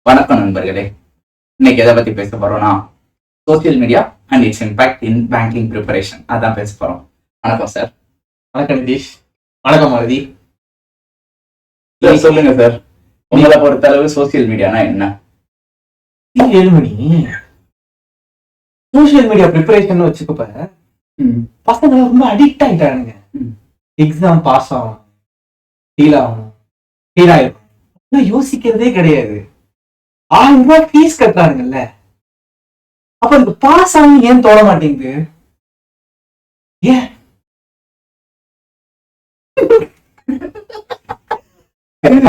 வணக்கம் நண்பர்களே. இன்னைக்கு எதை பத்தி பேச போறோம்னா social media and it's impact in banking preparation அதான் பேச போறோம். வணக்கம் சார். வணக்கம் நிதிஷ். வணக்கம் மாருதி. சொல்லுங்க சார், உங்களை பொறுத்தளவு சோசியல் மீடியானா என்ன? 7 மணி சோசியல் மீடியா ப்ரிப்பரேஷன் வச்சுக்கப்ப பசங்க ரொம்ப அடிக்ட் ஆயிட்டானுங்க. எக்ஸாம் பாஸ் ஆகணும், ஃபீல் ஆகணும், ஃபீல் ஆயிடும், யோசிக்கிறதே கிடையாது. 1000 ரூபாய் ஃபீஸ் கட்டுறானுங்கல்ல, அப்ப இந்த பாஸ் ஆகணும் ஏன் தோண மாட்டேங்குது? ஏன்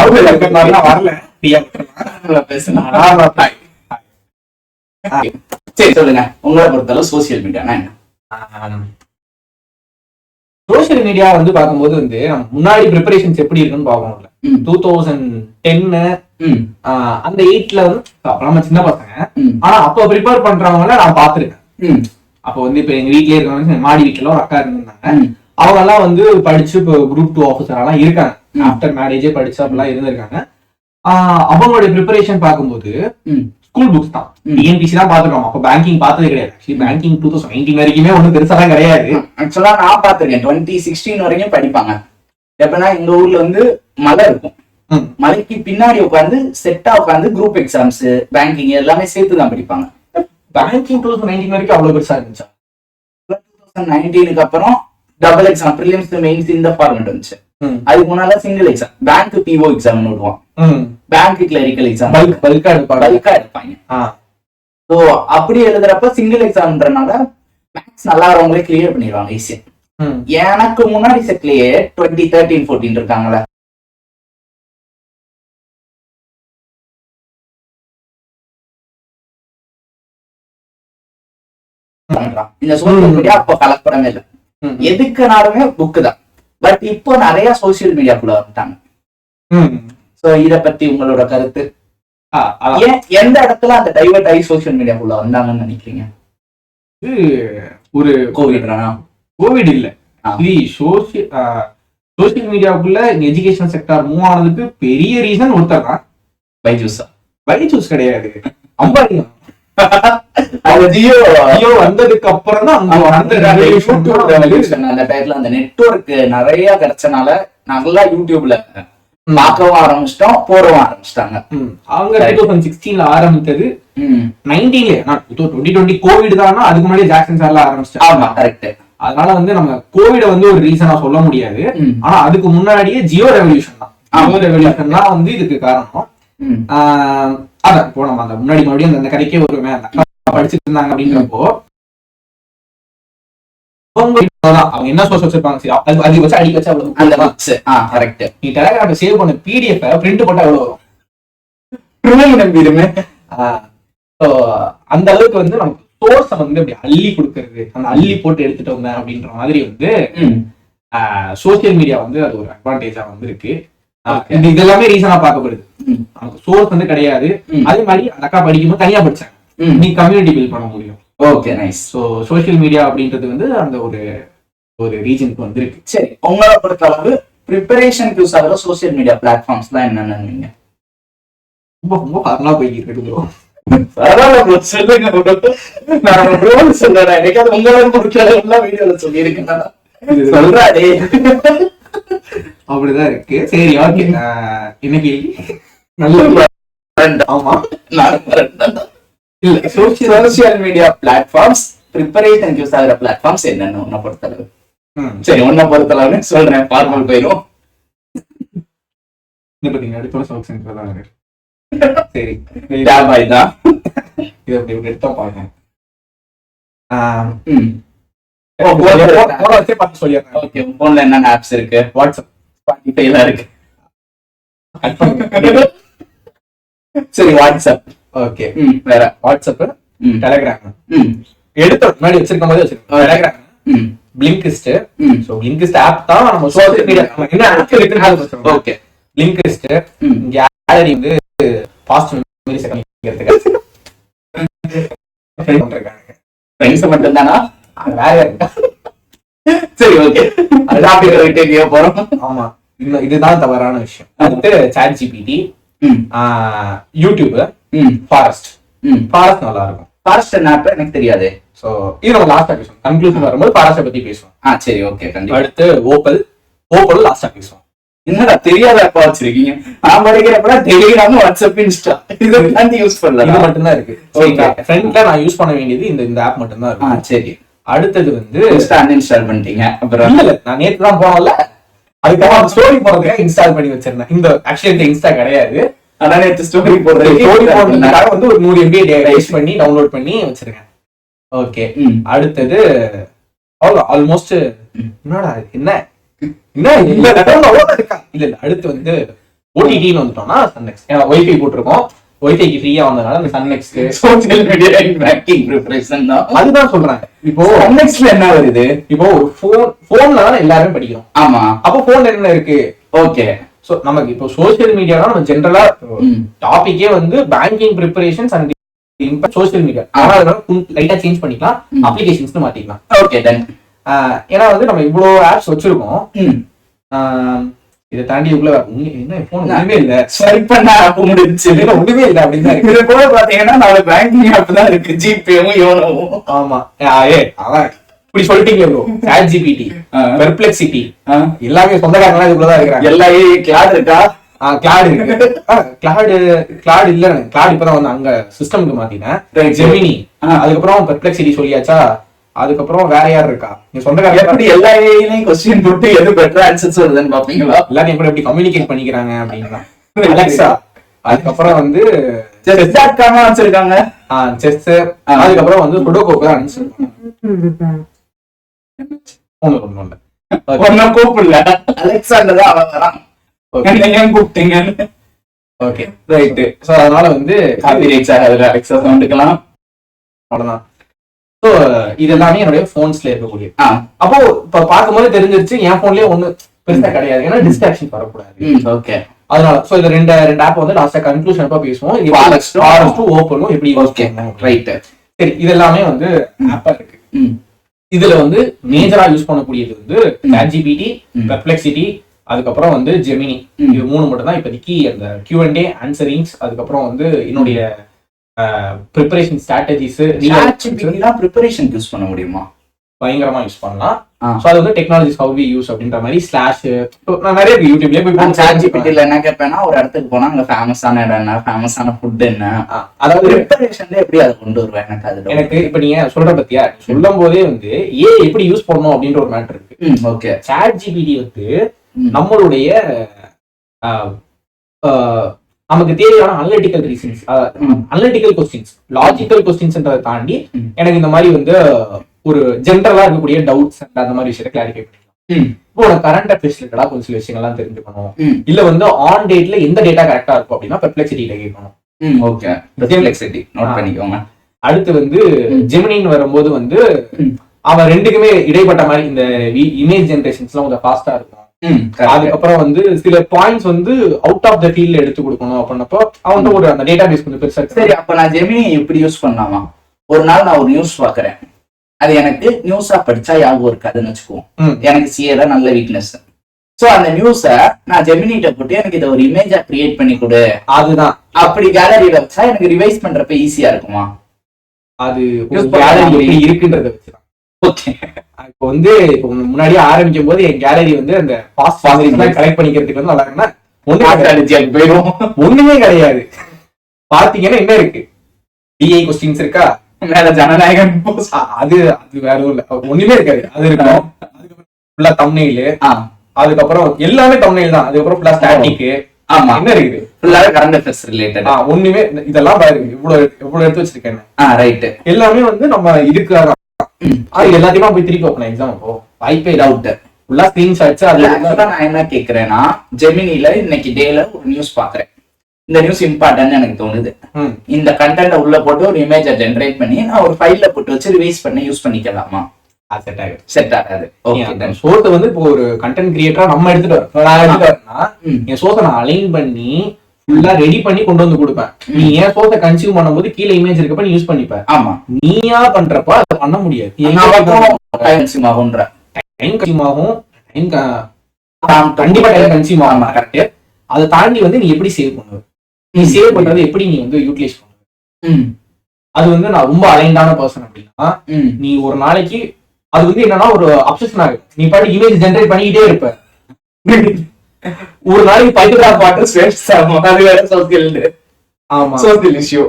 வரல சரி சொல்லுங்க, உங்களை பொறுத்தளவு சோசியல் மீடியானா என்ன? சோசியல் மீடியா வந்து பார்க்கும்போது வந்து நம்ம முன்னாடி ப்ரிப்பரேஷன்ஸ் எப்படி இருக்குன்னு பார்க்கணும்ல. 2010 அந்த 8ல வந்து அப்ப நம்ம சின்ன பசங்க, ஆனா அப்ப ப்ரிப்பேர் பண்றவங்கள நான் பாத்துருக்கேன். அப்ப வந்து இப்ப எங்க வீட்லயே இருக்கவங்க மாடி வீட்டுல ஒரு அக்கா இருந்தாங்க. அவங்க எல்லாம் வந்து படிச்சு இப்போ குரூப் 2 ஆஃபீஸர் எல்லாம் இருக்காங்க. ஆஃப்டர் மேரேஜே படிச்சு அப்படிலாம் இருந்திருக்காங்க. அவங்களுடைய ப்ரிப்பரேஷன் பார்க்கும்போது ஸ்கூல் புக்ஸ் தான், டிஎன்பிசி தான் பாத்துருக்கோம். அப்ப பேங்கிங் பார்த்ததே கிடையாது. பேங்கிங் 2019 வரைக்குமே ஒன்றும் பெருசாலாம் கிடையாது. ஆக்சுவலா நான் பாத்திருக்கேன். 2016 வரைக்கும் படிப்பாங்க. எப்பன்னா எங்க ஊர்ல வந்து மலை இருக்கும். மலைக்கு பின்னாடி உட்காந்து செட்டா உட்காந்து குரூப் எக்ஸாம்ஸ், பேங்கிங் எல்லாமே சேர்த்து தான் படிப்பாங்க. பேங்கிங் 2019 வரைக்கும் அவ்வளவு பெருசா இருந்துச்சா? 2019க்கு அப்புறம் டபுள் எக்ஸாம், பிரிலிம்ஸ், மெயின்ஸ் இந்த ஃபார்மேட் வந்துச்சு. அதுக்கு முன்னால single exam, bank P O exam விடுவான், பேங்க் கிளரிக்கல் எக்ஸாம் பல்கா எடுப்பாங்க. சோ அப்படி எழுதுறப்ப சிங்கிள் எக்ஸாம்ன்றனால மேக்ஸ் நல்லா வரவங்களே கிளியர் பண்ணிடுவாங்க ஈஸியா. எனக்கு முன்னாடி செட்லயே 2013-14 இருக்காங்களா, இந்த சோசியல் மீடியா அப்ப கலப்படமே இல்லை. எதுக்குனாலுமே புக்கு தான். பட் இப்போ நிறைய சோசியல் மீடியாக்குள்ள வந்துட்டாங்க. சோ இத பத்தி உங்களோட கருத்து? எந்த இடத்துல அந்த டைவர்ட் ஆகி சோசியல் மீடியாக்குள்ள வந்தாங்கன்னு நினைக்கிறீங்க? ஒரு கோவிட் இல்ல, சோசியல் மீடியாவுக்குள்ள எஜுகேஷன் செக்டார் மூவ் ஆனதுக்கு பெரிய ரீசன் ஒருத்தர் தான். பைஜூஸ் கிடையாது, அம்பானி. ஜியோ வந்ததுக்கு அப்புறம் தான் அந்த டைம்ல அந்த நெட்வொர்க் நிறைய கிடைச்சனால நல்லா யூடியூப்ல பார்க்கவும் ஆரம்பிச்சிட்டோம், போடவும் ஆரம்பிச்சிட்டாங்க. அவங்க 2016 ஆரம்பித்தது, 2020 கோவிட் தான். அதுக்கு முன்னாடி ஜாக்சன் சார்ல ஆரம்பிச்சிட்டாங்க. ஆமா, கரெக்ட். அதனால வந்து நம்ம கோவிட வந்து ஒரு ரீசனா சொல்ல முடியாது. ஆனா அதுக்கு முன்னாடியே ஜியோ ரெவல்யூஷன் தான். ஜியோ ரெவல்யூஷன் தான் வந்து இதுக்கு காரணம். அதான் இப்போ நம்ம அந்த முன்னாடி மறுபடியும் அந்த கதைக்கே வருமே, படிச்சுட்டு இருந்தாங்க அப்படின்றப்போ அவங்க என்ன சோர்ஸ் வச்சிருப்பாங்க, அது வச்சு அடிக்க வச்சு அவ்வளவு. நீ டெலிகிராம்ல சேவ் பண்ண பிடிஎஃப் பிரிண்ட் போட்டா எவ்வளவு வரும் நம்பிடுமே. அந்த அளவுக்கு வந்து நமக்கு சோர்ஸ வந்து அப்படி அள்ளி கொடுக்கறது, அந்த அள்ளி போட்டு எடுத்துட்டு வந்தேன் அப்படின்ற மாதிரி வந்து சோசியல் மீடியா வந்து அது ஒரு அட்வான்டேஜா வந்து இருக்கு. இது எல்லாமே ரீசனா பார்க்கப்படுது. நமக்கு சோர்ஸ் வந்து கிடையாது. அதே மாதிரி அந்த அக்கா படிக்கும்போது தனியா படிச்சாங்க, நீ கம்யூனிட்டி பில்ட் பண்ண முடியும். Okay, nice. So social media அப்படின்றது வந்து அந்த ஒரு ரீஜனுக்கு வந்துருக்கு. சரி, உங்களை பொறுத்த அளவு ப்ரிப்பரேஷனுக்கு யூஸ் ஆகிற சோசியல் மீடியா பிளாட்ஃபார்ம்ஸ் தான் என்னன்னு நீங்க ரொம்ப பரவலா போய்கிட்டு இருக்கு ப்ரோ. சொல்லுங்க. நான் சொல்றேன், எனக்காவது உங்களை பொறுத்த அளவு வீடியோல சொல்லியிருக்கேன் சொல்றாடே. அப்படிதான் இருக்கு. சரி, ஓகே. இன்னைக்கு நல்ல ஆமா, இல்ல social media platforms preparation use ஆகிற பிளாட்ஃபார்ம்ஸ் என்னன்னு உன்னை பொறுத்தளவு? சரி, உன்னை பொறுத்தளவு சொல்றேன், ஃபார்மல் போயிடும். சரி, தான் இது அப்படி எடுத்தா பாருங்க. போன்ல என்னென்ன ஆப்ஸ் இருக்கு? வாட்ஸ்அப், ஸ்பாட்டிஃபை எல்லாம் இருக்கு. சரி, வாட்ஸ்அப். ஓகே, வேற வாட்ஸ்அப், டெலிகிராம் எடுத்த முன்னாடி வச்சிருக்கும் போது வச்சிருக்கோம். டெலிகிராம், பிளிங்கிஸ்ட். சோ பிளிங்கிஸ்ட் ஆப் தான் நம்ம சோசியல் மீடியா என்ன ஆப் இருக்குன்னு. ஓகே, பிளிங்கிஸ்ட் கேலரி வந்து ஃபாஸ்ட் மெமரி செகண்ட்ங்கிறதுக்கு ஃப்ரெண்ட்ஸ் மட்டும் தானா, வேற இருக்கா? சரி, ஓகே, அது போறோம். ஆமா, இதுதான் தவறான விஷயம். அடுத்து சாட் ஜிபிடி, யூடியூப், ஃபாரஸ்ட் நல்லா இருக்கும். ஃபாரஸ்ட் என்ன ஆப் எனக்கு தெரியாது. சோ இது நம்ம லாஸ்டா பேசுவோம், கன்க்ளூஷன் வரும்போது ஃபாரஸ்ட பத்தி பேசுவோம். சரி, ஓகே. அடுத்து ஓப்பல் லாஸ்டா பேசுவோம். என்னடா தெரியாத ஆப்பா வச்சிருக்கீங்க? நான் படிக்கிறப்ப டெலிகிராம், வாட்ஸ்அப், இன்ஸ்டா இது தாண்டி யூஸ் பண்ணல. இது மட்டும் தான் இருக்கு. ஃப்ரண்ட்ல நான் யூஸ் பண்ண வேண்டியது இந்த ஆப் மட்டும் தான் இருக்கு. சரி. அடுத்தது வந்து இன்ஸ்டா அன்இன்ஸ்டால் பண்ணிட்டீங்க. அப்புறம் இல்ல, நான் நேத்து தான் போனல, அதுக்கப்புறம் ஸ்டோரி போடுறதுக்கு இன்ஸ்டால் பண்ணி வச்சிருந்தேன். இந்த ஆக்சுவலி இந்த இன்ஸ்டா கிடையாது, ஆனா நேத்து ஸ்டோரி போடுறதுக்காக வந்து ஒரு 100 MB ரைஸ் பண்ணி டவுன்லோட் பண்ணி வச்சிருக்கேன். ஓகே. அடுத்தது ஆல்மோஸ்ட் என்னடா என்ன இல்ல அடுத்து வந்து ஓடிடின்னு வந்துட்டோம்னா சன்நெக்ஸ்ட். ஏன்னா வைஃபை போட்டிருக்கோம், வைஃபைக்கு ஃப்ரீயா வந்ததுனால அந்த Sun NXT social media and banking preparation தான். அதுதான் சொல்றேன். இப்போ சன்நெக்ஸ்ட்ல என்ன வருது? இப்போ ஒரு போன்ல தான் எல்லாருமே படிக்கிறோம். ஆமா. அப்போ போன்ல என்ன இருக்கு? ஓகே. சோ நமக்கு இப்போ சோஷியல் மீடியானா நம்ம ஜெனரலா டாபிக்கே வந்து banking preparations and social media. அதனால லைட்டா சேஞ்ச் பண்ணிக்கலாம், அப்ளிகேஷன்ஸ் மாத்திக்கலாம். Okay done. ஏன்னா வந்து நம்ம இவ்வளவு ஆப்ஸ் வச்சிருக்கோம், இதை தாண்டி உள்ள என்ன போன் ஒண்ணுமே இல்ல, ஸ்வைப் பண்ண ஆப் முடிஞ்சு ஒண்ணுமே இல்ல அப்படின்னு இது கூட பாத்தீங்கன்னா நாலு பேங்கிங் ஆப் தான் இருக்கு, ஜிபேவும் யோனோவும். ஆமா. அதான் இப்படி சொல்லிட்டீங்க ப்ரோ. சாட் ஜிபிடி, பெர்ப்ளெக்சிட்டி எல்லாமே சொந்தக்காரங்க இதுக்குள்ளதான் இருக்கிறாங்க. எல்லா கிளாட் இருக்கா? கிளாட் இருக்கு. கிளாட் இல்ல, கிளாட் இப்பதான் வந்து அங்க சிஸ்டமுக்கு மாத்தினேன். ஜெமினி, அதுக்கப்புறம் பெர்ப்ளெக்சிட்டி சொல்லியாச்சா, அதுக்கப்புறம் வேற யார் இருக்கா? நீ சொந்தக்காரங்க எப்படி எல்லா ஏஐலயும் கொஸ்டின் போட்டு எது பெட்டர் ஆன்சர்ஸ் வருதுன்னு பாப்பீங்களா? எல்லாரும் கூட எப்படி கம்யூனிகேட் பண்ணிக்கிறாங்க அப்படின்னா அலெக்சா. அதுக்கப்புறம் வந்து chess.com வச்சிருக்காங்க. செஸ். அதுக்கப்புறம் வந்து சுடோகோக்கு தான் அனுப்பிச்சிருக்காங்க. ஒன்னும் கூப்பிடல, அலெக்சாண்டர் தான் அவன் வரான். ஏன் கூப்பிட்டீங்க? Okay right. சோ அதனால வந்து காப்பி ரைட்ஸ் ஆகாதுல, அலெக்சா சவுண்டுக்கலாம். அவ்வளவுதான். சோ இது எல்லாமே என்னுடைய போன்ஸ்ல இருக்கக்கூடிய. அப்போ இப்ப பார்க்கும்போது தெரிஞ்சிருச்சு என் போன்லயே ஒண்ணு பெருசா கிடையாது, ஏன்னா டிஸ்ட்ராக்ஷன் வரக்கூடாது. ஓகே. அதனால சோ இந்த ரெண்டு ஆப் வந்து லாஸ்டா கன்க்ளூஷன் அப்ப பேசுவோம். ஃபாரஸ்ட் ஓப்பனும் எப்படி ஓகே ரைட். சரி, இது எல்லாமே வந்து ஆப்பா இருக்கு. இதுல வந்து மேஜரா யூஸ் பண்ணக்கூடியது வந்து சாட்ஜிபிடி, பெர்ப்ளெக்சிட்டி, அதுக்கப்புறம் வந்து ஜெமினி. இது மூணு மட்டும் தான் இப்போதைக்கு அந்த Q&A ஆன்சரிங்ஸ், அதுக்கப்புறம் வந்து என்னுடைய ப்ரிப்பரேஷன் ஸ்ட்ராட்டஜிஸ். ப்ரிப்பரேஷன் யூஸ் பண்ண முடியுமா? பயங்கரமா யூஸ் பண்ணலாம். சோ அது வந்து டெக்னாலஜிஸ் ஹவ் வி யூஸ் அப்படின்ற மாதிரி ஸ்லாஷ் நான் நிறைய யூடியூப்லயே போய் சாட்ஜிபிடில என்ன கேட்பேன்னா, ஒரு இடத்துக்கு போனா அங்க ஃபேமஸான இடம் என்ன, ஃபேமஸான ஃபுட் என்ன, அதாவது ப்ரிப்பரேஷன்ல எப்படி அதை கொண்டு வருவேன் எனக்கு அது. எனக்கு இப்ப நீங்க சொல்ற பத்தியா சொல்லும் போதே வந்து எப்படி யூஸ் பண்ணணும் அப்படின்ற ஒரு மேட்டர் இருக்கு. ஓகே. சாட்ஜிபிடி வந்து நம்மளுடைய நமக்கு தேவையான analytical reasons, analytical questions, logical கொஸ்டின்ஸ்ன்றதை தாண்டி எனக்கு இந்த மாதிரி வந்து ஒரு ஜென்ரலா இருக்கக்கூடிய டவுட்ஸ் அந்த மாதிரி விஷயத்தை கிளாரிஃபை பண்ணிக்கலாம். இப்போ உனக்கு கரண்ட் அஃபேர்ஸ் ரிலேட்டடா கொஞ்சம் சில விஷயங்கள்லாம் தெரிஞ்சுக்கணும், இல்ல வந்து ஆன் டேட்ல எந்த டேட்டா கரெக்டா இருக்கும் அப்படின்னா பெர்ப்ளெக்சிட்டில கேட்கணும். ஓகே, பெர்ப்ளெக்சிட்டி நோட் பண்ணிக்கோங்க. அடுத்து வந்து ஜெமினின்னு வரும்போது வந்து அவன் ரெண்டுக்குமே இடைப்பட்ட மாதிரி இந்த இமேஜ் ஜெனரேஷன்ஸ்லாம் கொஞ்சம் ஃபாஸ்டா இருக்கும். அதுக்கப்புறம் வந்து சில பாயிண்ட்ஸ் வந்து அவுட் ஆஃப் த ஃபீல்ட்ல எடுத்து கொடுக்கணும் அப்படின்னப்போ அவன் ஒரு அந்த டேட்டா பேஸ் கொஞ்சம் பெருசா. சரி, அப்ப நான் ஜெமினி எப்படி யூஸ் பண்ணலாமா? ஒரு நாள் நான் ஒரு நியூஸ் பாக்குறேன், அது எனக்கு நியூஸா படிச்சா யாவும் இருக்காதுன்னு வச்சுக்குவோம். எனக்கு சிஏல நல்ல வீக்னஸ். சோ அந்த நியூஸ நான் ஜெமினிட்ட போட்டு எனக்கு இதை ஒரு இமேஜா கிரியேட் பண்ணி கொடு, அதுதான் அப்படி கேலரியில வச்சா எனக்கு ரிவைஸ் பண்றப்ப ஈஸியா இருக்குமா? அது கேலரி எப்படி இருக்குன்றத வச்சுதான். ஓகே. இப்போ வந்து இப்போ முன்னாடியே ஆரம்பிக்கும் போது என் கேலரி வந்து அந்த பாஸ்ட் கலெக்ட் பண்ணிக்கிறதுக்கு வந்து நல்லா இருக்குன்னா போயிடும். ஒண்ணுமே கிடையாது. பாத்தீங்கன்னா என்ன இருக்கு, டிஐ கொஸ்டின்ஸ் இருக்கா, மேல ஜனநாயகம், அது அது வேற இல்ல, ஒண்ணுமே இருக்காது. அது இருக்கும். ஃபுல்லா தம்ப்நெயில், அதுக்கப்புறம் எல்லாமே தம்ப்நெயில் தான். அதுக்கப்புறம் ஃபுல்லா ஸ்டாட்டிக். ஆமா, என்ன இருக்குது ஃபுல்லாவே கரண்ட் அஃபேர்ஸ் ரிலேட்டட். ஒண்ணுமே இதெல்லாம் பாருங்க, இவ்வளவு எடுத்து வச்சிருக்கேன். ரைட். எல்லாமே வந்து நம்ம இதுக்காக அது எல்லாத்தையுமே போய் திருப்பி வைப்பேன் எக்ஸாம். அப்போ வாய்ப்பே டவுட் ஃபுல்லா ஸ்கிரீன்ஷாட்ஸ். அதுதான் நான் என்ன கேக்குறேன்னா, ஜெமினில இன்னைக்கு டேல ஒரு நியூஸ் பாக்குறேன், இந்த நியூஸ் இம்பார்ட்டன்ட் எனக்கு தோணுது, இந்த கண்டென்ட் உள்ள போட்டு ஒரு இமேஜை ஜெனரேட் பண்ணி நான் ஒரு ஃபைல்ல போட்டு வச்சு ரிவைஸ் பண்ணி யூஸ் பண்ணிக்கலாமா? அது செட் ஆகாது. சோர்ஸ் வந்து இப்போ ஒரு கண்டென்ட் கிரியேட்டரா நம்ம எடுத்துட்டோம்னா என் சோர்ஸை நான் அலைன் பண்ணி ஃபுல்லா ரெடி பண்ணி கொண்டு வந்து கொடுப்பேன். நீ ஏன் சோர்ஸை கன்சியூம் பண்ணும்போது கீழே இமேஜ் இருக்கப்ப நீ யூஸ் பண்ணிப்ப. ஆமா, நீயா பண்றப்ப அதை பண்ண முடியாது. டைம் கன்சியூம் ஆகும், கண்டிப்பா டைம் கன்சியூம் ஆகும். கரெக்ட். அதை தாண்டி வந்து நீ எப்படி சேவ் பண்ணுவ? நீ சேவ் பண்றது எப்படி நீ வந்து யூட்டிலைஸ் பண்ணுவ. அது வந்து நான் ரொம்ப அலைண்டான பர்சன் அப்படின்னா நீ ஒரு நாளைக்கு அது வந்து என்னன்னா ஒரு அப்சஷன் ஆகும். நீ பாட்டு இமேஜ் ஜென்ரேட் பண்ணிக்கிட்டே இருப்ப. ஒரு நாளைக்கு 10 பாட்டு ஸ்வேட்ஸ் ஆகும். அது வேற சோசியல். ஆமா, சோசியல் இஷ்யூ.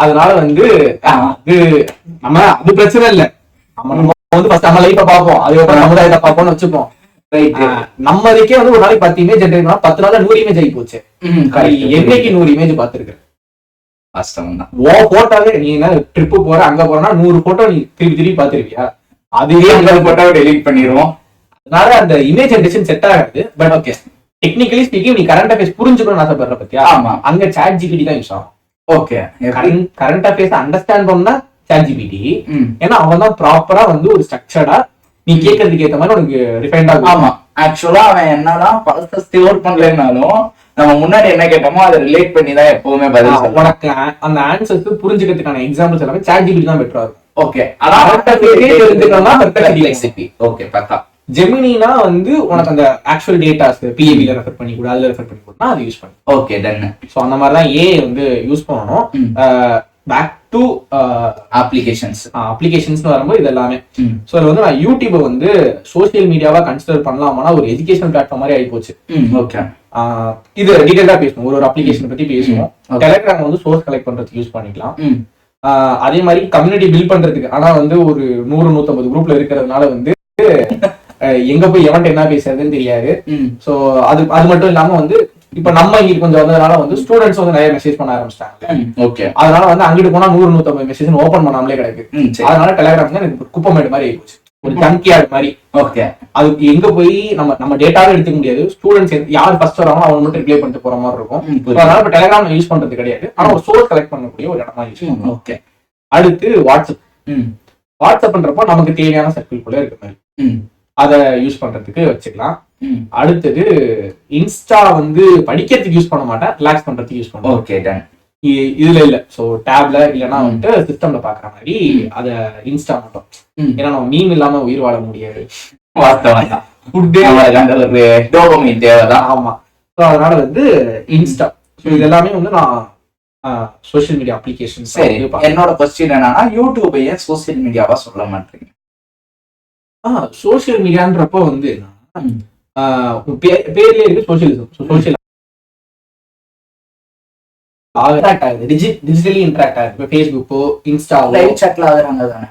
அதனால வந்து அது நம்ம அது பிரச்சனை இல்லை. நம்ம வந்து ஃபர்ஸ்ட் நம்ம லைஃபை பார்ப்போம், அதுக்கப்புறம் சமுதாயத்தை பார்ப்போம்னு வச்சுப்போம். நம்ம அதுக்கே வந்து ஒரு நாளைக்கு 10 இமேஜ் ஜென்ரேட் பண்ணா 10 நாள்ல 100 இமேஜ் ஆகி போச்சு. என்னைக்கு 100 இமேஜ் பாத்துருக்கேன். போட்டாவே நீ என்ன ட்ரிப்பு போற அங்க போறனா 100 போட்டோ நீ திருப்பி பாத்துருவியா? அதுவே 50 போட்டோவை டெலீட் பண்ணிடுவோம். அதனால அந்த இமேஜ் ஜெனரேஷன் செட் ஆகாது. பட் ஓகே, டெக்னிக்கலி ஸ்பீக்கிங் நீ கரண்ட் அஃபேர்ஸ் புரிஞ்சுக்கணும்னு ஆசைப்படுற பத்தியா? ஆமா, அங்க சாட் ஜிபிடி தான் யூஸ் ஆகும். ஓகே, கரண்ட் அஃபேர்ஸ் அண்டர்ஸ்டாண்ட் பண்ணா சாட் ஜிபிடி. ஏன்னா அவன் தான் ப்ராப்பரா வந்து ஒரு ஸ்ட்ரக்சர்டா நீ கேட்கறதுக்கு ஏத்த மாதிரி உனக்கு ரிஃபைண்டா. ஆமா, ஆக்சுவலா அவன் என்னதான் பழச ஸ்டோர் பண்ணலனாலும் நம்ம முன்னாடி என்ன கேட்டோமோ அதை ரிலேட் பண்ணி தான் எப்பவுமே பதில். உனக்கு அந்த ஆன்சர்ஸ் புரிஞ்சுக்கிறதுக்கான எக்ஸாம்பிள்ஸ் எல்லாமே சாட் ஜிபிடி தான் பெட்டரா இருக்கும். ஓகே, ஜெமினினா வந்து உனக்கு அந்த ஆக்சுவல் டேட்டாஸ் பிஏபில ரெஃபர் பண்ணி கூட அதுல ரெஃபர் பண்ணி கூட அது யூஸ் பண்ணு. Okay, ton. சோ அந்த மாதிரி தான் ஏ வந்து யூஸ் பண்ணனும். பேக் டு அப்ளிகேஷன்ஸ்னு வரும்போது இது எல்லாமே. சோ இதுல வந்து நான் யூடியூப் வந்து சோசியல் மீடியாவா கன்சிடர் பண்ணலாமானா ஒரு எஜுகேஷனல் பிளாட்ஃபார்ம் மாதிரி ஆகி போச்சு. ஓகே, இது டீடைலா பேசணும், ஒரு அப்ளிகேஷன் பத்தி பேசுவோம். டெலிகிராம் வந்து சோர்ஸ் கலெக்ட் பண்றதுக்கு யூஸ் பண்ணிக்கலாம். அதே மாதிரி கம்யூனிட்டி பில்ட் பண்றதுக்கு. ஆனா வந்து ஒரு 100-150 குரூப்ல இருக்கிறதுனால வந்து எங்க போய் எவன்ட் என்ன பேசுறதுன்னு தெரியாது. சோ அது மட்டும் இல்லாம வந்து இப்ப நம்ம இங்க கொஞ்சம் வந்ததுனால வந்து ஸ்டூடெண்ட்ஸ் வந்து நிறைய மெசேஜ் பண்ண ஆரம்பிச்சிட்டாங்க. ஓகே, அதனால வந்து அங்கிட்டு போனா 100-150 மெசேஜ் ஓபன் பண்ணாமலே கிடக்கு. அதனால டெலிகிராம் எனக்கு குப்பமேடு மாதிரி ஆயிடுச்சு, ஒரு ஜங்கியார்ட் மாதிரி. ஓகே, அதுக்கு எங்க போய் நம்ம டேட்டாவே எடுத்துக்க முடியாது. ஸ்டூடெண்ட்ஸ் யார் ஃபர்ஸ்ட் வராங்களோ அவங்க மட்டும் ரிப்ளை பண்ணிட்டு போற மாதிரி இருக்கும். அதனால இப்ப டெலிகிராம் யூஸ் பண்றது கிடையாது. ஆனா ஒரு சோர்ஸ் கலெக்ட் பண்ணக்கூடிய ஒரு இடமா யூஸ் பண்ணுவோம். ஓகே, அடுத்து வாட்ஸ்அப் பண்றப்போ நமக்கு தேவையான சர்க்கிள்குள்ள இருக்க மாதிரி அதை யூஸ் பண்றதுக்கு வச்சுக்கலாம். அடுத்தது இன்ஸ்டா வந்து படிக்கிறதுக்கு யூஸ் பண்ண மாட்டேன், ரிலாக்ஸ் பண்றதுக்கு யூஸ் பண்ணுவேன். Okay, done. இதுல இல்ல, சோ டேப்ல இல்லனா வந்து சிஸ்டம்ல பாக்குற மாதிரி அத இன்ஸ்டா மட்டும். ஏன்னா நம்ம மீம் இல்லாம உயிர் வாழ முடியாது. வாஸ்தவம் தான், ஃபுட்டே ஒரு டோபமைன் தேவைதான். ஆமா, சோ அதனால வந்து இன்ஸ்டா. இது எல்லாமே வந்து நான் சோசியல் மீடியா அப்ளிகேஷன். சரி, என்னோட क्वेश्चन என்னன்னா யூடியூபையே சோசியல் மீடியாவா சொல்ல மாட்டீங்க? சோசியல் மீடியான்றப்போ வந்து பேர்லயே இருக்கு சோசியலிசம். சோசியல் டிஜிட்டலி இன்டராக்ட் ஆகுது. இப்போ ஃபேஸ்புக்கோ இன்ஸ்டாவோ லைவ் சாட்ல ஆகுறாங்க தானே,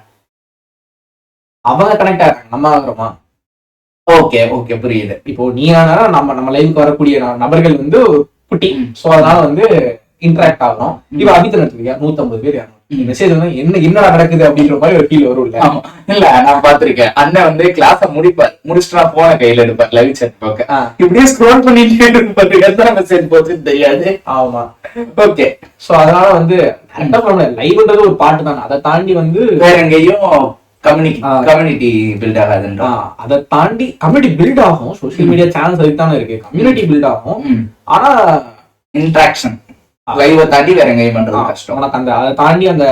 அவங்க கனெக்ட் ஆகுறாங்க, நம்ம ஆகுறோமா? ஓகே ஓகே, புரியுது. இப்போ நீ ஆனா நம்ம லைவுக்கு வரக்கூடிய நபர்கள் வந்து குட்டி, சோ அதனால வந்து இன்டராக்ட் ஆகணும். இப்ப அபித்தன் எடுத்துக்கியா 150 பேர் மெசேஜ் வந்து என்ன நடக்குது அப்படின்ற மாதிரி ஒரு ஃபீல் வரும். இல்ல நான் பாத்திருக்கேன், அண்ணன் வந்து கிளாஸ முடிச்சுட்டு போன கையில எடுப்பார் லைவ் சாட் பார்க்க. இப்படியே ஸ்க்ரோல் பண்ணிட்டே இருப்பாரு, எத்தனை மெசேஜ் போச்சுன்னு தெரியாது. ஆமா, ஓகே. சோ அதனால வந்து லைவ்ன்றது ஒரு பாட்டு தானே, அதை தாண்டி வந்து வேற எங்கேயும் கம்யூனிட்டி பில்ட் ஆகாதுன்றா. அதை தாண்டி கம்யூனிட்டி பில்ட் ஆகும். சோசியல் மீடியா சேனல்ஸ் அதுக்கு தானே இருக்கு, கம்யூனிட்டி பில்ட் ஆகும். ஆனா இன்டராக்ஷன் லைவ் தாண்டி வேற எங்கேயும் பண்றது கஷ்டம். உனக்கு அந்த அதை தாண்டி அந்த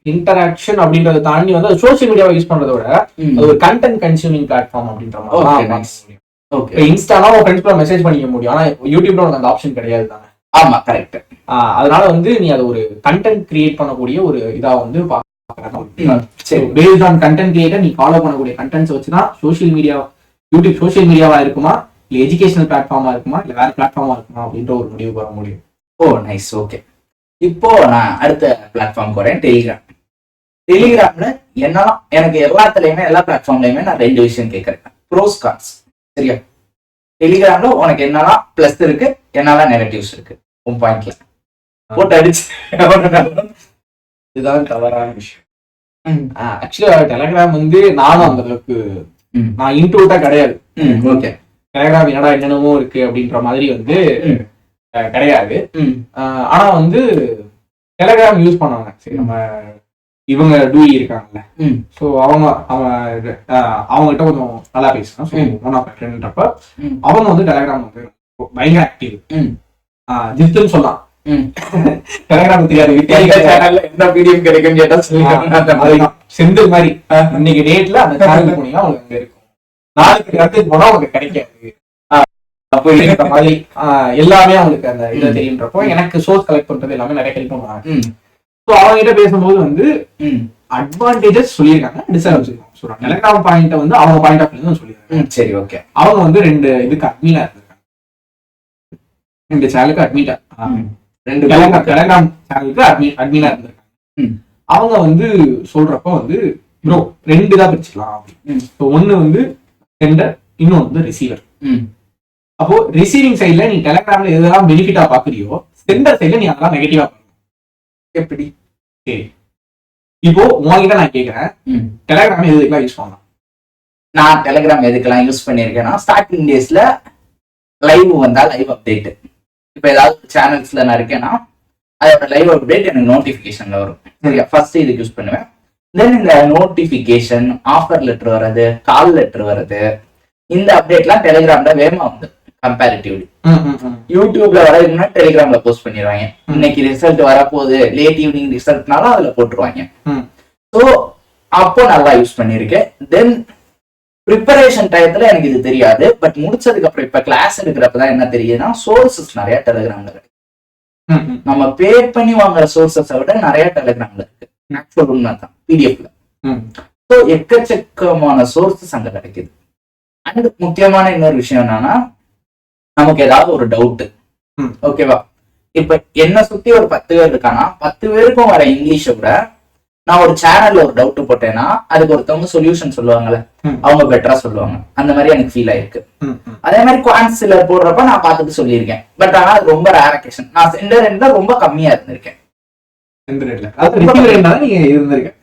இன்டராக்ஷன் அப்படின்றத தாண்டி வந்து சோசியல் மீடியாவை யூஸ் பண்றத விட அது ஒரு கண்டென்ட் கன்சூமிங் பிளாட்ஃபார்ம் அப்படின்ற மாதிரி. ஓகே, இன்ஸ்டால உங்க ஃப்ரெண்ட்ஸ் கூட மெசேஜ் பண்ணிக்க முடியும், ஆனா யூடியூப்ல உனக்கு அந்த ஆப்ஷன் கிடையாது தானே. ஆமா, கரெக்ட். அதனால வந்து நீ அது ஒரு கண்டென்ட் கிரியேட் பண்ணக்கூடிய ஒரு இதா வந்து பேஸ்ட் ஆன் கண்டென்ட் கிரியேட்டர் நீ ஃபாலோ பண்ணக்கூடிய கண்டென்ட்ஸ் வச்சுதான் சோசியல் மீடியா யூடியூப் சோசியல் மீடியாவா இருக்குமா, இல்ல எஜுகேஷனல் பிளாட்ஃபார்மா இருக்குமா, இல்ல வேற பிளாட்ஃபார்மா இருக்குமா அப்படின்ற ஒரு முடிவு வர முடியும். ஓ நைஸ், ஓகே. இப்போ நான் அடுத்த பிளாட்ஃபார்ம் போறேன், டெலிகிராம். டெலிகிராம்ல என்னெல்லாம் எனக்கு எல்லாத்துலயுமே எல்லா பிளாட்ஃபார்ம்லயுமே நான் 2 விஷயம் கேட்கறேன், ப்ரோஸ் கான்ஸ். சரியா? டெலிகிராம்ல உனக்கு என்னெல்லாம் பிளஸ் இருக்கு, என்னெல்லாம் நெகட்டிவ்ஸ் இருக்கு, உன் பாயிண்ட்ல போட்டு அடிச்சு. இதுதான் தவறான விஷயம். ஆக்சுவலா டெலிகிராம் வந்து நானும் அந்த அளவுக்கு நான் இன்ட்ரோட்டா கிடையாது. ஓகே, டெலிகிராம் என்னடா என்னென்னமோ இருக்கு அப்படின்ற மாதிரி வந்து கிடையாது. ஆனா வந்து டெலிகிராம் யூஸ் பண்ணாங்க. சரி, நம்ம இவங்க டூயி இருக்காங்கல்ல, சோ அவங்ககிட்ட கொஞ்சம் நல்லா பேசுறேன். ஒன் ஆஃப் ஃப்ரெண்ட்ன்றப்ப அவங்க வந்து டெலிகிராம் வந்து பயங்கர ஆக்டிவ். ஜித்துன்னு சொல்லலாம். டெலிகிராம் தெரியாது, என்ன பிடிஎம் கிடைக்கும் கேட்டா சொல்லிருக்காங்க. செந்தில் மாதிரி இன்னைக்கு டேட்ல அந்த சேனல் போனீங்கன்னா உங்களுக்கு அங்க இருக்கும், நாளைக்கு போனா உங்களுக்கு கிடைக்காது. அப்போ இந்த மாதிரி எல்லாமே அவங்களுக்கு அந்த இதை தெரியுன்றப்போ எனக்கு சோர்ஸ் கலெக்ட் பண்றது எல்லாமே நிறைய ஹெல்ப் பண்ணுவாங்க. ஸோ அவங்க கிட்ட பேசும்போது வந்து அட்வான்டேஜஸ் சொல்லியிருக்காங்க, டிஸ்அட்வான்டேஜஸ் சொல்றாங்க. டெலிகிராம் பாயிண்ட் வந்து அவங்க பாயிண்ட் ஆஃப் வியூ சொல்லியிருக்காங்க. சரி, ஓகே. அவங்க வந்து 2 இதுக்கு அட்மினா இருந்திருக்காங்க, 2 சேனலுக்கு அட்மிட்டா, 2 டெலிகிராம் சேனலுக்கு அட்மினா இருந்திருக்காங்க. அவங்க வந்து சொல்றப்ப வந்து ப்ரோ 2 தான் பிரிச்சுக்கலாம். ஒன்னு வந்து சென்டர், இன்னொன்னு வந்து ரிசீவர். அப்போ ரிசீவிங் சைட்ல நீ டெலிகிராம்ல எதெல்லாம் பெனிஃபிட்டா பாக்குறியோ, சென்டர் சைட்ல நீ அதெல்லாம் நெகட்டிவா பாக்கணும். எப்படி? சரி, இப்போ உங்ககிட்ட நான் கேக்குறேன், டெலிகிராம் எதுக்கெல்லாம் யூஸ் பண்ணலாம்? நான் டெலிகிராம் எதுக்கெல்லாம் யூஸ் பண்ணிருக்கேன்னா, ஸ்டார்டிங் டேஸ்ல லைவ் வந்தா லைவ் அப்டேட், இப்ப ஏதாவது சேனல்ஸ்ல நான் இருக்கேன்னா அதோட லைவ் அப்டேட் எனக்கு நோட்டிபிகேஷன்ல வரும். சரியா, ஃபர்ஸ்ட் இதுக்கு யூஸ் பண்ணுவேன். தென் இந்த நோட்டிபிகேஷன், ஆஃபர் லெட்டர் வர்றது, கால் லெட்டர் வர்றது, இந்த அப்டேட்லாம் டெலிகிராம்ல வேகமா வந்து கம்பேரிட்டிவ்லி யூடியூப்ல வரதுக்கு முன்னாடி டெலிகிராம்ல போஸ்ட் பண்ணிடுவாங்க. இன்னைக்கு ரிசல்ட் வரப்போகுது, லேட் ஈவினிங் ரிசல்ட்னாலும் அதுல போட்டுருவாங்க. ஸோ அப்போ நல்லா யூஸ் பண்ணிருக்கேன். தென் ப்ரிப்பரேஷன் டயத்துல எனக்கு இது தெரியாது, பட் முடிச்சதுக்கு அப்புறம் இப்ப கிளாஸ் எடுக்கிறப்பதான் என்ன தெரியுதுன்னா, சோர்சஸ் நிறைய டெலிகிராம்ல இருக்கு. நம்ம பே பண்ணி வாங்குற சோர்சஸை விட நிறைய டெலிகிராம்ல இருக்கு. ஆக்சுவல் உண்மைதான், பிடிஎஃப்ல. ஸோ எக்கச்சக்கமான சோர்சஸ் அங்க கிடைக்குது. அண்ட் முக்கியமான இன்னொரு விஷயம் என்னன்னா, நமக்கு ஏதாவது ஒரு டவுட், ஓகேவா, இப்ப என்ன சுத்தி ஒரு 10 பேர் இருக்கானா, 10 பேருக்கும் வர இங்கிலீஷை விட நான் ஒரு சேனல்ல ஒரு டவுட் போட்டேன்னா அதுக்கு ஒருத்தவங்க சொல்யூஷன் சொல்லுவாங்கல்ல, அவங்க பெட்டரா சொல்லுவாங்க. அந்த மாதிரி எனக்கு ஃபீல் ஆயிருக்கு. அதே மாதிரி குவான்சிலர் போடுறப்ப நான் பார்த்துட்டு சொல்லியிருக்கேன். பட் ஆனா அது ரொம்ப ரேர் அக்கேஷன். நான் சென்டர் எண்ட்ல ரொம்ப கம்மியா இருந்திருக்கேன்.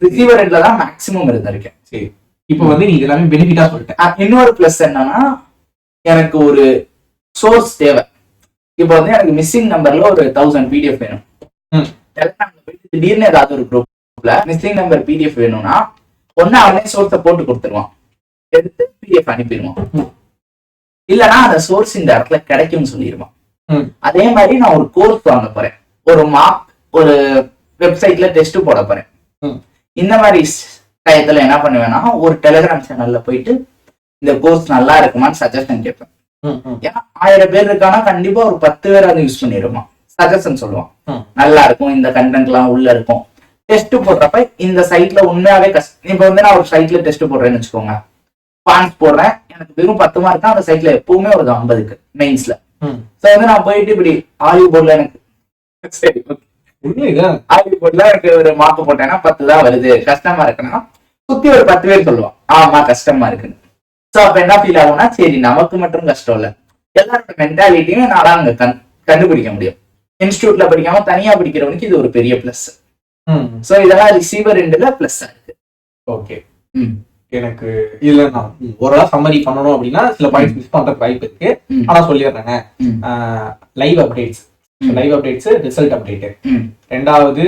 ரிசீவர் எண்ட்ல தான் மேக்ஸிமம் இருந்திருக்கேன். சரி, இப்போ வந்து நீ எல்லாமே பெனிஃபிட்டா சொல்லிட்டேன். இன்னொரு பிளஸ் என்னன்னா, எனக்கு ஒரு சோர்ஸ் தேவை. இப்போ வந்து எனக்கு மிஸ்ஸிங் நம்பர்ல ஒரு 1000 PDF வேணும். டெலிகிராம்ல போயிட்டு திடீர்னு ஏதாவது ஒரு குரூப்ல மிஸ்ஸிங் நம்பர் PDF வேணும்னா ஒன்னு அவனே சோர்ஸை போட்டு கொடுத்துருவான், எடுத்து PDF அனுப்பிடுவான். இல்லைன்னா அந்த சோர்ஸ் இந்த இடத்துல கிடைக்கும்னு சொல்லிடுவான். அதே மாதிரி நான் ஒரு கோர்ஸ் வாங்க போறேன், ஒரு வெப்சைட்ல டெஸ்ட் போட போறேன். இந்த மாதிரி டயத்துல என்ன பண்ணுவேன்னா, ஒரு டெலிகிராம் சேனல்ல போயிட்டு இந்த கோர்ஸ் நல்லா இருக்குமான்னு சஜஷன் கேட்பேன். ஏன்னா 1000 பேர் இருக்கானா கண்டிப்பா ஒரு 10 பேர் அதை யூஸ் பண்ணிடுவான், சஜஷன் சொல்லுவான், நல்லா இருக்கும், இந்த கண்டென்ட் எல்லாம் உள்ள இருக்கும். டெஸ்ட் போடுறப்ப இந்த சைட்ல உண்மையாவே இப்ப வந்து நான் ஒரு சைட்ல டெஸ்ட் போடுறேன்னு வச்சுக்கோங்க, பாயிண்ட்ஸ் போடுறேன், எனக்கு வெறும் 10 மார்க் தான் அந்த சைட்ல எப்பவுமே ஒரு 50க்கு மெயின்ஸ்ல. சோ வந்து நான் போயிட்டு இப்படி ஆய்வு போர்ட்ல எனக்கு சரி ஆய்வு போர்ட்ல எனக்கு ஒரு மார்க் போட்டேன்னா 10 தான் வருது, கஷ்டமா இருக்குன்னா சுத்தி ஒரு 10 பேர் சொல்லுவான் ஆமா கஷ்டமா இருக்குன்னு. சோ அப்ப என்ன ஃபீல் ஆகும்னா, சரி நமக்கு மட்டும் கஷ்டம் இல்ல, எல்லாரோட மென்டாலிட்டியும் என்னால அங்க கண்டுபிடிக்க முடியும். இன்ஸ்டியூட்ல படிக்காம தனியா படிக்கிறவனுக்கு இது ஒரு பெரிய பிளஸ். சோ இதெல்லாம் ரிசீவர் எண்ட்ல பிளஸ் இருக்கு. ஓகே, எனக்கு இதுல நான் ஓரளவு சம்மரி பண்ணணும் அப்படின்னா சில பாயிண்ட்ஸ் மிஸ் பண்ற வாய்ப்பு இருக்கு. ஆனா சொல்லிடுறேங்க, லைவ் அப்டேட்ஸ், ரிசல்ட் அப்டேட், ரெண்டாவது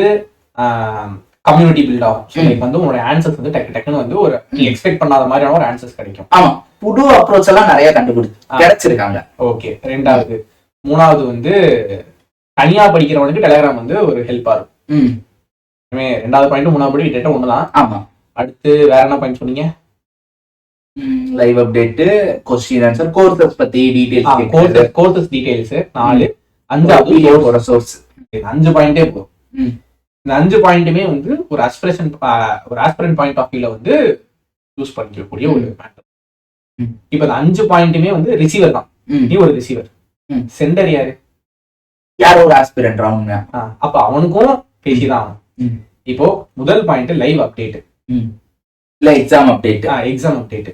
கம்யூனிட்டி பில்ட் ஆகும். ஸோ லைக் வந்து உங்களோட ஆன்சர்ஸ் வந்து டக்குன்னு வந்து ஒரு நீ எக்ஸ்பெக்ட் பண்ணாத மாதிரியான ஒரு ஆன்சர்ஸ் கிடைக்கும். ஆமா, புது அப்ரோச் எல்லாம் நிறைய கிடைச்சிருக்காங்க. ஓகே, ரெண்டாவது. மூணாவது வந்து தனியா படிக்கிறவனுக்கு டெலிகிராம் வந்து ஒரு ஹெல்ப்பா இருக்கும். ரெண்டாவது பாயிண்ட் மூணாவது பாயிண்ட் கிட்ட ஒண்ணுதான். ஆமா, அடுத்து வேற என்ன பாயிண்ட் சொன்னீங்க? Live update, question answer, courses பத்தி டீடைல்ஸ், கோர்சஸ் டீடைல்ஸ் 4, 5வது ஒரு சோர்ஸ். 5 பாயிண்டே போதும். இந்த 5 பாயிண்ட்டுமே வந்து ஒரு ஆஸ்பிரண்ட் பாயிண்ட் ஆஃப் வியூல வந்து யூஸ் பண்ணிக்கக்கூடிய ஒரு மேட்டர். இப்ப இந்த 5 பாயிண்ட்டுமே வந்து ரிசீவர் தான். நீ ஒரு ரிசீவர், சென்டர் யாரோ ஒரு ஆஸ்பிரண்ட் ரவுண்ட். அப்ப அவனுக்கும் பேசிதான் ஆகும். இப்போ முதல் பாயிண்ட் லைவ் அப்டேட், இல்ல எக்ஸாம் அப்டேட். எக்ஸாம் அப்டேட்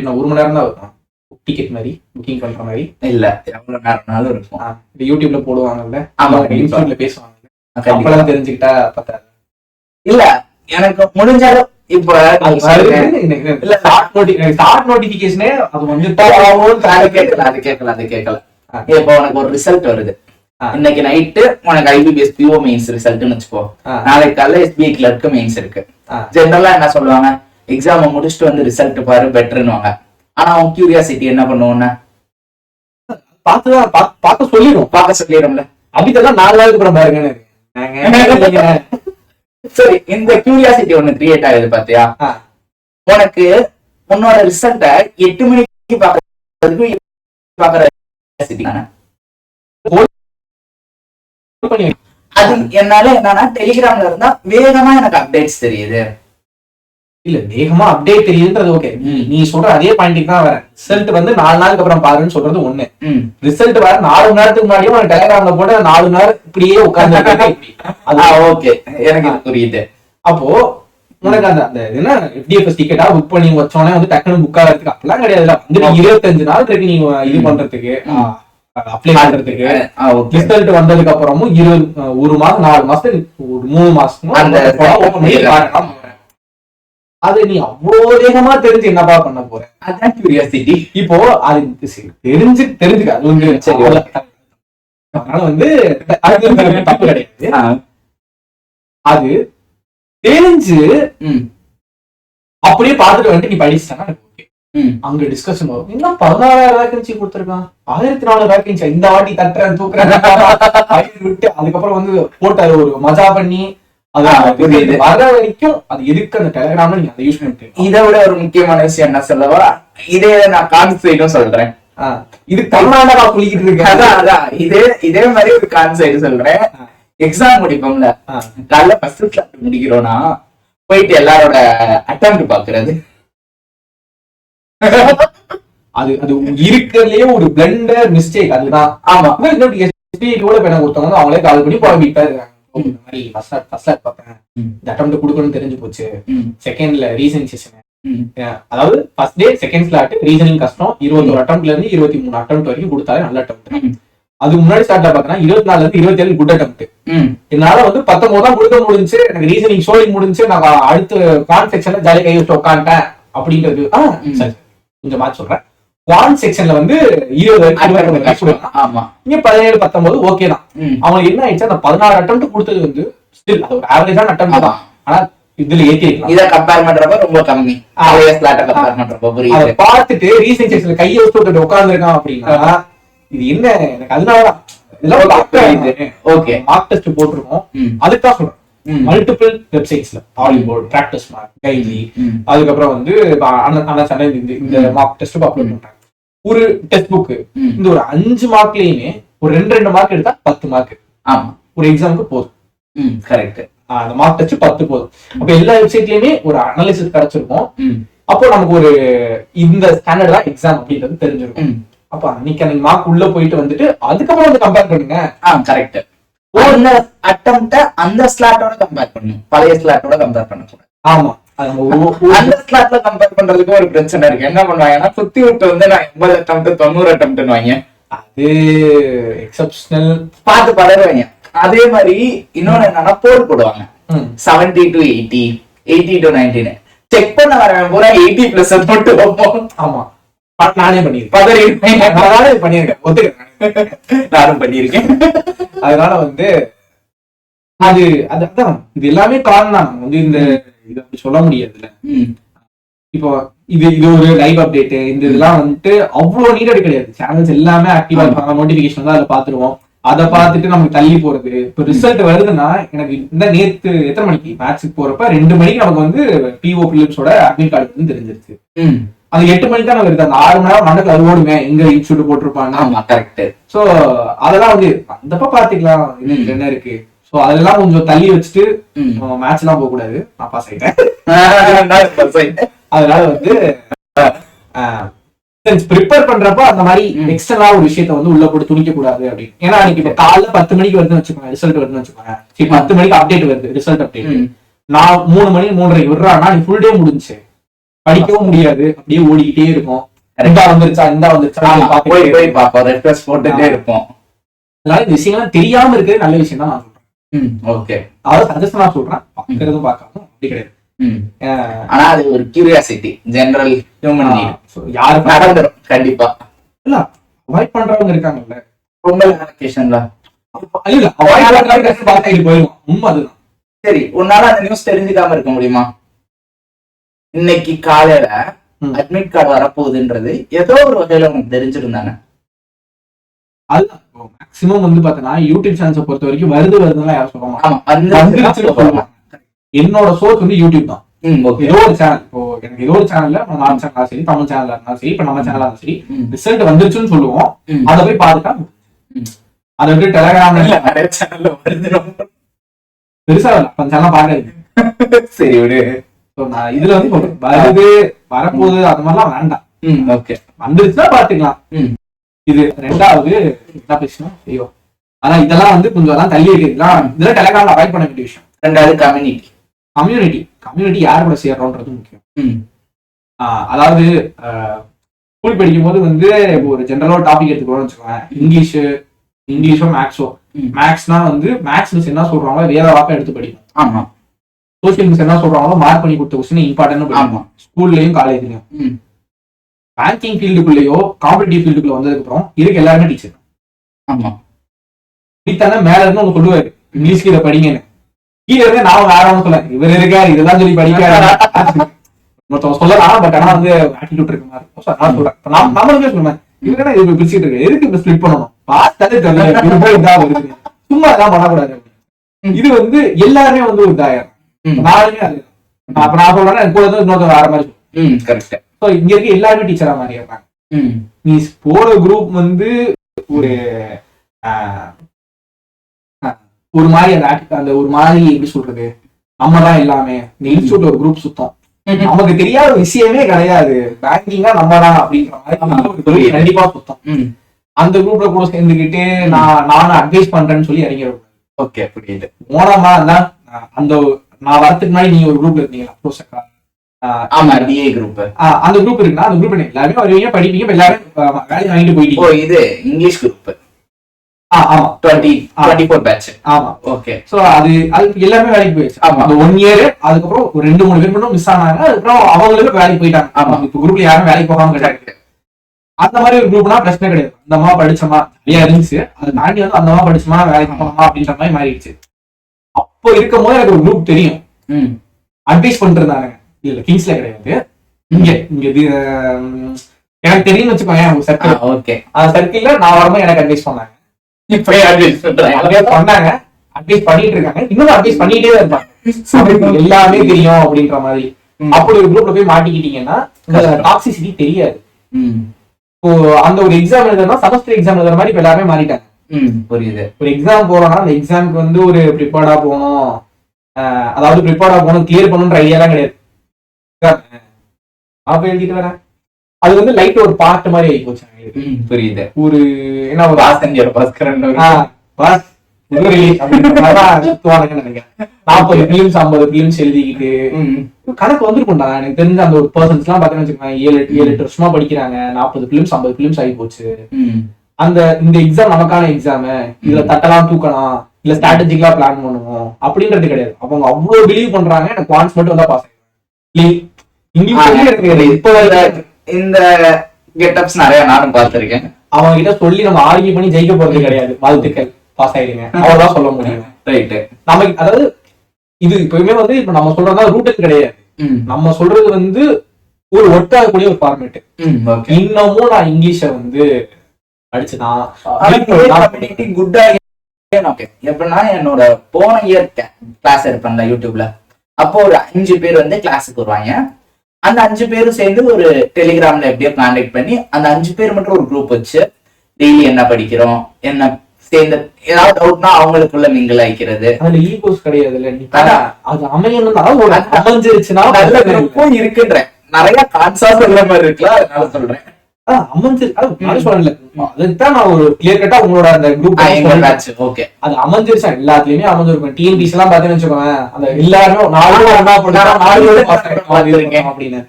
நான் 1 மணி நேரம் தான் இருக்கும். டிக்கெட் மாதிரி புக்கிங் பண்ற மாதிரி இல்ல, எவ்வளவு நேரம்னாலும் இருக்கும். யூடியூப்ல போடுவாங்கல்ல, இன்ஸ்டியூட்ல பேசுவாங்க, அப்பெல்லாம் தெரிஞ்சுக்கிட்டா பத்தாது. இல்ல எனக்கு முடிஞ்சாலும் இப்ப இல்ல ஷார்ட் நோட்டிபிகேஷனே அது வந்து அது கேட்கல. இப்போ உனக்கு ஒரு ரிசல்ட் வருது, இன்னைக்கு நைட்டு உனக்கு IBPS PO மெயின்ஸ் ரிசல்ட்னு வச்சுக்கோ, நாளைக்கு காலைல SBI கிளர்க் மெயின்ஸ் இருக்கு. ஜெனரலா என்ன சொல்லுவாங்க, எக்ஸாம் முடிச்சுட்டு வந்து ரிசல்ட் பாரு பெட்டர்னுவாங்க. ஆனா அவன் கியூரியாசிட்டி என்ன பண்ணுவோம்னா பார்க்க சொல்லிடும்ல, அப்படித்தான் 4 நாளுக்கு அப்புறம் பாருங்க. சரி, இந்த கியூரியாசிட்டி ஒண்ணு கிரியேட் ஆகுது பாத்தியா, உனக்கு உன்னோட ரிசல்ட்ட 8 மணிக்கு பாக்குற அது என்னால என்னன்னா டெலிகிராம்ல இருந்தா வேகமா எனக்கு அப்டேட்ஸ் தெரியுது. இல்ல வேகமா அப்டேட் தெரியுதுன்றது ஓகே. நீ சொல்ற அதே பாயிண்ட்டுக்கு தான் வரேன். ரிசல்ட் வந்து 4 நாளுக்கு அப்புறம் பாருன்னு சொல்றது ஒண்ணு. ரிசல்ட் வர 4 மணி நேரத்துக்கு முன்னாடியும் டெலிகிராம்ல போட்டு 4 மணி நேரம் இப்படியே உட்கார்ந்து ஓகே எனக்கு புரியுது. அப்போ உனக்கு அந்த என்ன FDFS டிக்கெட்டா புக் பண்ணி வச்சோன்னே வந்து டக்குனு புக் ஆகிறதுக்கு அப்படிலாம் கிடையாதுல. வந்து 25 நாள் இருக்கு நீ இது பண்றதுக்கு அப்ளை பண்றதுக்கு. ரிசல்ட் வந்ததுக்கு அப்புறமும் 1 மாசம் 4 மாசத்துக்கு ஒரு 3 மாசம் அது நீ அவ்வளவு வேகமா தெரிஞ்சு என்னப்பா பண்ண போற? அதான் கியூரியாசிட்டி. இப்போ அது தெரிஞ்சுக்க அது வந்து சரி. அதனால வந்து தப்பு கிடையாது. அது தெரிஞ்சு அப்படியே பாத்துட்டு வந்துட்டு நீ படிச்சுட்டானா அங்க டிஸ்கஷன் வரும். இன்னும் 16,000 வேகன்சி கொடுத்துருக்கான், 1,400 வேகன்சி இந்த வாட்டி தட்டுறேன் தூக்குறேன் விட்டு அதுக்கப்புறம் வந்து போட்டு ஒரு மஜா பண்ணி வர வரைக்கும் அது எதுக்கு அந்த டெலிகிராம்ல நீங்க அதை யூஸ் பண்ணிட்டு. இதை விட ஒரு முக்கியமான விஷயம் என்ன சொல்லவா, இதே நான் கான்சைடும் சொல்றேன். இது கர்நாடகா குளிக்கிட்டு இருக்கு. அதான் இதே மாதிரி ஒரு கான்சைடு சொல்றேன். எக்ஸாம் முடிப்போம்ல, காலைல ஃபர்ஸ்ட் கிளாஸ் முடிக்கிறோம்னா போயிட்டு எல்லாரோட அட்டெம்ப்ட் பாக்குறது. அது இருக்கிறதுலயே ஒரு பிளண்டர் மிஸ்டேக் அதுதான். ஆமா ஒருத்தவங்க அவங்களே கால் பண்ணி போயிட்டா இருக்காங்க. தெரிஞ்சு போச்சு. செகண்ட்ல ரீசனிங் செஷன், அதாவது first day second slot reasoning கஷ்டம். 21 அட்டெம்ப்ட்ல இருந்து 23 அட்டெம்ப்ட் வரைக்கும் கொடுத்தாலே நல்ல அட்டெம்ப்ட். அதுக்கு முன்னாடி ஸ்டார்ட்ல பாத்தீங்கன்னா 24 இருந்து 27 குட் அட்டெம்ப்ட். என்னால வந்து 19 தான் கொடுக்க முடிஞ்சு. எனக்கு ரீசனிங் ஷோயிங் முடிஞ்சு. நான் அடுத்த கான் செக்ஷன்ல ஜாலியா கை வச்சு உட்காந்துட்டேன் அப்படின்றது. கொஞ்சம் மாற்றி சொல்றேன். குவான் செக்ஷன்ல வந்து 20 ஆமா, இங்க 17 19 ஓகே தான். அவங்க என்ன ஆயிடுச்சு, அந்த 16 அட்டெம்ப்ட் கொடுத்தது வந்து ஸ்டில் அது ஒரு ஆவரேஜான அட்டெம்ப்ட் தான். ஆனா இதுல ஏத்திக்கலாம். இத கம்பேர் பண்றப்ப ரொம்ப கம்மி. கம்பேர் பண்றப்ப புரியுது. பார்த்துட்டு ரீசனிங் செக்ஷன்ல கையை வச்சு உட்கார்ந்துருக்கான் அப்படின்னா இது என்ன, எனக்கு அதனாலதான் இதெல்லாம் ஓகே மார்க் டெஸ்ட் போட்டிருக்கோம். அதுதான் சொல்றேன். மல்டிபிள் வெப்சைட்ஸ்ல ஹாலிவுட் பிராக்டிஸ் மார்க் கைலி அதுக்கப்புறம் வந்து இந்த மார்க் டெஸ்ட் அப்லோட் பண்றாங்க. ஒரு டெஸ்ட் புக் இந்த ஒரு 5 மார்க்லயுமே ஒரு 2 மார்க் எடுத்தா 10 மார்க். ஆமா, ஒரு எக்ஸாமுக்கு போதும். கரெக்ட். அந்த மார்க் டெஸ்ட் 10 போதும். அப்ப எல்லா வெப்சைட்லயுமே ஒரு அனாலிசிஸ் கிடைச்சிருக்கும். அப்போ நமக்கு ஒரு இந்த ஸ்டாண்டர்ட் தான் எக்ஸாம் அப்படின்றது தெரிஞ்சிருக்கும். அப்ப அன்னைக்கு மார்க் உள்ள போயிட்டு வந்துட்டு அதுக்கப்புறம் வந்து கம்பேர் பண்ணுங்க. கரெக்ட். அந்த அட்டெம்ப்ட அந்த ஸ்லாட்டோட கம்பேர் பண்ணணும், பழைய ஸ்லாட்டோட கம்பேர் பண்ணக்கூடாது. ஆமா, அந்த ஸ்லாட்ல கம்பேர் பண்றதுக்கு ஒரு பிரச்சனை இருக்கு. என்ன பண்ணுவாங்கன்னா சுத்தி விட்டு வந்து நான் 80 அட்டெம்ப்ட் 90 அட்டெம்ப்ட் வாங்க, அது எக்ஸப்ஷனல் பார்த்து பழகுவாங்க. அதே மாதிரி இன்னொன்னு என்னன்னா போல் போடுவாங்க 70 to 80 80 to 90 செக் பண்ண வரவன் பூரா 80+ மட்டும் வைப்போம். ஆமா, நானே பண்ணிருக்கேன் ஒத்துக்கிறேன், நானும் பண்ணிருக்கேன். அதனால வந்து அதுதான் இது எல்லாமே காரணம் வந்து இந்த இது அப்படி சொல்ல முடியாதுல்ல. இப்போ இது ஒரு லைவ் அப்டேட் இந்த இதெல்லாம் வந்துட்டு அவ்வளவு நீடட் கிடையாது. சேனல்ஸ் எல்லாமே ஆக்டிவா இருப்பாங்க, நோட்டிபிகேஷன் தான் அதை பாத்துருவோம். அதை பார்த்துட்டு நமக்கு தள்ளி போறது. இப்போ ரிசல்ட் வருதுன்னா எனக்கு இந்த நேத்து எத்தனை மணிக்கு மேட்சுக்கு போறப்ப 2 மணிக்கு நமக்கு வந்து PO பிலிம்ஸோட அட்மிட் கார்டு வந்து தெரிஞ்சிருச்சு. அது 8 மணிக்கு தான் வருது. அந்த 6 மணி நேரம் மண்டக்கு அது ஓடுமே, எங்க இன்ஸ்டியூட் போட்டிருப்பாங்க. ஆமா கரெக்ட். சோ அதெல்லாம் வந்து அந்தப்ப பாத்துக்கலாம் என்ன இருக்கு. சோ அதெல்லாம் கொஞ்சம் தள்ளி வச்சுட்டு மேட்ச் எல்லாம் போக கூடாது. நான் பாஸ் ஆயிட்டேன். அதனால வந்து ப்ரிப்பேர் பண்றப்ப அந்த மாதிரி எக்ஸ்ட்ரா ஒரு விஷயத்த வந்து உள்ள போட்டு துணிக்க கூடாது அப்படின்னு. ஏன்னா அன்னைக்கு இப்ப காலைல 10 மணிக்கு வருதுன்னு வச்சுக்கோங்க, ரிசல்ட் வருதுன்னு வச்சுக்கோங்க. சரி 10 மணிக்கு அப்டேட் வருது, ரிசல்ட் அப்டேட். நான் 3 மணி 3:30 விடுறான்னா நீ ஃபுல் டே முடிஞ்சு படிக்கவும் முடியாது, அப்படியே ஓடிக்கிட்டே இருக்கும். இந்த வந்துருச்சா போய் பாப்போம், ரெஃப்ரெஷ் போட்டுட்டே இருப்போம். அதனால இந்த விஷயங்கள்லாம் தெரியாம இருக்கிறது நல்ல விஷயம் தான் நான் சொல்றேன். ஓகே, அதாவது சஜஸ்ட் நான் சொல்றேன், பாக்குறதும் பார்க்காம அப்படி கிடையாது. ஆனா அது ஒரு கியூரியாசிட்டி, ஜெனரல் ஹியூமன் நீட். யாருக்கு நடந்துரும் கண்டிப்பா. இல்ல அவாய்ட் பண்றவங்க இருக்காங்கல்ல, ரொம்ப அலோகேஷன்ல இல்ல அவாய்ட் பண்றவங்க பார்த்துட்டு போயிடுவோம். உண்மை அதுதான். சரி, உன்னால அந்த நியூஸ் தெரிஞ்சுக்காம இருக்க முடியுமா? இன்னைக்கு காலையில அட்மிட் கார்டு வரப்போகுதுன்றது ஏதோ ஒரு வகையில உங்களுக்கு தெரிஞ்சிருந்தானே? அதுதான் மேக்சிமம் வந்து பாத்தீங்கன்னா யூடியூப் சேனல்ஸை பொறுத்த வரைக்கும் வருதுலாம் யாரும் சொல்லுவாங்க. என்னோட சோர்ஸ் வந்து யூடியூப் தான். ஏதோ ஒரு சேனல், இப்போ எனக்கு ஏதோ ஒரு சேனல்ல நான் சேனலா சரி, தமிழ் சேனலா இருந்தாலும் சரி, இப்ப நம்ம சேனலா இருந்தாலும் சரி, ரிசல்ட் வந்துருச்சுன்னு சொல்லுவோம், அதை போய் பார்த்துட்டா அதை விட்டு டெலகிராம்ல நிறைய சேனல்ல வருது, பெருசா அந்த சேனல் பாக்காது. சரி விடு. நான் இதுல வந்து வருது வரப்போகுது அது மாதிரிலாம் வேண்டாம். ஓகே, வந்துருச்சுன்னா பாத்துக்கலாம். இது ரெண்டாவது என்ன பேசணும் ஐயோ, ஆனா இதெல்லாம் வந்து கொஞ்சம் தள்ளி வைக்கலாம். இதெல்லாம் டெலகிராம்ல அவாய்ட் பண்ண வேண்டிய விஷயம். ரெண்டாவது கம்யூனிட்டி யார் கூட சேர்றோன்றது முக்கியம். அதாவது ஸ்கூல் படிக்கும் போது வந்து ஒரு ஜென்ரலா டாபிக் எடுத்துக்கணும்னு வச்சுக்கோங்க, இங்கிலீஷோ மேக்ஸோ. மேக்ஸ்னா வந்து மேக்ஸ் மிஸ் என்ன சொல்றாங்களோ வேற வாக்கம் எடுத்து படிக்கும். ஆமா. சோசியல் மிஸ் என்ன சொல்றாங்களோ மார்க் பண்ணி கொடுத்த கொஸ்டின் இம்பார்ட்டன்ட் படிக்கும், ஸ்கூல்லயும் காலேஜ்லயும். பேங்கிங் ஃபீல்டுக்குள்ளேயோ காம்படிட்டிவ் ஃபீல்டுக்குள்ள வந்ததுக்கு அப்புறம் இருக்கு எல்லாருமே டீச்சர். ஆமா. இப்படித்தானே மேல இருந்து அவங்க சொல்லுவாரு இங்கிலீஷ்க்கு இதை படிங்கன்னு, கீழே இருந்து நான் வேற ஒன்று சொல்ல இவர் இருக்காரு இதெல்லாம் சொல்லி படிக்காரு மொத்தம் சொல்லலாம். பட் ஆனா வந்து ஆட்டிடியூட் இருக்கு மாதிரி நான் சொல்றேன். நம்மளுமே சொல்லுவேன் இவங்க இது பிடிச்சிட்டு இருக்கு, எதுக்கு இப்ப ஸ்பிளிட் பண்ணணும், சும்மா எல்லாம் பண்ணக்கூடாது. இது வந்து எல்லாருமே வந்து ஒரு தாயம், நானுமே அது அப்ப நான் சொல்றேன் கூட இன்னொரு வேற மாதிரி. கரெக்ட். ஸோ இங்க இருக்க எல்லாருமே டீச்சரா மாதிரி இருக்காங்க. நீ போற குரூப் வந்து ஒரு மாதிரி அந்த ஒரு மாதிரி எப்படி சொல்றது, நம்ம தான் எல்லாமே இந்த இன்ஸ்டியூட் ஒரு குரூப் சுத்தம், நமக்கு தெரியாத விஷயமே கிடையாது, பேங்கிங்கா நம்ம தான் அப்படின்ற மாதிரி கண்டிப்பா சுத்தம். அந்த குரூப்ல கூட சேர்ந்துக்கிட்டு நானும் அட்வைஸ் பண்றேன்னு சொல்லி இறங்கிடுவோம். ஓகே, புரியுது. ஓனமா அந்த நான் வரதுக்கு முன்னாடி நீங்க ஒரு குரூப்ல இருந்தீங்களா, அந்த குரூப் இருக்குன்னா அந்த குரூப் எல்லாருமே வருவீங்க படிப்பீங்க, எல்லாரும் வேலையை வாங்கிட்டு போயிட்டீங்க. இது இங்கிலீஷ் குரூப். ஆமா 24 பேட்ச். ஆமா. ஓகே. சோ அது எல்லாமே வேலைக்கு போயிடுச்சு. அந்த 1 இயர் அதுக்கப்புறம் ஒரு 2-3 பேர் மட்டும் மிஸ் ஆனாங்க, அதுக்கப்புறம் அவங்களுக்கு வேலைக்கு போயிட்டாங்க. ஆமா. இப்ப குரூப்ல யாரும் வேலைக்கு போகாம கிடையாது. அந்த மாதிரி ஒரு குரூப்னா பிரச்சனை கிடையாது, அந்த அம்மா படிச்சோமா நிறைய இருந்துச்சு, அதை தாண்டி வந்து அந்த அம்மா படிச்சோமா வேலைக்கு போனோமா அப்படின்ற மாதிரி மாறிடுச்சு. அப்போ இருக்கும் போது எனக்கு ஒரு குரூப் தெரியும், அட்வைஸ் பண்ணிருந்தாங்க. இல்ல கிங்ஸ்ல கிடையாது, இங்க எனக்கு தெரியும்னு வச்சுக்கோங்க ஒரு சர்க்கிள். ஓகே. அந்த சர்க்கிள்ல நான் வரும்போது எனக்கு அட்வைஸ் பண்ணாங்க, பண்ணாங்க அட்வைஸ் பண்ணிட்டு இருக்காங்க, இன்னும் அட்வைஸ் பண்ணிட்டே தான் இருப்பாங்க, எல்லாமே தெரியும் அப்படின்ற மாதிரி. அப்படி ஒரு குரூப்ல போய் மாட்டிக்கிட்டீங்கன்னா டாக்ஸிசிட்டி தெரியாது. இப்போ அந்த ஒரு எக்ஸாம் எழுதுனா செமஸ்டர் எக்ஸாம் எழுதுற மாதிரி இப்ப எல்லாருமே மாறிட்டாங்க. புரியுது. ஒரு எக்ஸாம் போறோம்னா அந்த எக்ஸாமுக்கு வந்து ஒரு ப்ரிப்பேர்டா போகணும், அதாவது ப்ரிப்பேர்டா போகணும், கிளியர் பண்ணணும்ன்ற ஐடியாலாம் கிடையாது. அப்ப எழுதிட்டு வரேன், அது வந்து லைட் ஒரு பாட்டு மாதிரி ஆகி போச்சு. புரியுது. ஒரு என்ன ஒரு ஆசஞ்சர் பாஸ்கரன் சுத்துவானுங்க நினைக்கிறேன். 40 பிலிம்ஸ் 50 பிலிம்ஸ் எழுதிக்கிட்டு கணக்கு வந்துருக்கும்டா. எனக்கு தெரிஞ்ச அந்த ஒரு பர்சன்ஸ் எல்லாம் பாத்தீங்கன்னு வச்சுக்கோங்க, 7-8 வருஷமா படிக்கிறாங்க, 40 பிலிம்ஸ் 50 பிலிம்ஸ் ஆகி போச்சு. இந்த எக்ஸாம் நமக்கான எக்ஸாம், இதுல தட்டலாம் தூக்கலாம் இல்ல ஸ்ட்ராட்டஜிக்கலா பிளான் பண்ணுவோம் அப்படின்றது கிடையாது. அவங்க அவ்வளவு பிலீவ் பண்றாங்க, எனக்கு குவான்ஸ் மட்டும் வந்தா பாஸ் ஆயிடும். இந்த கெட்டப்ஸ் நிறைய நானும் பார்த்திருக்கேன். அவங்க கிட்ட சொல்லி நம்ம ஆர்கியூ பண்ணி ஜெயிக்க போறது கிடையாது, வாழ்த்துக்கள் பாஸ் ஆயிடுங்க அவ்வளவுதான் சொல்ல முடியும். ரைட். நமக்கு அதாவது இது இப்பவுமே வந்து இப்ப நம்ம சொல்றதா ரூட் கிடையாது, நம்ம சொல்றது வந்து ஒரு ஒட்டாகக்கூடிய ஒரு ஃபார்மேட். இன்னமும் நான் இங்கிலீஷ வந்து படிச்சுதான் குட்டா. எப்படின்னா என்னோட போன இயர் கிளாஸ் எடுப்பேன்ல யூடியூப்ல, அப்போ ஒரு 5 பேர் வந்து கிளாஸுக்கு வருவாங்க. அந்த 5 பேரும் சேர்ந்து ஒரு டெலிகிராம்ல எப்படியோ கான்டாக்ட் பண்ணி அந்த 5 பேர் மட்டும் ஒரு குரூப் வச்சு டெய்லி என்ன படிக்கிறோம் என்ன சேர்ந்து ஏதாவது டவுட்னா அவங்களுக்குள்ள மிங்கிள் ஆயிக்கிறது. அதுல ஈகோஸ் கிடையாது இல்ல, அது அமைஞ்சிருச்சுன்னா இருக்குன்ற நிறைய கான்சாஸ் உள்ள மாதிரி இருக்குல்ல, அதனால சொல்றேன். அதுதான் நான் ஒரு கிளியர் கட்டா உங்களோட அந்த குரூப் அது அமைஞ்சிருச்சா எல்லாத்துலயுமே அமைஞ்சிருக்கும். டிஎன்பிசி எல்லாம் பாத்தீங்கன்னு வச்சுக்கோங்க, அந்த எல்லாருமே அப்படின்னு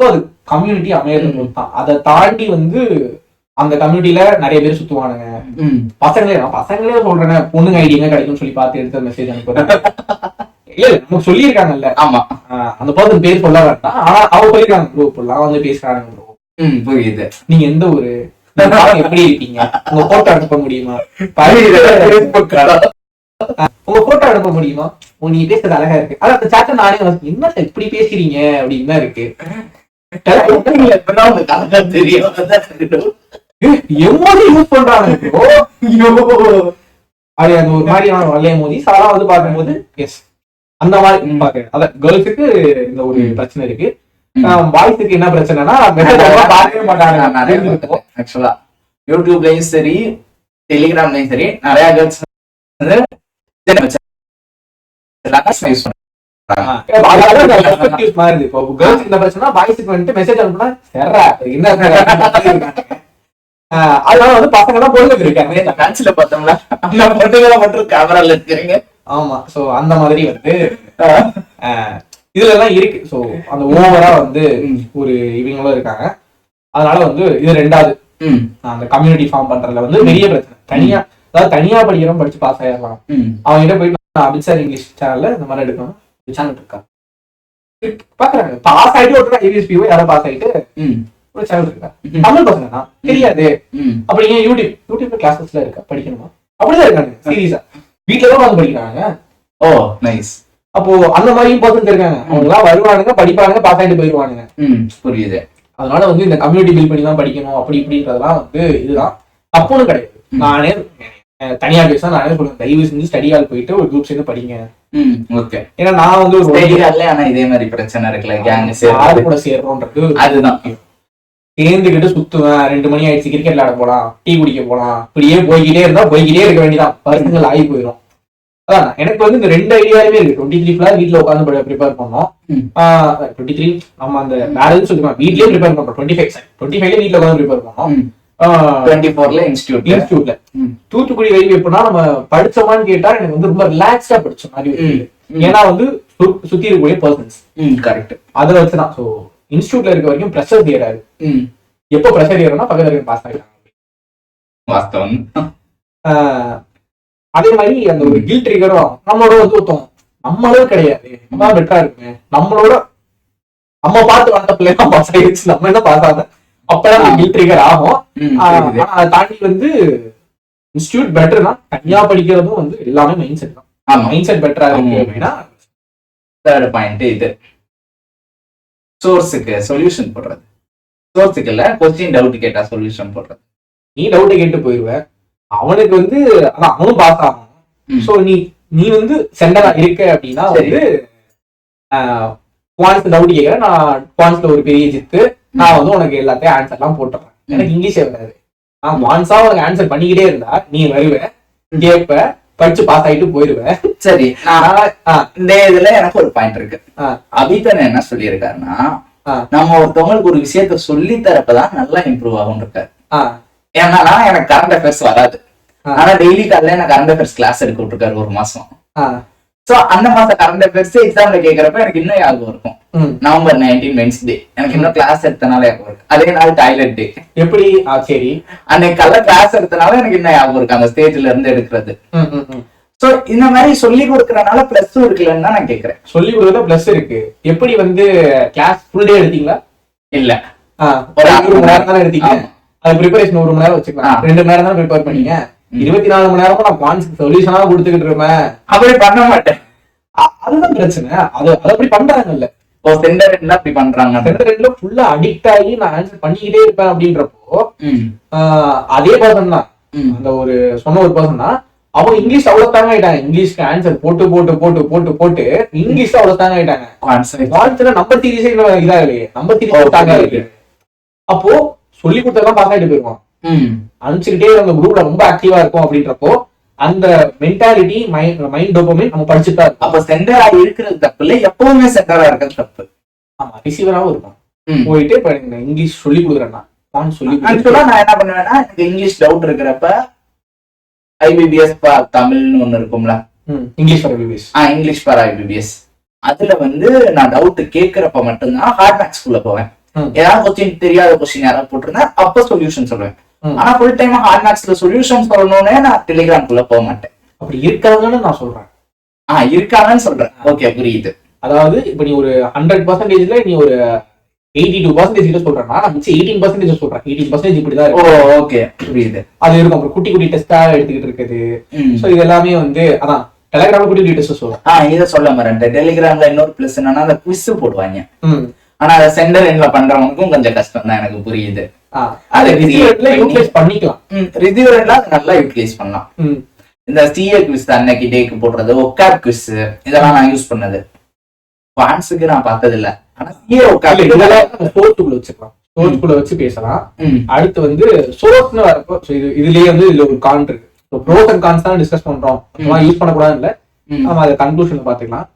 அது கம்யூனிட்டி அமையறது தான். அதை தாண்டி வந்து அந்த கம்யூனிட்டியில நிறைய பேர் சுத்துவானுங்க. பசங்களே சொல்றேன், பொண்ணுங்க ஐடியா கிடைக்கும்னு சொல்லி பார்த்து எடுத்த மெசேஜ் அனுப்புறேன். இல்ல நமக்கு சொல்லியிருக்காங்கல்ல. ஆமா, அந்த பர்சன் பேர் சொல்ல வேண்டாம், ஆனா அவங்க சொல்லிருக்காங்க குரூப் எல்லாம் வந்து பேசுறாங்க. புரியுது. நீங்க எந்த ஒரு எப்படி இருக்கீங்க, உங்க போட்டோ அனுப்ப முடியுமா, உங்க போட்டோ அனுப்ப முடியுமா, நீங்க பேசுறது அழகா இருக்கு. ஆனா அந்த சாட்டை நானே என்ன இப்படி பேசுறீங்க அப்படின்னு தான் இருக்கு. எமோஜி யூஸ் பண்றாங்க அது அந்த ஒரு மாதிரியான வல்ல எமோஜி அதெல்லாம் வந்து பார்க்கும்போது எஸ் அந்த மாதிரி பாக்குறேன். அதான் கேர்ள்ஸுக்கு இந்த ஒரு பிரச்சனை இருக்கு. பாய்ஸுக்கு என்ன பிரச்சனைனா மெசேஜ் பார்க்கவே மாட்டாங்க. ஆக்சுவலா யூடியூப்லயும் சரி டெலிகிராம்லயும் சரி நிறைய கேர்ள்ஸ் வந்து மாறுது. இப்போ கேர்ள்ஸ் என்ன பிரச்சனை, பாய்ஸுக்கு வந்துட்டு மெசேஜ் அனுப்புனா என்ன அதனால வந்து பசங்க தான் பொழுது இருக்காங்க. மேட்ச்ல பார்த்தோம்ல அந்த பொண்ணுகளை மட்டும் கேமரால இருக்கிறீங்க. ஆமா, சோ அந்த மாதிரி வந்து இதுல எல்லாம் இருக்கு. சோ அந்த ஓவரா வந்து ஒரு இவங்களும் இருக்காங்க. அதனால வந்து இது ரெண்டாவது அந்த கம்யூனிட்டி ஃபார்ம் பண்றதுல வந்து பெரிய பிரச்சனை. தனியா அதாவது தனியா படிக்கிறோம், படிச்சு பாஸ் ஆயிடலாம். அவங்க கிட்ட போயிட்டு அபிசார் இங்கிலீஷ் சேனல்ல இந்த மாதிரி எடுக்கணும். சேனல் இருக்கா பாக்குறாங்க, பாஸ் ஆயிட்டு ஒரு ஐபிஎஸ்பி யாராவது பாஸ் ஆயிட்டு ஒரு சேனல் இருக்கா. தமிழ் பசங்க தான் தெரியாது. அப்படி ஏன் யூடியூப்ல கிளாஸஸ்ல இருக்கா, படிக்கணுமா? அப்படிதான் இருக்காங்க சீரியஸா, வீட்டுலதான் வந்து படிக்கிறாங்க. ஓ நைஸ். அப்போ அந்த மாதிரியும் பர்சன்ஸ் இருக்காங்க. அவங்க எல்லாம் வருவானுங்க, படிப்பானுங்க, பாஸ் ஆயிட்டு போயிருவானுங்க. புரியுது. அதனால வந்து இந்த கம்யூனிட்டி பில்ட் பண்ணி தான் படிக்கணும் அப்படி இப்படின்றதெல்லாம் வந்து இதுதான் தப்புன்னு கிடையாது. நானே தனியா பேச நானே சொல்லுவேன், தயவு செஞ்சு ஸ்டடி ஹால் போயிட்டு ஒரு குரூப் சேர்ந்து படிங்க. ஓகே. ஏன்னா நான் வந்து ஒரு ஆனா இதே மாதிரி பிரச்சனை இருக்குல்ல, கேங் யாரு கூட சேர்றோன்றது அதுதான். சேர்ந்துக்கிட்டு சுத்துவேன், 2 மணி ஆயிடுச்சு கிரிக்கெட் விளையாட போலாம், டீ குடிக்க போலாம், இப்படியே போய்கிட்டே இருந்தா போய்கிட்டே இருக்க வேண்டியதான். பர்சனல் ஆகி போயிடும். அதான் எனக்கு வந்து இந்த 2 ஐடியாலுமே இருக்கு. 23 ஃபுல்லா வீட்டுல உட்காந்து ப்ரிப்பேர் பண்ணோம். 23 நம்ம அந்த வேற எதுவும் சொல்லிக்கலாம், வீட்லயே ப்ரிப்பேர் பண்றோம். 25 வீட்டுல உட்காந்து ப்ரிப்பேர் பண்ணோம். 24ல இன்ஸ்டியூட்ல. தூத்துக்குடி வைப் எப்படின்னா நம்ம படிச்சோமான்னு கேட்டா எனக்கு வந்து ரொம்ப ரிலாக்ஸ்டா படிச்ச மாதிரி. ஏன்னா வந்து சுத்தி இருக்கக்கூடிய பர்சன்ஸ் கரெக்ட் அதை வச்சுதான். சோ இன்ஸ்டியூட்ல இருக்க வரைக்கும் ப்ரெஷர் ஏறாது. எப்போ ப்ரெஷர் ஏறும்னா பக்கத்துல இருக்க பாஸ் ஆகிட்டாங்க. வாஸ்தவம். அதே மாதிரி அந்த ஒரு கில்ட் ட்ரிகரும் நம்மளோட வந்து ஒருத்தம் நம்மளோட கிடையாது, நம்ம பெட்டரா இருக்குமே, நம்மளோட நம்ம பார்த்து வந்த பிள்ளைங்க பாஸ் ஆயிடுச்சு, நம்ம என்ன பாஸ் ஆகும், அப்பதான் கில்ட் ட்ரிகர் ஆகும். அதை தாண்டி வந்து இன்ஸ்டியூட் பெட்டர்னா தனியா படிக்கிறதும் வந்து எல்லாமே மைண்ட் செட் தான். மைண்ட் செட் பெட்டரா இருக்கு அப்படின்னா தேர்ட் பாயிண்ட் இது சோர்ஸுக்கு சொல்யூஷன் போடுறது. சோர்ஸுக்கு இல்ல, கொஸ்டின் டவுட் கேட்டா சொல்யூஷன் போடுறது. நீ டவுட் கேட்டு போயிருவ, அவனுக்கு வந்து அதான் அவனும் பாஸ் ஆகணும். சோ நீ வந்து சென்டரா இருக்க அப்படின்னா வந்து குவான்ஸ் டவுட் கேட்கற, நான் குவான்ஸ்ல ஒரு பெரிய ஜித்து, நான் வந்து உனக்கு எல்லாத்தையும் ஆன்சர் எல்லாம் போட்டுறேன். எனக்கு இங்கிலீஷே வராது, நான் குவான்ஸா உனக்கு ஆன்சர் பண்ணிக்கிட்டே இருந்தா நீ வருவ, கேட்ப, படிச்சு பாஸ் ஆயிட்டு போயிருவேன். சரி, இந்த இதுல எனக்கு ஒரு பாயிண்ட் இருக்கு. அபிதன் என்ன சொல்லியிருக்காருன்னா, நம்ம ஒருத்தவங்களுக்கு ஒரு விஷயத்த சொல்லி தரப்பதான் நல்லா இம்ப்ரூவ் ஆகும் இருக்காரு. ஏன்னா எனக்கு கரண்ட் அஃபேர்ஸ் வராது, ஆனா டெய்லி காலையில எனக்கு கரண்ட் அஃபேர்ஸ் கிளாஸ் எடுக்க விட்டுருக்காரு ஒரு மாசம். சோ அந்த மாசம் கரண்ட் அஃபேர்ஸ் எக்ஸாம்ல கேட்கறப்ப எனக்கு இன்னும் ஞாபகம் இருக்கும். நவம்பர் 19 வென்ஸ்டே எனக்கு இன்னும் கிளாஸ் எடுத்தனால ஞாபகம் இருக்கு. அதே நாள் டாய்லெட் டே. எப்படி? சரி, அன்னைக்கு காலைல கிளாஸ் எடுத்தனால எனக்கு இன்னும் ஞாபகம் இருக்கு, அந்த ஸ்டேஜ்ல இருந்து எடுக்கிறது. சோ இந்த மாதிரி சொல்லி கொடுக்கறதுனால பிளஸ் இருக்குல்லன்னு தான் நான் கேக்குறேன். சொல்லி கொடுக்கறது பிளஸ் இருக்கு. எப்படி வந்து கிளாஸ் ஃபுல் டே எடுத்தீங்களா? இல்ல, ஒரு 1 மணி நேரம் தான் எடுத்தீங்க. அது ப்ரிப்பரேஷன் 1 மணி நேரம் வச்சுக்கலாம், 2 மணி நேரம் தான் ப்ரிப்பேர் பண்ணீங்க. 24 மணி நேரமும் நான் குவான்ஸ் சொல்யூஷனா கொடுத்துக்கிட்டு இருப்பேன். அப்படி பண்ண மாட்டேன், அதுதான் பிரச்சனை. அது அப்படி பண்றாங்கல்ல, சென்டர் என்ன அப்படி பண்றாங்க. சென்டர்ல ஃபுல்லா அடிக்ட் ஆகி நான் ஆன்சர் பண்ணிக்கிட்டே இருப்பேன் அப்படின்றப்போ அதே பர்சன் தான், அந்த ஒரு சொன்ன ஒரு பர்சன் தான், அவங்க இங்கிலீஷ் அவ்வளவு தாங்க ஆயிட்டாங்க. இங்கிலீஷ்க்கு ஆன்சர் போட்டு போட்டு போட்டு போட்டு போட்டு இங்கிலீஷ் அவ்வளவு தாங்க ஆயிட்டாங்க. நம்பர் சீரிஸே இதா இல்லையே, நம்பர் சீரிஸ் தாங்க இருக்கு. அப்போ சொல்லி கொடுத்ததெல்லாம் பாஸ் ஆயிட்டு போயிருவான். அனுப்பிச்சுக்கிட்டே அந்த குரூப்ல ரொம்ப ஆக்டிவா இருக்கும் அப்படின்றப்போ அந்த மென்டாலிட்டி மைண்ட் டோபமைன் நம்ம படிச்சுட்டா இருக்கும். அப்ப சென்டரா இருக்கிறது தப்பு இல்ல, எப்பவுமே சென்டரா இருக்கிறது தப்பு. ஆமா, ரிசீவராகவும் இருக்கும். போயிட்டு இப்ப இங்கிலீஷ் சொல்லி கொடுக்குறேன்னா சொல்லி நான் என்ன பண்ணுவேன்னா, எனக்கு இங்கிலீஷ் டவுட் இருக்கிறப்ப ஐபிபிஎஸ் தமிழ்னு ஒண்ணு இருக்கும்ல, English for IBPS. English for IBPS. அதுல வந்து நான் டவுட் கேட்கிறப்ப மட்டும்தான் ஹார்ட் மேக்ஸ் குள்ள போவேன். ஏதாவது கொஸ்டின் தெரியாத கொஸ்டின் யாராவது போட்டிருந்தேன் அப்ப சொல்யூஷன் சொல்லுவேன். ஆனா ஃபுல் டைம் ஹார்ட் மேக்ஸ்ல சொல்யூஷன் சொல்லணும்னே நான் டெலிகிராம் குள்ள போக மாட்டேன். அப்படி இருக்காங்கன்னு நான் சொல்றேன். இருக்காங்கன்னு சொல்றேன். ஓகே, புரியுது. அதாவது இப்ப நீ ஒரு 100%ல நீ ஒரு 82% கிட்ட சொல்றேன்னா, நான் மிச்சம் 18% சொல்றேன். 18% இப்படிதான் இருக்கும். ஓகே, புரியுது. அது இருக்கும். அப்புறம் குட்டி குட்டி டெஸ்டா எடுத்துக்கிட்டு இருக்குது. சோ இது எல்லாமே வந்து அதான் டெலிகிராம்ல குட்டி குட்டி டெஸ்ட் சொல்றேன். இதை சொல்ல மாட்டேன். டெலிகிராம்ல இன்னொரு பிளஸ் என்னன்னா, அந்த குவிஸ் போடுவாங்க. ஆனா அதை சென்டர் எண்ட்ல பண்றவங்களுக்கும் கொஞ்சம் கஷ்டம் தான், எனக்கு புரியுது. யூட்டிலைஸ் பண்ணிக்கலாம். ரிசீவர்ல நல்லா யூட்டிலைஸ் பண்ணலாம். இந்த சிஏ குவிஸ் அன்னைக்கு டேக்கு போடுறது, ஒக்காப் குவிஸ், இதெல்லாம் நான் யூஸ் பண்ணது. பான்ஸுக்கு நான் பார்த்தது இல்ல. ஆனா ஹீரோ சோர்ஸ்குள்ள வச்சுக்கலாம், சோர்ஸ்குள்ள வச்சு பேசலாம். அடுத்து வந்து சோர்ஸ்னு வரப்போ இதுலயே வந்து இதுல ஒரு கான் இருக்கு. ப்ரோஸ் அண்ட் கான்ஸ் தான் டிஸ்கஸ் பண்றோம், யூஸ் பண்ணக்கூடாது இல்ல, நம்ம அதை கன்க்ளூஷன்ல பாத்துக்கலாம்.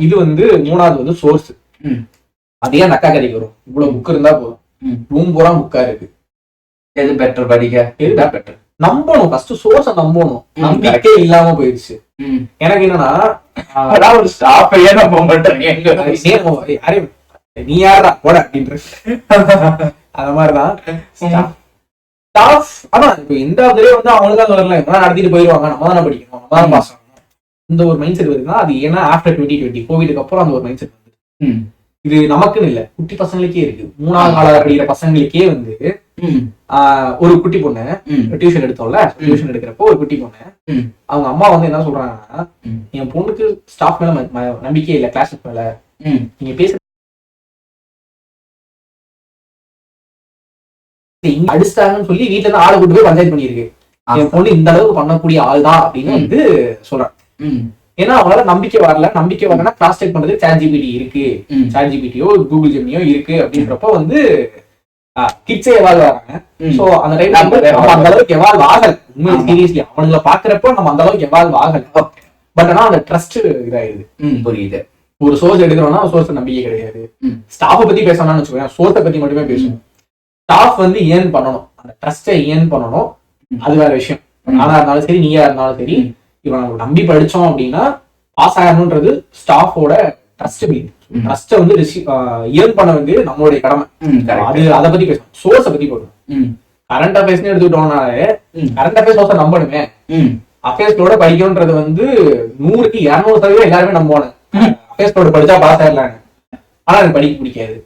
இது வந்து மூணாவது வந்து சோர்ஸ். அதே அந்த அக்கா கதைக்கு வரும். இவ்வளவு புக் இருந்தா போதும், ரூம் பூரா புக்கா இருக்கு. எது பெட்டர் படிக்க? எதுதான் பெட்டர்? நம்பணும், ஃபர்ஸ்ட் சோர்ஸ நம்பணும். நம்பிக்கை இல்லாம போயிடுச்சு. எனக்கு என்னன்னா ஒரு ஸ்டாஃபையே நம்ப மாட்டேன். நீ யாரா போட அப்படின்ற அந்த மாதிரிதான் ஸ்டாஃப். ஆனா இப்ப எந்த வந்து அவங்களுதான் வரல, நடத்திட்டு போயிருவாங்க, நம்ம தானே படிக்கணும், நம்ம தான் பாஸ் ஆகணும், இந்த ஒரு மைண்ட் செட் வருதுன்னா அது ஏன்னா ஆஃப்டர் 2020 கோவிடுக்கு அப்புறம் அந்த ஒரு மைண்ட் செட் வந்து இது நமக்குன்னு இல்ல, குட்டி பசங்களுக்கே இருக்கு. 3ஆம் கால படிக்கிற பசங்களுக்கே வந்து ஒரு குட்டி பொண்ணு டியூஷன் எடுத்தோம்ல, டியூஷன் எடுக்கிறப்போ ஒரு குட்டி பொண்ணு அவங்க அம்மா வந்து என்ன சொல்றாங்கன்னா, என் பொண்ணுக்கு ஸ்டாஃப் மேல நம்பிக்கை இல்ல, கிளாஸ் மேல, நீங்க பேச அடிச்சிட்டாங்கன்னு சொல்லி வீட்டுல இருந்து ஆளை கூட்டு போய் பஞ்சாயத்து பண்ணிருக்கு. என் பொண்ணு இந்த அளவுக்கு பண்ணக்கூடிய ஆள் தான் அப்படின்னு வந்து சொல்றேன். ஏன்னா அவங்களால நம்பிக்கை வரல. நம்பிக்கை வரலன்னா கிராஸ் செக் பண்றது சாட் ஜிபிடி இருக்கு, சாட் ஜிபிடியோ கூகுள் ஜெமினியோ இருக்கு அப்படின்றப்போ வந்து கிட்ஸே எவால்வ் ஆகிறாங்க. சோ அந்த டைம் நம்ம அந்த அளவுக்கு எவால்வ் ஆகல. உண்மையை சீரியஸ்லி அவனுங்களை பாக்குறப்போ நம்ம அந்த அளவுக்கு எவால்வ் ஆகல. பட் ஆனா அந்த ட்ரஸ்ட் இதாயிருது. புரியுது. ஒரு சோர்ஸ் எடுக்கிறோம்னா சோர்ஸ் நம்பிக்கை கிடையாது. ஸ்டாஃபை பத்தி பேசணும்னு வச்சுக்கோங்க, சோர்ஸை பத்தி மட்டுமே பேசுவோம். ஸ்டாஃப் வந்து ஏன் பண்ணணும், அந்த ட்ரஸ்டை ஏன் பண்ணணும், அது வேற விஷயம். நானா இருந்தாலும் சரி, நீயா இருந்தாலும் சரி, இவன் நம்ம நம்பி படிச்சோம் அப்படின்னா பாஸ் ஆகணும்ன்றது ஸ்டாஃபோட ட்ரஸ்ட் பில்ட். ட்ரஸ்ட்டை வந்து ஏர்ன் பண்ண வேண்டியது நம்மளுடைய கடமை. அது அதை பத்தி பேசணும். சோர்ஸை பத்தி போடணும். கரண்ட் அஃபேர்ஸ்னு எடுத்துக்கிட்டோம்னாலே கரண்ட் அஃபேர்ஸ் சோர்ஸை நம்பணுமே. அஃபேர்ஸ்களோட படிக்கணும்ன்றது வந்து 100க்கு 200% எல்லாருமே நம்பணும். அஃபேர்ஸ்களோட படிச்சா பாஸ் ஆயிடலான்னு. ஆனா எனக்கு படிக்க பிடிக்காது.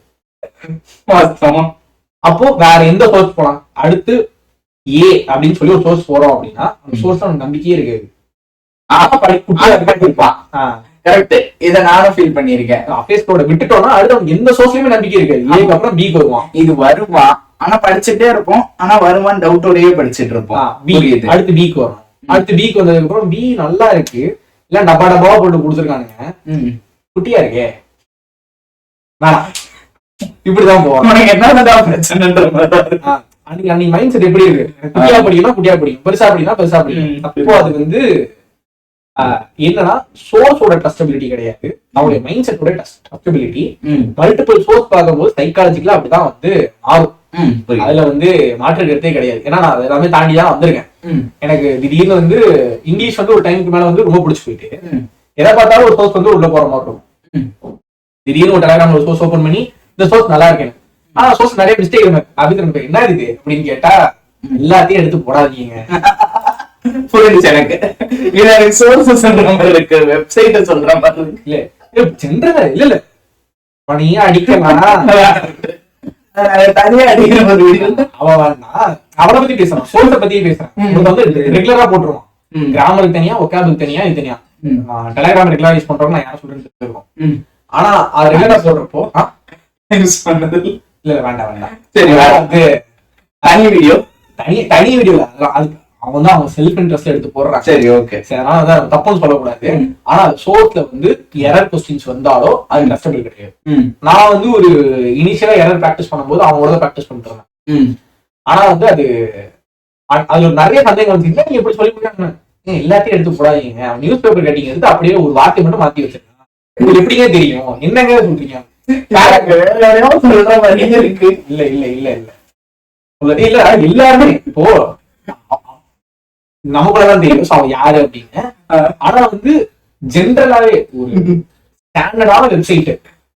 அப்போ வேற எந்த சோர்ஸ் போலாம்? அடுத்து ஏ அப்படின்னு சொல்லி ஒரு சோர்ஸ் போறோம் அப்படின்னா அந்த சோர்ஸ் நமக்கு நம்பிக்கையே இருக்காது. கரெக்ட். இத நானும் ஃபீல் பண்ணிருக்கேன். அஃபேர்ஸ்களோட விட்டுட்டோம்னா அடுத்து நமக்கு எந்த சோர்ஸ்லயுமே நம்பிக்கை இருக்காது. ஏக்கு அப்புறம் பிக்கு வருவான். இது வருவான், ஆனா படிச்சுட்டே இருப்போம். ஆனா வருவான் டவுட்டோடயே படிச்சுட்டு இருப்போம். அடுத்து பிக்கு வரும். அடுத்து பிக்கு வந்ததுக்கு அப்புறம் பி நல்லா இருக்கு, இல்ல டப்பா டப்பாவா போட்டு கொடுத்துருக்கானுங்க, குட்டியா இருக்கே, வேணாம், இப்படிதான் போவாங்க. என்னதான் பிரச்சனைன்ற அன்னைக்கு மைண்ட் செட் எப்படி இருக்கு? குட்டியா படிக்கணும், குட்டியா படிக்கும், பெருசா படிக்கணும், பெருசா படிக்கும். அப்போ அது வந்து என்னன்னா சோர்ஸோட ட்ரஸ்டபிலிட்டி கிடையாது, அவருடைய மைண்ட் செட்டோட ட்ரஸ்டபிலிட்டி. மல்டிபிள் சோர்ஸ் பார்க்கும்போது சைக்காலஜிக்கலா அப்படிதான் வந்து மாறும். அதுல வந்து மாற்று கருத்தே கிடையாது. ஏன்னா நான் எல்லாமே தாண்டிதான் வந்திருக்கேன். எனக்கு திடீர்னு வந்து இங்கிலீஷ் வந்து ஒரு டைமுக்கு மேல வந்து ரொம்ப பிடிச்சி போயிட்டு எதை பார்த்தாலும் ஒரு சோர்ஸ் வந்து உள்ள போற மாதிரி இருக்கும். திடீர்னு ஒரு டெலிகிராம் ஒரு சோர்ஸ் ஓபன் பண்ணி இந்த சோர்ஸ் நல்லா இருக்கேன், ஆனா சோர்ஸ் நிறைய மிஸ்டேக் இருக்கு அப்படின்னு என்ன இருக்கு அப்படின்னு கேட்டா எல்லாத்தையும் எடுத்து போடாதீங்க. புரிஞ்சுச்சு எனக்கு. எனக்கு சோர்ஸ் சொல்ற மாதிரி இருக்கு, வெப்சைட் சொல்ற மாதிரி இல்ல சென்றது இல்ல இல்ல பணியா அடிக்கலாம், தனியா அடிக்கிற மாதிரி அவளை பத்தி பேசுறான், சோர்ஸை பத்தி பேசுறான். வந்து ரெகுலரா போட்டுருவான், கிராமருக்கு தனியா, ஒக்காபுக்கு தனியா, இது தனியா. டெலிகிராம் ரெகுலரா யூஸ் பண்றோம், நான் யாரும் சொல்றேன்னு தெரிஞ்சிருக்கோம். ஆனா அது ரெகுலரா சொல்றப்போ இல்ல வேண்டாம் வேண்டாம், சரி வந்து தனி வீடியோ தனி வீடியோ அவன் தான் அவங்க செல்ஃப் இன்ட்ரெஸ்ட் எடுத்து போடுறான். சரி ஓகே, சரி அதனால தப்புன்னு சொல்லக்கூடாது. ஆனா சோர்ஸ்ல வந்து எரர் கொஸ்டின்ஸ் வந்தாலோ அது கஷ்டப்பட்டு கிடையாது. நான் வந்து ஒரு இனிஷியலா எரர் பிராக்டிஸ் பண்ணும்போது அவங்களோட பிராக்டிஸ் பண்ணிட்டு இருந்தேன். ஆனா வந்து அது அதுல நிறைய சந்தேகம் வந்து நீங்க எப்படி சொல்லி கொடுத்தாங்க, எல்லாத்தையும் எடுத்து போடாதீங்க, நியூஸ் பேப்பர் கட்டிங் எடுத்து அப்படியே ஒரு வார்த்தை மட்டும் மாத்தி வச்சிருக்கேன், உங்களுக்கு எப்படிங்க தெரியும், என்னங்க சொல்றீங்க, இருக்கு. இல்ல இல்ல இல்ல இல்ல இல்ல எல்லாருமே இப்போ நமக்குள்ளதான் தெரியும் அவன் யாரு அப்படின்னு. ஆனா வந்து ஜென்ரலாவே ஒரு ஸ்டாண்டர்டான வெப்சைட்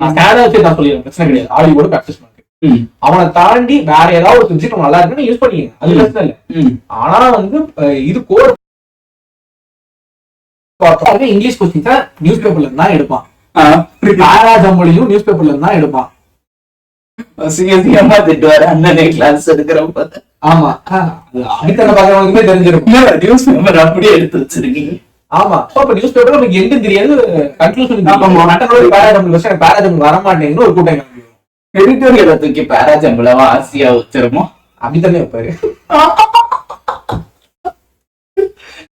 ஸ்டாண்டர்ட் வெப்சைட் நான் சொல்லிடுறேன், பிரச்சனை கிடையாது, ஆடியோட பிராக்டிஸ் பண்ணுறேன். அவனை தாண்டி வேற ஏதாவது ஒரு வெப்சைட் நல்லா இருக்குன்னு யூஸ் பண்ணிக்கங்க, அது பிரச்சனை இல்லை. ஆனா வந்து இது கோர் இங்கிலீஷ் கொஸ்டின்ஸா நியூஸ் பேப்பர்ல இருந்து தான் எடுப்பான், பாராஜம்பொழியும் நியூஸ் பேப்பர்ல இருந்து தான் எடுப்பான். திட்டுவாரு அண்ணனே கிளாஸ் எடுக்கிறப்ப. ஆமா அடித்தன பாக்குறவங்களுக்குமே தெரிஞ்சிருக்கும் நியூஸ் பேப்பர் அப்படியே எடுத்து வச்சிருக்கீங்க. ஆமா அப்ப நியூஸ் பேப்பர் நமக்கு எங்க தெரியாது, கன்க்ளூஷன் பாராஜம்பள் வரமாட்டேங்குன்னு ஒரு கூட்டம் எடிட்டோரியலை தூக்கி பாராஜம்பளவா ஆசியா வச்சிருமோ அப்படித்தானே வைப்பாரு.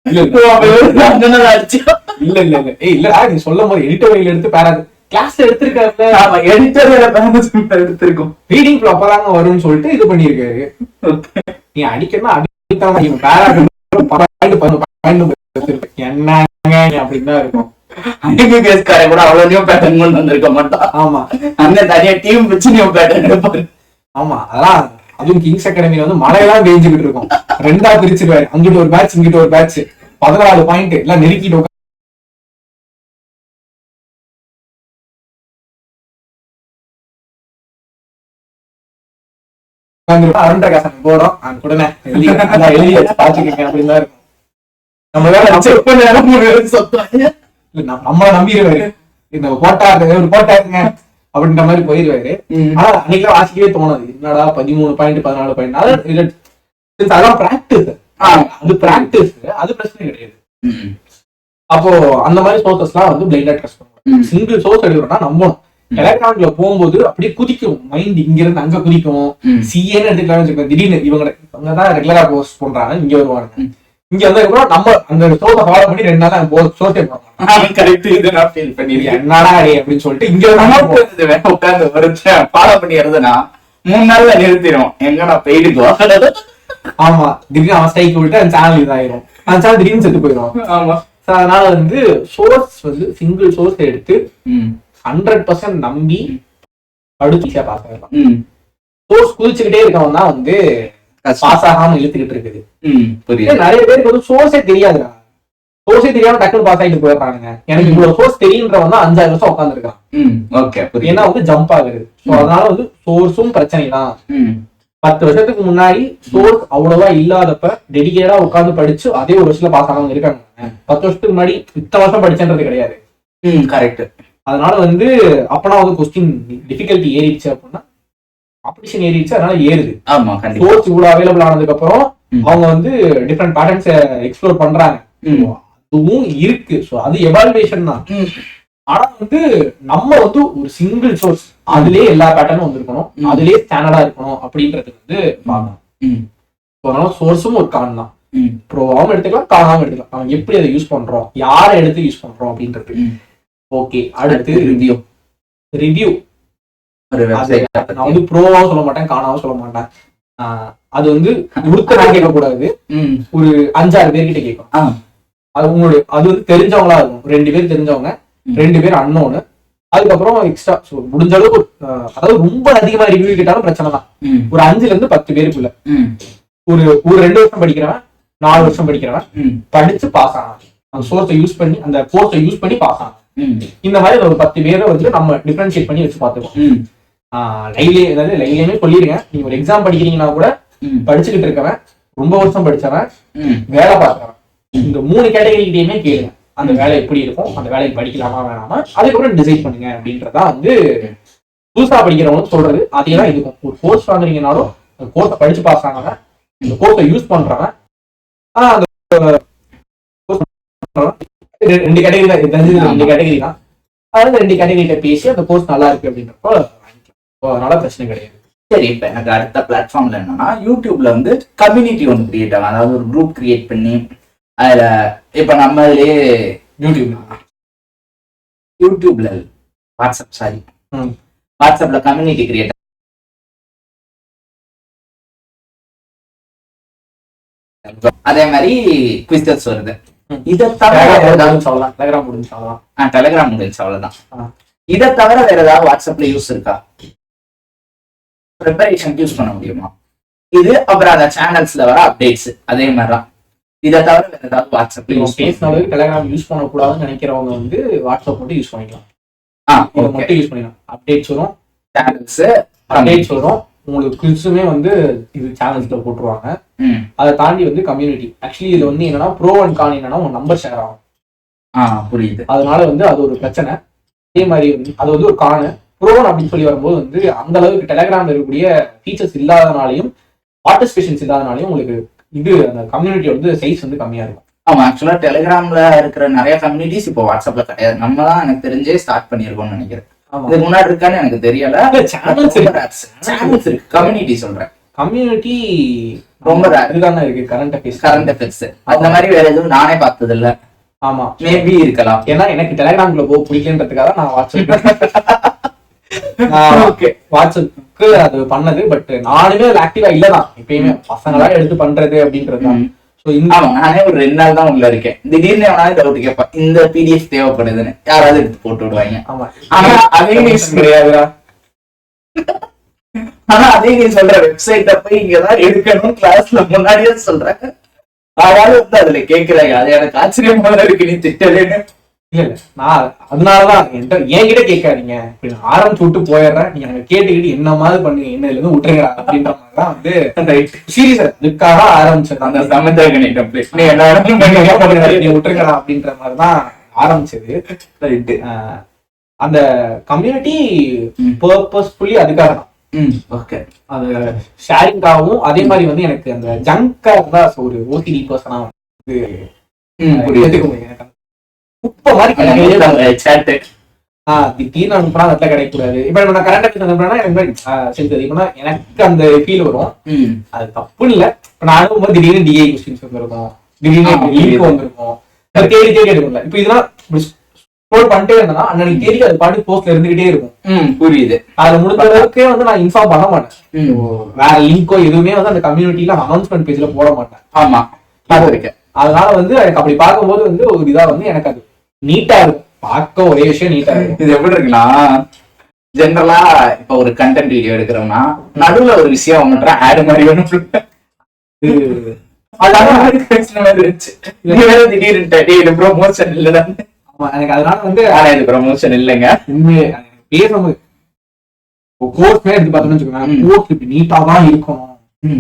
இல்ல இல்ல இல்ல இல்ல நீ சொல்லும் போது எடிட்டோரியல் எடுத்து கிளாஸ்ல எடுத்திருக்காருல, எடிட்டர் எடுத்திருக்கோம். ரீடிங் ஃப்ளோ அப்பதாங்க வரும்னு சொல்லிட்டு இது பண்ணிருக்காரு. நீ அடிக்கணும் அடித்தான் இவன் என்னங்க அப்படின்னு தான் இருக்கும். கூட அவ்வளவு பேட்டர்ன் கொண்டு வந்திருக்க மாட்டான். ஆமா, அந்த தனியா டீம் வச்சு நீ பேட்டர்ன் எடுப்பாரு. ஆமா, அதான் அதுவும் கிங்ஸ் அகாடமில வந்து மழையெல்லாம் பேஞ்சுக்கிட்டு இருக்கும். 2ஆ பிரிச்சிருவாரு, அங்கிட்டு ஒரு பேட்ச் இங்கிட்டு ஒரு பேட்ச், 14 பாயிண்ட் எல்லாம் நெருக்கிட்டு அருண்டகாசன் போறோம் உடனே எழுதி வச்சு பாத்துக்கங்க அப்படின்னு தான் இருக்கும். நம்மள நம்பிடுவாரு, இந்த போட்டாருங்க அப்படின்ற மாதிரி போயிருவாரு. ஆனா அன்னைக்கு வாசிக்கவே தோணுது, என்னடா 13 பாயிண்ட் 14 பாயிண்ட். அதான் பிராக்டிஸ், அது பிராக்டிஸ், அது பிரச்சனை கிடையாது. அப்போ அந்த மாதிரி சோர்சஸ் எல்லாம் வந்து பிளைண்டா ட்ரஸ்ட் பண்ணுவோம். சிங்கிள் சோர்ஸ் எடுக்கிறோம்னா நம்பணும். டெலகிராம்ல போகும்போது அப்படியே குதிக்கும் மைண்ட், இங்க இருந்து அங்க குதிக்கும். சிஏன்னு எடுத்துக்கலாம், திடீர்னு இவங்கதான் ரெகுலரா போஸ்ட் பண்றாங்க, இங்க வருவாங்க. இங்க வந்து நம்ம அந்த சோர்ஸை ஃபாலோ பண்ணி 2 நாள் சோர்ஸே என்னடா அப்படின்னு சொல்லிட்டு இங்க உட்காந்து ஃபாலோ பண்ணிடுறதுன்னா 3 நாள்ல நிறுத்திடும். எங்கடா போயிடுக்கோ. ஆமா, திடீர்னு அவன் ஸ்ட்ரைக் விட்டு அந்த சேனல் இதாயிரும், அந்த சேனல் திடீர்னு செத்து போயிடும். ஆமா, அதனால வந்து சோர்ஸ் வந்து சிங்கிள் சோர்ஸ் எடுத்து 100% நம்பி அடுத்து பாஸ் ஆகலாம். சோர்ஸ் குதிச்சுக்கிட்டே இருக்கவன் தான் வந்து பாஸ் ஆகாம இழுத்துக்கிட்டு இருக்குது. நிறைய பேருக்கு வந்து சோர்ஸே தெரியாதுடா, சோர்ஸே தெரியாம டக்குனு பாஸ் ஆகிட்டு போயிடுறானுங்க. எனக்கு இவ்வளவு சோர்ஸ் தெரியுன்றவன் தான் 5 வருஷம் உட்கார்ந்து இருக்கான். ஏன்னா வந்து ஜம்ப் ஆகுது. அதனால வந்து சோர்ஸும் பிரச்சனை தான். 10 வருஷத்துக்கு முன்னாடி சோர்ஸ் அவ்வளவா இல்லாதப்ப டெடிகேட்டா உட்கார்ந்து படிச்சு அதே ஒரு வருஷத்துல பாஸ் ஆகாம இருக்காங்க. 10 வருஷத்துக்கு முன்னாடி இத்தனை வருஷம் படிச்சன்றது கிடையாது. கரெக்ட். அதனால வந்து அப்பனா வந்து கொஸ்டின் டிஃபிகல்ட்டி ஏறிடுச்சு அப்படின்னா காம்படிஷன் ஏறிடுச்சு, அதனால ஏறுது. ஆமா, சோர்ஸ் இவ்வளவு அவைலபிள் ஆனதுக்கு அப்புறம் அவங்க வந்து டிஃபரெண்ட் பேட்டர்ன்ஸ் எக்ஸ்ப்ளோர் பண்றாங்க. அதுவும் இருக்கு. சோ அது எவாலுவேஷன் தான். ஆனா வந்து நம்ம வந்து ஒரு சிங்கிள் சோர்ஸ், அதுலயே எல்லா பேட்டர்னும் வந்திருக்கணும், அதுலயே ஸ்டாண்டர்டா இருக்கணும் அப்படின்றது வந்து பார்க்கணும். அதனால சோர்ஸும் ஒரு கான் தான். ப்ரோவாவும் எடுத்துக்கலாம், கானாவும் எடுத்துக்கலாம். நம்ம எப்படி அதை யூஸ் பண்றோம், யாரை எடுத்து யூஸ் பண்றோம் அப்படின்றது. ஓகே, அடுத்து ரிவ்யூ. நான் வந்து ப்ரோவாவும் சொல்ல மாட்டேன், கானாவும் சொல்ல மாட்டேன். அது வந்து ஒருத்தர் கேட்க கூடாது, ஒரு 5-6 பேர்கிட்ட கேட்கணும். அது உங்களுடைய அது வந்து தெரிஞ்சவங்களா இருக்கும். 2 பேர் தெரிஞ்சவங்க, 2 பேர் அன்னோன்னு, அதுக்கப்புறம் எக்ஸ்ட்ரா முடிஞ்ச அளவுக்கு, அதாவது ரொம்ப அதிகமா ரிவ்யூ கேட்டாலும் பிரச்சனை தான். ஒரு 5ல இருந்து 10 பேருக்குள்ள ஒரு 2 வருஷம் படிக்கிறவன், 4 வருஷம் படிக்கிறவன் படிச்சு பாஸ் ஆனான், அந்த சோர்ஸை யூஸ் பண்ணி, அந்த கோர்ஸை யூஸ் பண்ணி பாஸ் ஆனான். இந்த மாதிரி ஒரு 10 பேரை வந்து நம்ம டிஃபரன்ஷியேட் பண்ணி வச்சு பார்த்துக்கோம். லைவ்லயுமே சொல்லிருங்க, நீங்க ஒரு எக்ஸாம் படிக்கிறீங்கன்னா கூட படிச்சுக்கிட்டு இருக்கவன், ரொம்ப வருஷம் படிச்சவன், வேலை பார்க்கறவன், இந்த 3 கேட்டகரிக்கிட்டயுமே கேளுங்க அந்த வேலை எப்படி இருக்கும், அந்த வேலைக்கு படிக்கலாமா வேணாமா, அதுக்கப்புறம் டிசைட் பண்ணுங்க அப்படின்றதா வந்து புதுசா படிக்கிறவங்க சொல்றது. அதே தான் இருக்கும். ஒரு கோர்ஸ் வாங்குறீங்கனாலும் அந்த கோர்ஸை படிச்சு பாஸ் ஆனவன், இந்த கோர்ஸை யூஸ் பண்றவன், அந்த 2 கேட்டகரி தான், 2 கேட்டகரி தான். அதாவது 2 கேட்டகரியில பேசி அந்த கோர்ஸ் நல்லா இருக்கு அப்படின்றப்போ அதனால பிரச்சனை கிடையாது. சரி, இப்ப எனக்கு அடுத்த பிளாட்ஃபார்ம்ல என்னன்னா, யூடியூப்ல வந்து கம்யூனிட்டி ஒன்று கிரியேட் ஆகும். அதாவது ஒரு குரூப் கிரியேட் பண்ணி அதுல இப்ப நம்ம இதுலயே யூடியூப்ல வாட்ஸ்அப்ல கம்யூனிட்டி கிரியேட், அதே மாதிரி குவிஸஸ் வருது. இதை தவிர சொல்லலாம், டெலிகிராம் முடிஞ்சு சொல்லலாம். டெலிகிராம் முடிஞ்சு அவ்வளவுதான். இதை தவிர வேற ஏதாவது வாட்ஸ்அப்ல யூஸ் இருக்கா? ப்ரிப்பரேஷன் யூஸ் பண்ண முடியுமா? இது அப்புறம் அந்த சேனல்ஸ்ல வர அப்டேட்ஸ் அதே மாதிரிதான். இதை தவிர வேற ஏதாவது வாட்ஸ்அப்ல யூஸ் பேசினாலும் டெலிகிராம் யூஸ் பண்ணக்கூடாதுன்னு நினைக்கிறவங்க வந்து வாட்ஸ்அப் மட்டும் யூஸ் பண்ணிக்கலாம். மட்டும் யூஸ் பண்ணிக்கலாம். அப்டேட்ஸ் வரும், சேனல்ஸ் அப்டேட்ஸ் வரும், உங்களுக்கு குவிஸுமே வந்து இது சேனல்ஸ்ல போட்டுருவாங்க. அதை தாண்டி வந்து கம்யூனிட்டி. ஆக்சுவலி இதுல வந்து என்னன்னா ப்ரோ அண்ட் கான் என்னன்னா உங்க நம்பர் ஷேர் ஆகும். புரியுது. அதனால வந்து அது ஒரு பிரச்சனை. அதே மாதிரி வந்து அது வந்து ஒரு கானு. ப்ரோன் அப்படின்னு சொல்லி வரும்போது வந்து அந்த அளவுக்கு டெலிகிராம்ல இருக்கக்கூடிய ஃபீச்சர்ஸ் இல்லாதனாலையும் பார்ட்டிசிபேஷன்ஸ் இல்லாதனாலையும் உங்களுக்கு இது அந்த கம்யூனிட்டி வந்து சைஸ் வந்து கம்மியா இருக்கும். ஆமா, ஆக்சுவலா டெலிகிராம்ல இருக்கிற நிறைய கம்யூனிட்டிஸ் இப்போ வாட்ஸ்அப்ல கிடையாது. நம்ம தான் எனக்கு தெரிஞ்சே ஸ்டார்ட் பண்ணிருக்கோம்னு நினைக்கிறேன். இதுக்கு முன்னாடி இருக்கான்னு எனக்கு தெரியல. சேனல்ஸ் இருக்கு, கம்யூனிட்டி சொல்றேன். கம்யூனிட்டி ரொம்ப இதுதானே இருக்கு. கரண்ட் அஃபேர்ஸ் அந்த மாதிரி வேற எதுவும் நானே பார்த்தது இல்ல. ஆமா மேபி இருக்கலாம். ஏன்னா எனக்கு டெலிகிராம்குள்ள போக பிடிக்கலன்றதுக்காக நான் வாட்ஸ்அப்புக்கு அது பண்ணது. பட் நானுமே அது ஆக்டிவா இல்லதான் எப்பயுமே, பசங்களா எடுத்து பண்றது அப்படின்றதுதான். நானே ஒரு 2 நாள் தான் உள்ள இருக்கேன். திடீர்னு எவனாவது டவுட் கேட்பான், இந்த PDF தேவைப்படுதுன்னு, யாராவது எடுத்து போட்டு விடுவாங்க. ஆனா அதே நியூஸ் கிடையாதுடா. ஆனா அதே நீ சொல்ற வெப்சைட்ட போய் இங்கதான் எடுக்கணும் கிளாஸ்ல முன்னாடியே சொல்றேன். யாராவது வந்து அதுல கேட்கிறாங்க. அது எனக்கு ஆச்சரியமா இருக்கு, நீ திட்டலேன்னு. இல்ல நான் அதனாலதான் என்கிட்ட கேட்காதீங்க, ஆரம்பிச்சு விட்டு போயிடுறேன். நீங்க அங்க கேட்டுக்கிட்டு என்ன மாதிரி பண்ணுங்க, என்ன இதுல இருந்து விட்டுருங்கடா அப்படின்ற மாதிரிதான் வந்து சீரியஸா இதுக்காக ஆரம்பிச்சது. அந்த சமந்தகனிட்ட நீ விட்டுருங்கடா அப்படின்ற மாதிரிதான் ஆரம்பிச்சது. அந்த கம்யூனிட்டி பர்பஸ்ஃபுல்லி அதுக்காக தான். ஓகே, அது ஷேரிங்காகவும் அதே மாதிரி வந்து எனக்கு அந்த ஜங்கா தான் ஒரு ஓசிடி பர்சனா வந்து குப்பை மாதிரி திடீர்னு அனுப்புனா அதெல்லாம் கிடைக்கூடாது. இப்ப நான் கரண்ட் அனுப்புனா எனக்கு இப்பனா எனக்கு அந்த ஃபீல் வரும். அது தப்பு இல்ல. இப்ப நான் அனுப்பும்போது திடீர்னு டிஐ கொஸ்டின்ஸ் வந்திருக்கும், திடீர்னு லிங்க் வந்திருக்கும், தேடி தேடி எடுக்கல. இப்ப இதெல்லாம் ஸ்க்ரோல் பண்ணிட்டே இருந்தா அன்னைக்கு தேடி அது பாட்டு போஸ்ட்ல இருந்துகிட்டே இருக்கும். புரியுது. அதுல முடிஞ்ச அளவுக்கே வந்து நான் இன்ஃபார்ம் பண்ண மாட்டேன். வேற லிங்கோ எதுவுமே வந்து அந்த கம்யூனிட்டில அனௌன்ஸ்மெண்ட் பேஜ்ல போட மாட்டேன். ஆமா, அதனால வந்து எனக்கு அப்படி பார்க்கும்போது வந்து ஒரு இதா வந்து எனக்கு அது நீட்டா இருக்கும். பார்க்க ஒரே விஷயம் நீட்டா இருக்கும். இது எப்படி இருக்குன்னா, ஜெனரலா இப்ப ஒரு கண்டென்ட் வீடியோ எடுக்கிறோம்னா நடுவுல ஒரு விஷயம் அவங்கன்ற ஆட் மாதிரி ஒண்ணு திடீர்னு ப்ரொமோஷன் இல்லதான். ஆமா, எனக்கு அதனால வந்து இது ப்ரொமோஷன் இல்லைங்க. உண்மையே பேசும்போது கோர்ஸ்மே எடுத்து பார்த்தோம்னு வச்சுக்கோங்க, கோர்ஸ் இப்படி நீட்டா தான் இருக்கணும்.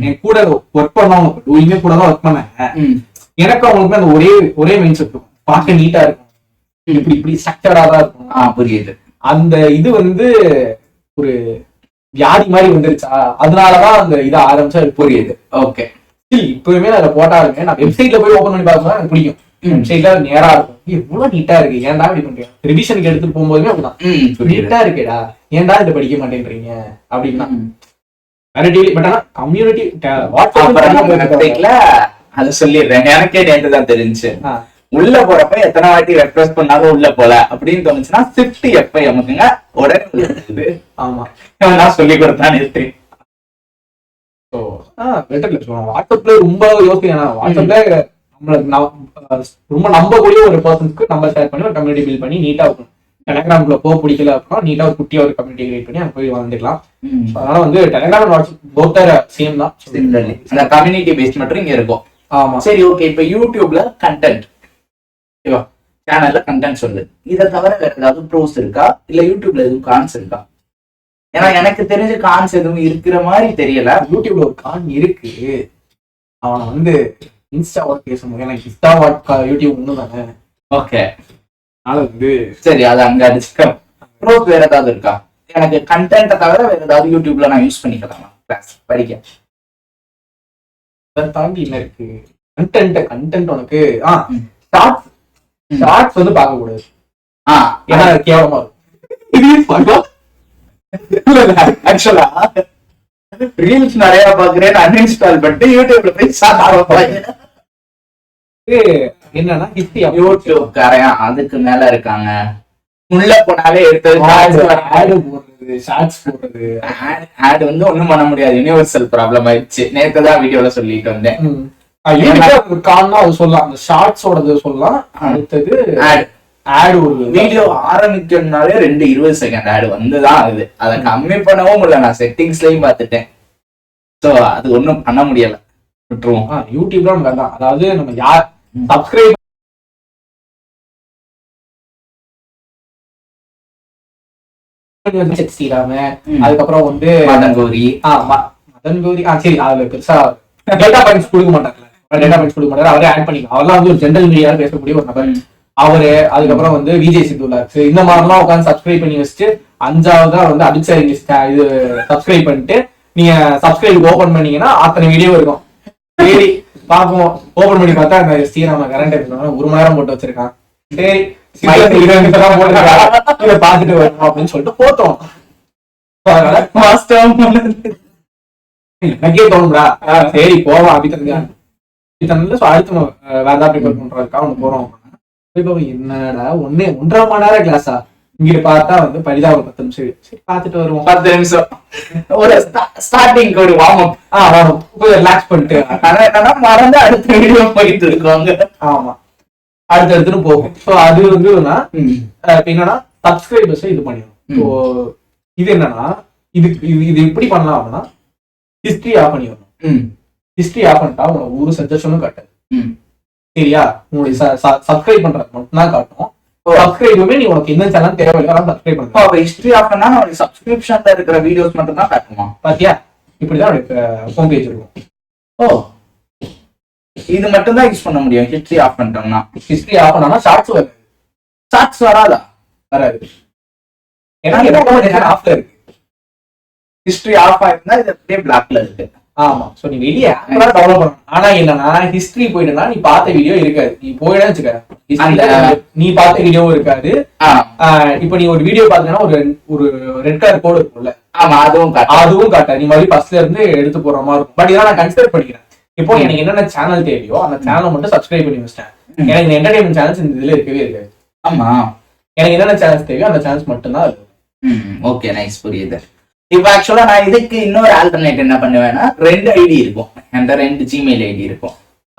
என் கூட ஒர்க் பண்ணவங்க டூயிங்கே கூட தான் ஒர்க் பண்ணேன். எனக்கு அவங்களுக்குமே அந்த ஒரே மைண்ட் செட் இருக்கும். பார்க்க நீட்டா இருக்கும், இப்படி இப்படி ஸ்ட்ரக்சர்டா தான் இருக்கும். புரியுது. அந்த இது வந்து ஒரு வியாதி மாதிரி வந்துருச்சா, அதனாலதான் அந்த இதை ஆரம்பிச்சா புரியுது. ஓகே, இப்பவுமே அதுல போட்டாலுமே நான் வெப்சைட்ல போய் ஓபன் பண்ணி பார்க்கும்போது எனக்கு பிடிக்கும். வெப்சைட்ல நேரா இருக்கும், எவ்வளவு நீட்டா இருக்கு, ஏன்டா இப்படி பண்றீங்க. ரிவிஷனுக்கு எடுத்துட்டு போகும்போதுமே அப்படிதான் நீட்டா இருக்கேடா, ஏன்டா இதை படிக்க மாட்டேன்றீங்க அப்படின்னா. பட் ஆனா கம்யூனிட்டி வாட்ஸ்அப்ல அது சொல்லிடுறேன். எனக்கே நேற்று தான் தெரிஞ்சு, உள்ள போறப்ப எத்தனை வாட்டி ரெஃப்ரெஷ் பண்ணாலும் உள்ள போல அப்படின்னு தோணுச்சுன்னா Shift F5 அமுக்குங்க, உடனே. ஆமா, நான் சொல்லி கொடுத்தானே. வாட்ஸ்அப்ல ரொம்ப யோசிக்கிறேன். வாட்ஸ்அப்ல ரொம்ப நம்பக்கூடிய ஒரு பர்சன்ஸ்க்கு நம்பர் ஷேர் பண்ணி ஒரு கம்யூனிட்டி பில்ட் பண்ணி நீட்டா இருக்கும். டெலிகிராம்ல போக பிடிக்கல அப்படின்னா நீட்டா ஒரு குட்டியா ஒரு கம்யூனிட்டி கிரியேட் பண்ணி அங்க போய் வந்துக்கலாம். அதனால வந்து டெலிகிராம் வாட்ஸ்அப் போத் சேம் தான். அந்த கம்யூனிட்டி பேஸ் மட்டும் இங்க இருக்கும். ஆமா, சரி, ஓகே. இப்ப யூடியூப்ல கண்டென்ட், சேனல்ல கண்டென்ட் சொல்லு, இதை தவிர வேற ஏதாவது ப்ரோஸ் இருக்கா, இல்ல யூடியூப்ல எதுவும் கான்ஸ் இருக்கா? ஏன்னா எனக்கு தெரிஞ்ச கான்ஸ் எதுவும் இருக்கிற மாதிரி தெரியல. யூடியூப்ல ஒரு கான் இருக்கு, அவனை வந்து இன்ஸ்டாவோட பேசணும். ஏன்னா இன்ஸ்டா யூடியூப் ஒண்ணு தானே. ஓகே, அதனால வந்து சரி, அதை அங்க அடிச்சுக்க. ப்ரோஸ் வேற ஏதாவது இருக்கா? எனக்கு கண்டென்ட்டை தவிர வேற ஏதாவது யூடியூப்ல நான் யூஸ் பண்ணிக்கலாமா கிளாஸ் படிக்க? தாண்டி என்ன இருக்கு? கண்டென்ட் உனக்கு ஷார்ட்ஸ் வந்து பார்க்க கூடாது. ஏன்னா கேவலமா இருக்கும். ஆக்சுவலா ரீல்ஸ் நிறைய பாக்குறேன், அன்இன்ஸ்டால் பண்ணிட்டு யூடியூப்ல போய் ஷார்ட் என்னன்னா யூடியூப் காரையா அதுக்கு மேல இருக்காங்க. உள்ள போனாலே எடுத்து ஷார்ட்ஸ் போடுறது, ஆட் வந்து ஒண்ணும் பண்ண முடியாது. யூனிவர்சல் ப்ராப்ளம் ஆயிடுச்சு. நேத்துதான் வீடியோல சொல்லிட்டு வந்தேன். சொல்லலாம், அந்த ஷார்ட்ஸோடது சொல்லலாம். அடுத்தது ஆட் ஒரு வீடியோ ஆரம்பிக்கணும்னாலே 20 செகண்ட் ஆட் வந்துதான் ஆகுது. அதை கம்மி பண்ணவும் முடியல. நான் செட்டிங்ஸ்லயும் பார்த்துட்டேன். சோ அது ஒண்ணும் பண்ண முடியல, விட்டுருவோம். யூடியூப்ல நம்ம அதாவது நம்ம யார் சப்ஸ்கிரைப் அதுக்கப்புறம் வந்து மதன் கௌரி, சரி, அதுல பெருசா டேட்டா பாயிண்ட்ஸ் கொடுக்க மாட்டாங்க. அவரே ஆட் பண்ணிக்கலாம். அவர்லாம் வந்து ஒரு ஜென்ரல் மீடியால பேசக்கூடிய ஒரு நபர் அவரு. அதுக்கப்புறம் வந்து விஜய் சித்துலாக்ஸ், இந்த மாதிரிலாம் உட்காந்து சப்ஸ்கிரைப் பண்ணி வச்சுட்டு 5ஆவதா வந்து அபிஷேக் இது சப்ஸ்கிரைப் பண்ணிட்டு நீங்க சப்ஸ்கிரைப் ஓபன் பண்ணீங்கன்னா அத்தனை வீடியோ இருக்கும். சரி பாப்போம், ஓபன் பண்ணி பார்த்தா அந்த ஸ்ரீராம கரண்ட் எடுக்கணும் 1 மணி நேரம் போட்டு வச்சிருக்கான். சரி 20 நிமிஷம் போட்டு இதை பாத்துட்டு வரணும் அப்படின்னு சொல்லிட்டு போட்டோம். எனக்கே தோணும்டா, சரி போவோம் அடுத்து வேற ஏதாவது ப்ரிப்பேர் பண்றதுக்காக ஒண்ணு போறோம். என்னடா 1.5 மணி நேரம் கிளாஸா, இங்க பார்த்தா வந்து பரிதாபம் 10 நிமிஷம். சரி பாத்துட்டு வருவோம். 10 நிமிஷம் ஒரு ஸ்டார்டிங்க்கு ஒரு வார்ம் அப், கொஞ்சம் ரிலாக்ஸ் பண்ணிட்டு என்னன்னா மறந்து அடுத்த வீடியோ போயிட்டு இருக்காங்க. ஆமா, அடுத்தடுத்துன்னு போகும். ஸோ அது வந்து என்னன்னா சப்ஸ்கிரைபர்ஸ் இது பண்ணிடும். ஸோ இது என்னன்னா இது எப்படி பண்ணலாம் அப்படின்னா, ஹிஸ்டரி ஆஃப் பண்ணிடணும். ஹிஸ்டரி ஆஃப் பண்ணிட்டா உனக்கு ஒரு சஜஷனும் காட்டாது. சரியா? உங்களுடைய சப்ஸ்கிரைப் பண்றது மட்டும் தான் காட்டும். சப்ஸ்கிரைபுமே நீ உனக்கு என்ன சேனல் தேவையில்லை சப்ஸ்கிரைப் பண்ணுங்க. அப்ப ஹிஸ்டரி ஆஃப் பண்ணா உனக்கு சப்ஸ்கிரிப்ஷன்ல இருக்கிற வீடியோஸ் மட்டும் தான் காட்டுமா? பாத்தியா? இப்படிதான் உனக்கு ஹோம் பேஜ் இருக்கும். ஓ, இது மட்டும் தான் யூஸ் பண்ண முடியும் ஹிஸ்டரி ஆஃப் பண்ணிட்டோம்னா. ஹிஸ்டரி ஆஃப் பண்ணா ஷார்ட்ஸ் வராது. ஷார்ட்ஸ் வராதா? வராது. ஏன்னா ஆஃப்ல இருக்கு. ஹிஸ்டரி ஆஃப் ஆயிருந்தா இது அப்படியே பிளாக்ல இருக்கு. ஆமா. சோ நீ வெளியே டெவலப் பண்ணணும். ஆனா என்னன்னா ஹிஸ்டரி போயிட்டா நீ பார்த்த வீடியோ இருக்காது. நீ போயிடா வச்சுக்க, நீ பார்த்த வீடியோவும் இருக்காது. இப்ப நீ ஒரு வீடியோ பாத்தீங்கன்னா ஒரு ரெட் கலர் கோடு இருக்கும்ல, ஆமா, அதுவும் காட்டாது. நீ மறுபடியும் ஃபர்ஸ்ட்ல இருந்து எடுத்து போற மாதிரி இருக்கும். பட் இதெல்லாம் நான் கன்சிடர் பண்ணிக்கிறேன். இப்போ எனக்கு என்னென்ன சேனல் தேவையோ அந்த சேனலை மட்டும் சப்ஸ்கிரைப் பண்ணி வச்சிட்டேன். எனக்கு இந்த என்டர்டைன்மெண்ட் சேனல்ஸ் இந்த இதுல இருக்கவே இருக்காது. ஆமா, எனக்கு என்னென்ன சேனல்ஸ் தேவையோ அந்த சேனல்ஸ் மட்டும் தான். ஓகே, நைஸ், புரியுது. இப்ப ஆக்சுவலா நான் இதுக்கு இன்னொரு ஆல்டர்னேட் என்ன பண்ணுவேன்னா, 2 ஐடி இருக்கும். அந்த 2 ஜிமெயில் ஐடி இருக்கும்.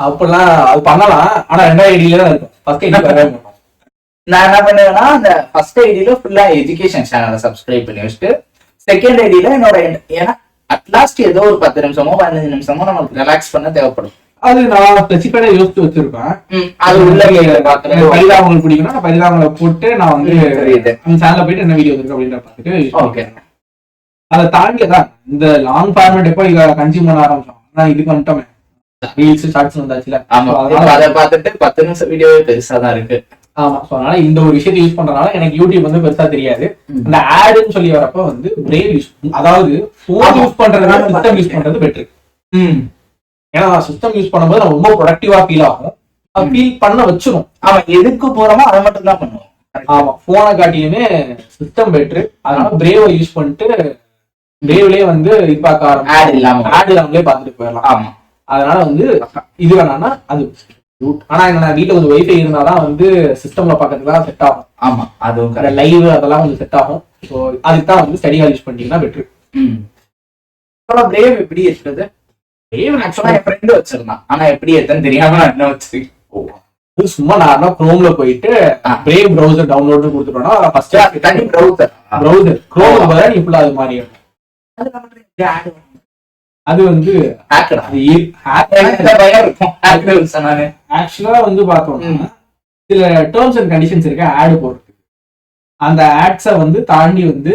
அப்பெல்லாம் அது பண்ணலாம். ஆனா 2 ஐடியில தான் இருக்கும். ஃபர்ஸ்ட் ஐடி நான் என்ன பண்ணுவேன்னா, அந்த ஃபர்ஸ்ட் ஐடியில ஃபுல்லா எஜுகேஷன் சேனலை சப்ஸ்கிரைப் பண்ணி வச்சுட்டு, செகண்ட் ஐடியில என்னோட, ஏன்னா அட்லாஸ்ட் ஏதோ ஒரு 10 நிமிஷமோ 15 நிமிஷமோ நமக்கு ரிலாக்ஸ் பண்ண தேவைப்படும். அது நான் ஸ்பெசிஃபைடா யோசிச்சு வச்சிருப்பேன். அது உள்ள பரிதாபங்கள் பிடிக்கும்னா நான் பரிதாபங்களை போட்டு நான் வந்து அந்த சேனல்ல போயிட்டு என்ன வீடியோ இருக்கு அப்படின்ற பார்த்துட்டு அதை தாண்டிதான் இந்த லாங் ஃபார்மேட் எப்போ கன்சியூம் பண்ண ஆரம்பிச்சோம். ஆனா இதுக்கு வந்துட்டோமே, ரீல்ஸ் ஷார்ட்ஸ் வந்தாச்சுல. அதை பார்த்துட்டு 10 நிமிஷம் வீடியோவே பெருசா தான் இருக்கு. ஆமா. சோ அதனால இந்த ஒரு விஷயத்தை யூஸ் பண்றதுனால எனக்கு யூடியூப் வந்து பெருசா தெரியாது. இந்த ஆடுன்னு சொல்லி வரப்ப வந்து பிரேவ் யூஸ், அதாவது போன் யூஸ் பண்றதுனால சிஸ்டம் யூஸ் பண்றது பெட்ரு. ஏன்னா சிஸ்டம் யூஸ் பண்ணும்போது நம்ம ரொம்ப ப்ரொடக்டிவா ஃபீல் ஆகும். ஃபீல் பண்ண வச்சிரும். ஆமா, எதுக்கு போறோமோ அதை மட்டும் தான் பண்ணுவோம். ஆமா, போனை காட்டியுமே சிஸ்டம் பெட்ரு. அதனால பிரேவை யூஸ் பண்ணிட்டு பிரேவ்லயே வந்து இது பார்க்க ஆட் இல்லாமலே பார்த்துட்டு போயிடலாம். ஆமா, அதனால வந்து இது வேணாம்னா அது. ஆனா என்ன வீட்டுல கொஞ்சம் வைஃபை இருந்தாதான் வந்து சிஸ்டம்ல பாக்கிறதுலாம் செட் ஆகும். ஆமா, அதுவும் லைவ் அதெல்லாம் கொஞ்சம் செட் ஆகும். ஸோ அதுக்கு தான் வந்து ஸ்டடி ஹால் யூஸ் பண்ணிட்டீங்கன்னா பெட்ரு. பிரேவ் எப்படி இருக்குது? பிரேவ் ஆக்சுவலா என் ஃப்ரெண்டு வச்சிருந்தான். ஆனா எப்படி எத்தனை தெரியாம நான் என்ன வச்சிருக்கேன். சும்மா நார்மலா குரோம்ல போயிட்டு பிரேவ் ப்ரௌசர் டவுன்லோட் கொடுத்துட்டோம்னா ஃபர்ஸ்ட் தனி ப்ரௌசர் குரோம் பதிலா நீ ஃபுல்லா அது மாதிரி அது வந்து ஆக்சுவலா வந்து பார்த்தோம்னா சில டேர்ம்ஸ் அண்ட் கண்டிஷன்ஸ் இருக்கு ஆட் போடுறதுக்கு. அந்த ஆட்ஸை வந்து தாண்டி வந்து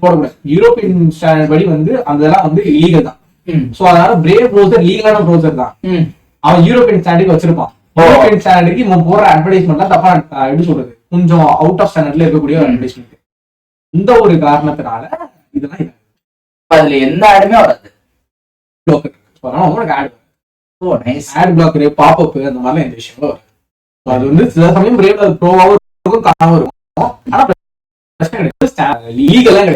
போடக்கூடாது. யூரோப்பியன் ஸ்டாண்டர்ட் படி வந்து அதெல்லாம் வந்து லீகல் தான். சோ அதனால பிரேவ் ப்ரௌசர் லீகலான ப்ரௌசர் தான். அவன் யூரோப்பியன் ஸ்டாண்டர்டுக்கு வச்சிருப்பான். யூரோப்பியன் ஸ்டாண்டர்டுக்கு இவன் போற அட்வர்டைஸ்மெண்ட்லாம் தப்பா எப்படி சொல்றது, கொஞ்சம் அவுட் ஆஃப் ஸ்டாண்டர்ட்ல இருக்கக்கூடிய ஒரு அட்வர்டைஸ்மெண்ட். இந்த ஒரு காரணத்தினால இதெல்லாம் அதுல எந்த ஆடுமே வராது. ஆட் பிளாக்கர், பாப்அப் அந்த மாதிரிலாம் எந்த விஷயங்களும் வரும். அது வந்து சில சமயம் பிரேவ்ல ப்ரோவாவும் இருக்கும், காணாம இருக்கும். ஆனா லீகலாம்